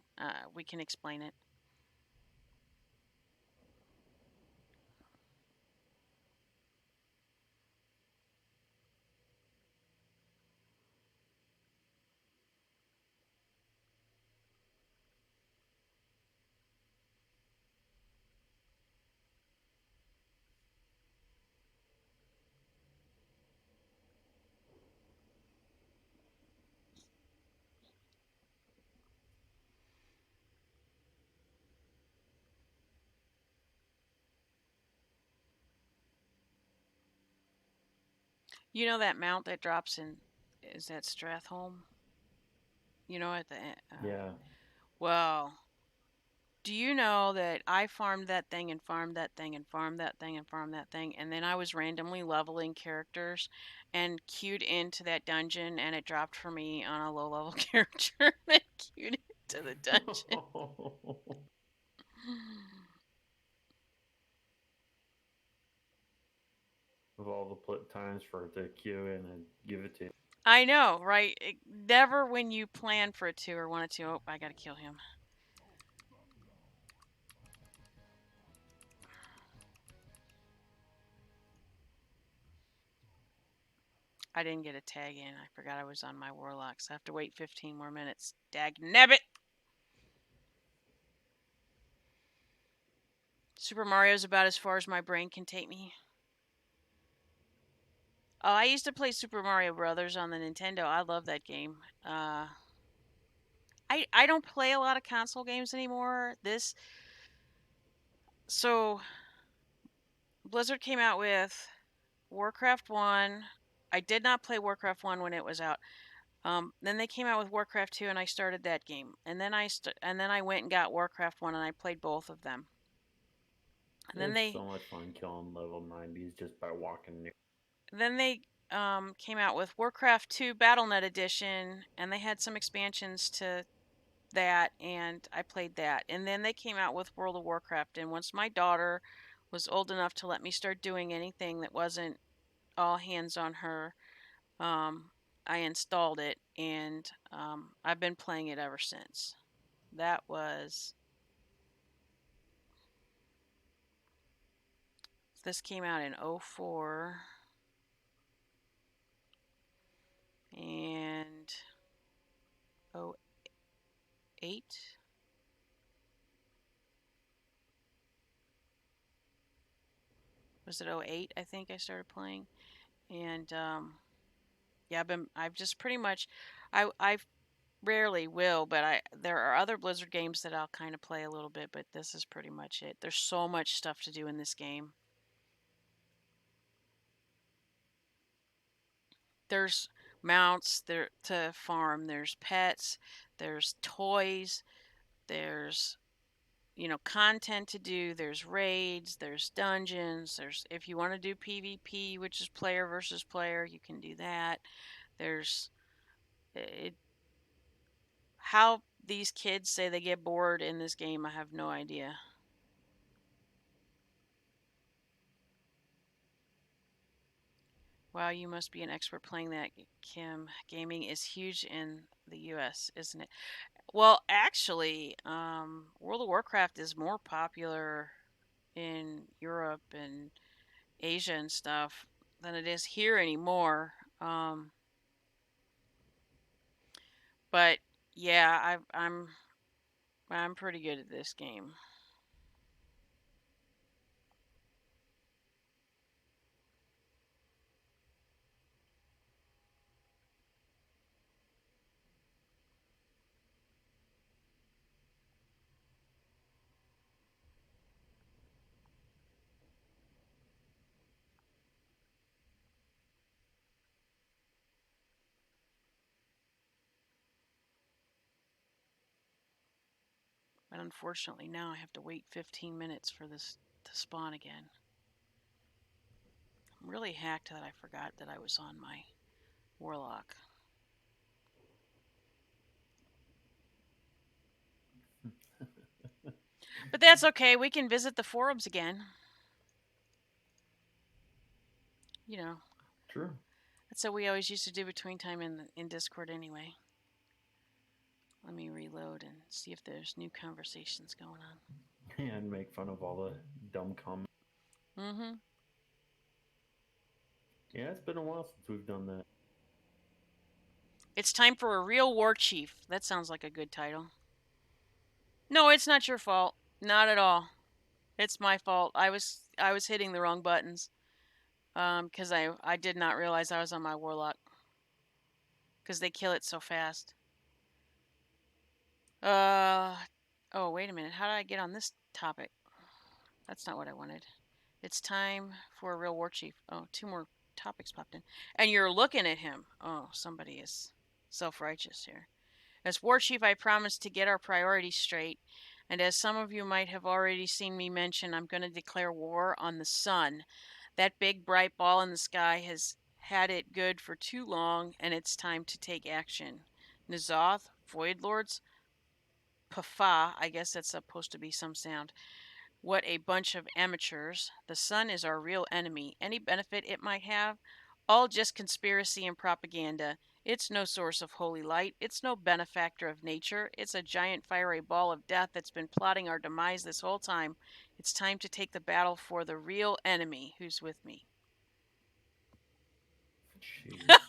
we can explain it. You know that mount that drops in, is that Strathholm? At the Yeah. well, do you know that I farmed that thing and farmed that thing and farmed that thing and farmed that thing, and then I was randomly leveling characters and queued into that dungeon, and it dropped for me on a low level character that queued into the dungeon. Of all the times for it to queue in and give it to you. I know, right? Never when you plan for it to or want it to. Oh, I gotta kill him. I didn't get a tag in. I forgot I was on my warlock, so I have to wait 15 more minutes. Dag nabbit! Super Mario's about as far as my brain can take me. Oh, I used to play Super Mario Brothers on the Nintendo. I love that game. I don't play a lot of console games anymore. So Blizzard came out with Warcraft 1. I did not play Warcraft 1 when it was out. Then they came out with Warcraft 2, and I started that game. And then I went and got Warcraft 1, and I played both of them. And then It's they so much fun killing level 90s just by walking near. then they came out with Warcraft 2 BattleNet Edition, and they had some expansions to that, and I played that. And then they came out with World of Warcraft, and once my daughter was old enough to let me start doing anything that wasn't all hands on her, um, I installed it, and I've been playing it ever since. That was This came out in '04, and '08. Was it '08? I think I started playing, and yeah, I've just pretty much, I rarely will, but there are other Blizzard games that I'll kind of play a little bit, but this is pretty much it. There's so much stuff to do in this game. There's mounts there to farm, there's pets, there's toys, there's content to do, there's raids, there's dungeons, there's if you want to do PvP, which is player versus player, you can do that. There's it, how these kids say they get bored in this game, I have no idea. Wow, you must be an expert playing that, Kim. Gaming is huge in the US, isn't it? Well, actually, World of Warcraft is more popular in Europe and Asia and stuff than it is here anymore. But yeah, I'm pretty good at this game. But unfortunately, now I have to wait 15 minutes for this to spawn again. I'm really hacked that I forgot that I was on my Warlock. But that's okay. We can visit the forums again. You know, True. that's what we always used to do between time in Discord anyway. Let me reload and see if there's new conversations going on. And make fun of all the dumb comments. Mm-hmm. Yeah, it's been a while since we've done that. It's time for a real war chief. That sounds like a good title. No, it's not your fault. Not at all. It's my fault. I was hitting the wrong buttons. Because I did not realize I was on my Warlock. Because they kill it so fast. Oh, wait a minute. How did I get on this topic? That's not what I wanted. It's time for a real war chief. Oh, two more topics popped in. And you're looking at him. Oh, somebody is self-righteous here. As war chief, I promised to get our priorities straight. And as some of you might have already seen me mention, I'm going to declare war on the sun. That big bright ball in the sky has had it good for too long, and it's time to take action. N'Zoth, Void Lords, Pafa, I guess that's supposed to be some sound. What a bunch of amateurs. The sun is our real enemy. Any benefit it might have? All just conspiracy and propaganda. It's no source of holy light. It's no benefactor of nature. It's a giant fiery ball of death that's been plotting our demise this whole time. It's time to take the battle for the real enemy. Who's with me? Jeez.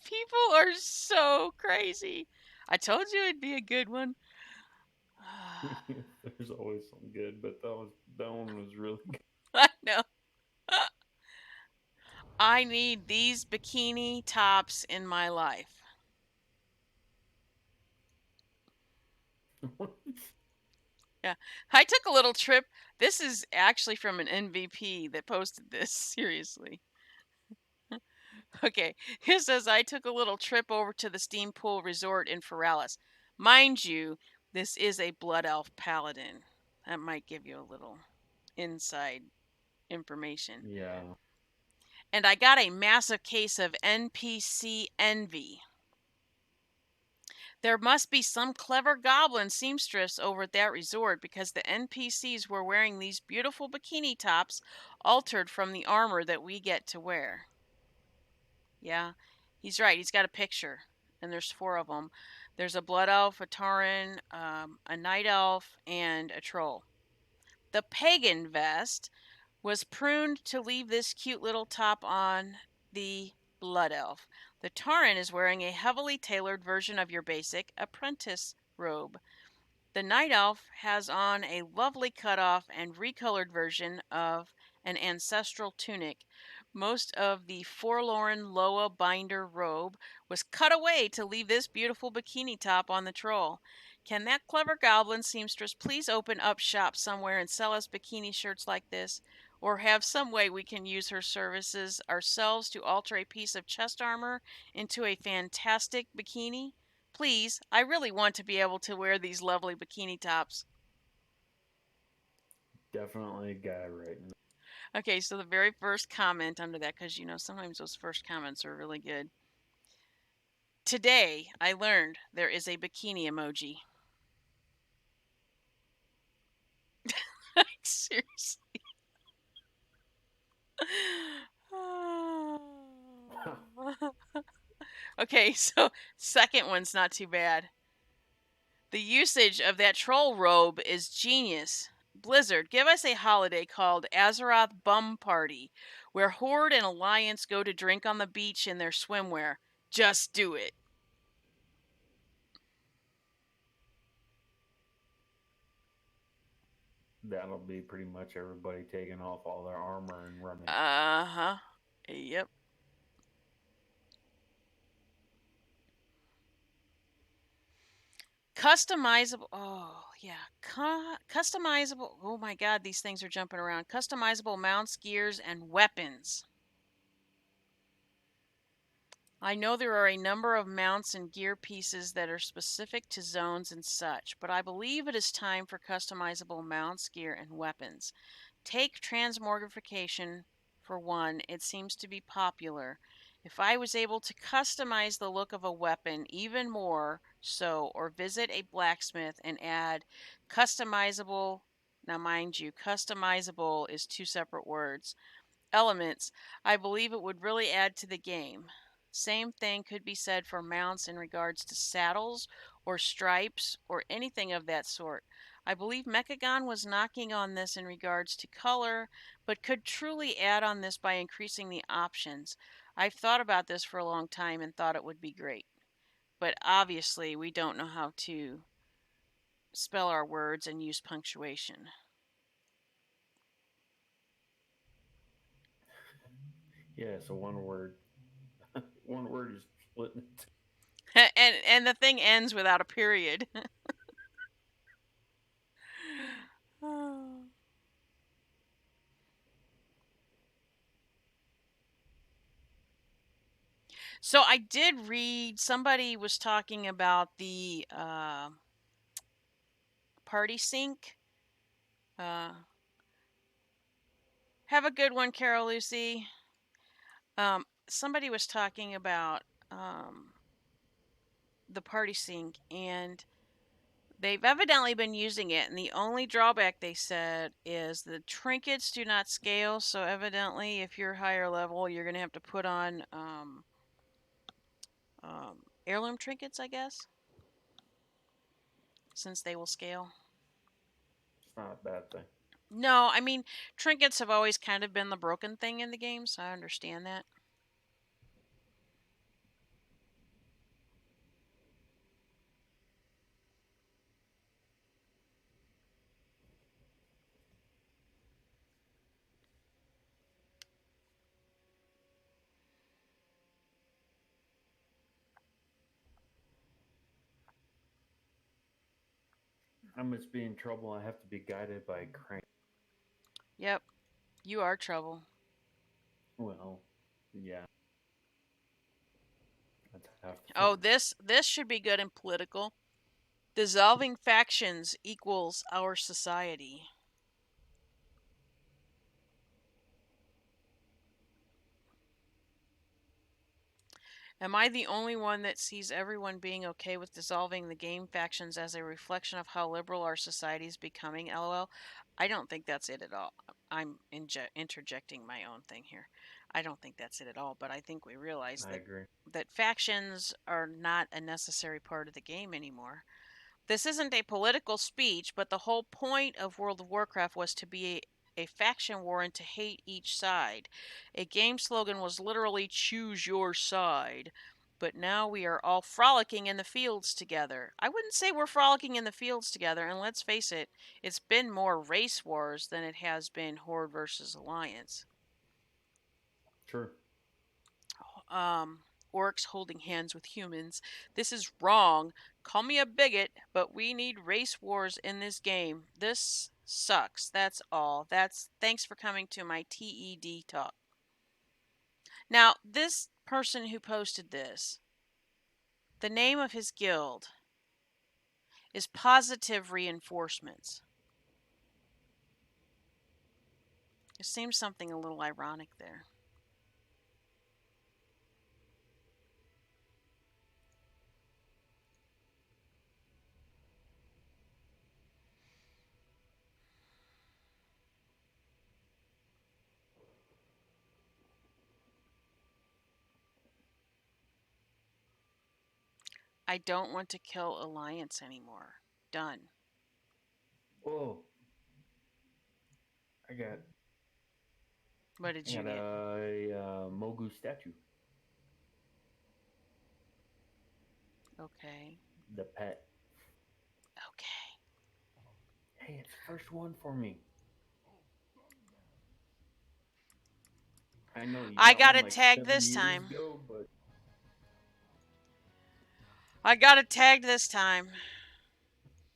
People are so crazy. I told you it'd be a good one. There's always some good, but that one was really good. I know. I need these bikini tops in my life. Yeah. I took a little trip. This is actually from an MVP that posted this, seriously. Okay, it says I took a little trip over to the Steam Pool Resort in Feralis. Mind you, this is a Blood Elf Paladin. That might give you a little inside information. Yeah. And I got a massive case of NPC envy. There must be some clever goblin seamstress over at that resort because the NPCs were wearing these beautiful bikini tops altered from the armor that we get to wear. Yeah, he's right. He's got a picture, and there's 4 of them. There's a blood elf, a tauren, a night elf, and a troll. The pagan vest was pruned to leave this cute little top on the blood elf. The tauren is wearing a heavily tailored version of your basic apprentice robe. The night elf has on a lovely cut-off and recolored version of an ancestral tunic. Most of the forlorn Loa binder robe was cut away to leave this beautiful bikini top on the troll. Can that clever goblin seamstress please open up shop somewhere and sell us bikini shirts like this? Or have some way we can use her services ourselves to alter a piece of chest armor into a fantastic bikini? Please, I really want to be able to wear these lovely bikini tops. Definitely a guy writing. Okay, so the very first comment under that, because sometimes those first comments are really good. Today, I learned there is a bikini emoji. Seriously. Okay, so second one's not too bad. The usage of that troll robe is genius. Blizzard, give us a holiday called Azeroth Bum Party, where Horde and Alliance go to drink on the beach in their swimwear. Just do it. That'll be pretty much everybody taking off all their armor and running. Uh-huh. Yep. Customizable. Oh, yeah. Customizable. Oh my god, these things are jumping around. Customizable mounts, gears, and weapons. I know there are a number of mounts and gear pieces that are specific to zones and such, but I believe it is time for customizable mounts, gear, and weapons. Take transmogrification for one, it seems to be popular. If I was able to customize the look of a weapon even more so, or visit a blacksmith and add customizable, now mind you, customizable is 2 separate words, elements, I believe it would really add to the game. Same thing could be said for mounts in regards to saddles or stripes or anything of that sort. I believe Mechagon was knocking on this in regards to color, but could truly add on this by increasing the options. I've thought about this for a long time and thought it would be great. But obviously, we don't know how to spell our words and use punctuation. Yeah, so one word. One word is split into. and the thing ends without a period. So I did read somebody was talking about the party sync. Have a good one, Carol Lucy. Somebody was talking about the party sync, and they've evidently been using it, and the only drawback they said is the trinkets do not scale. So evidently, if you're higher level, you're going to have to put on heirloom trinkets, I guess, since they will scale. It's not a bad thing. No, I mean, trinkets have always kind of been the broken thing in the game, so I understand that. I must be in trouble. I have to be guided by a crank. Yep, you are trouble. Well, yeah. half the Oh, fun. this should be good and political. Dissolving factions equals our society. Am I the only one that sees everyone being okay with dissolving the game factions as a reflection of how liberal our society is becoming? LOL. I don't think that's it at all. I'm interjecting my own thing here. I don't think that's it at all, but I think we realize I agree. that factions are not a necessary part of the game anymore. This isn't a political speech, but the whole point of World of Warcraft was to be a faction war and to hate each side. A game slogan was literally choose your side. But now we are all frolicking in the fields together. I wouldn't say we're frolicking in the fields together, and let's face it, it's been more race wars than it has been Horde versus Alliance. True. um, orcs holding hands with humans. This is wrong. Call me a bigot, but we need race wars in this game. This sucks. That's all. That's thanks for coming to my TED talk. Now, this person who posted this, the name of his guild is Positive Reinforcements. There seems something a little ironic there. I don't want to kill Alliance anymore. Done. Whoa. I got What did I you got get? a Mogu statue. Okay. The pet. Okay. Hey, it's the first one for me. I know you I got got one it like tagged 7 this years time. ago, but I got it tagged this time.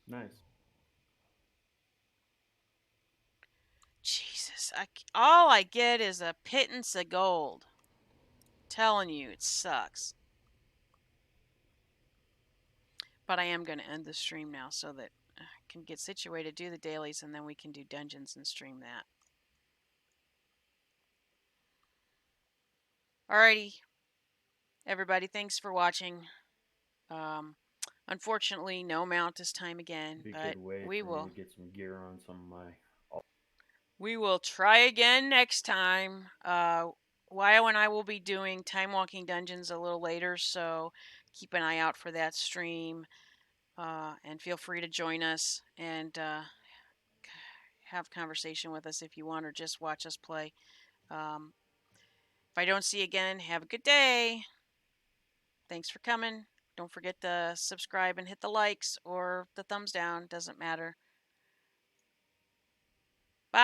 nice. Jesus, all I get is a pittance of gold. Telling you, it sucks. But I am going to end the stream now so that I can get situated, do the dailies, and then we can do dungeons and stream that. Alrighty, everybody, thanks for watching. Um, unfortunately, no mount this time again, Be a but good way we for me will. to get some gear on some of my. We will try again next time. Wyo and I will be doing Time Walking Dungeons a little later, so keep an eye out for that stream. And feel free to join us and have conversation with us if you want, or just watch us play. Um, if I don't see you again, have a good day. Thanks for coming. Don't forget to subscribe and hit the likes or the thumbs down. Doesn't matter. Bye.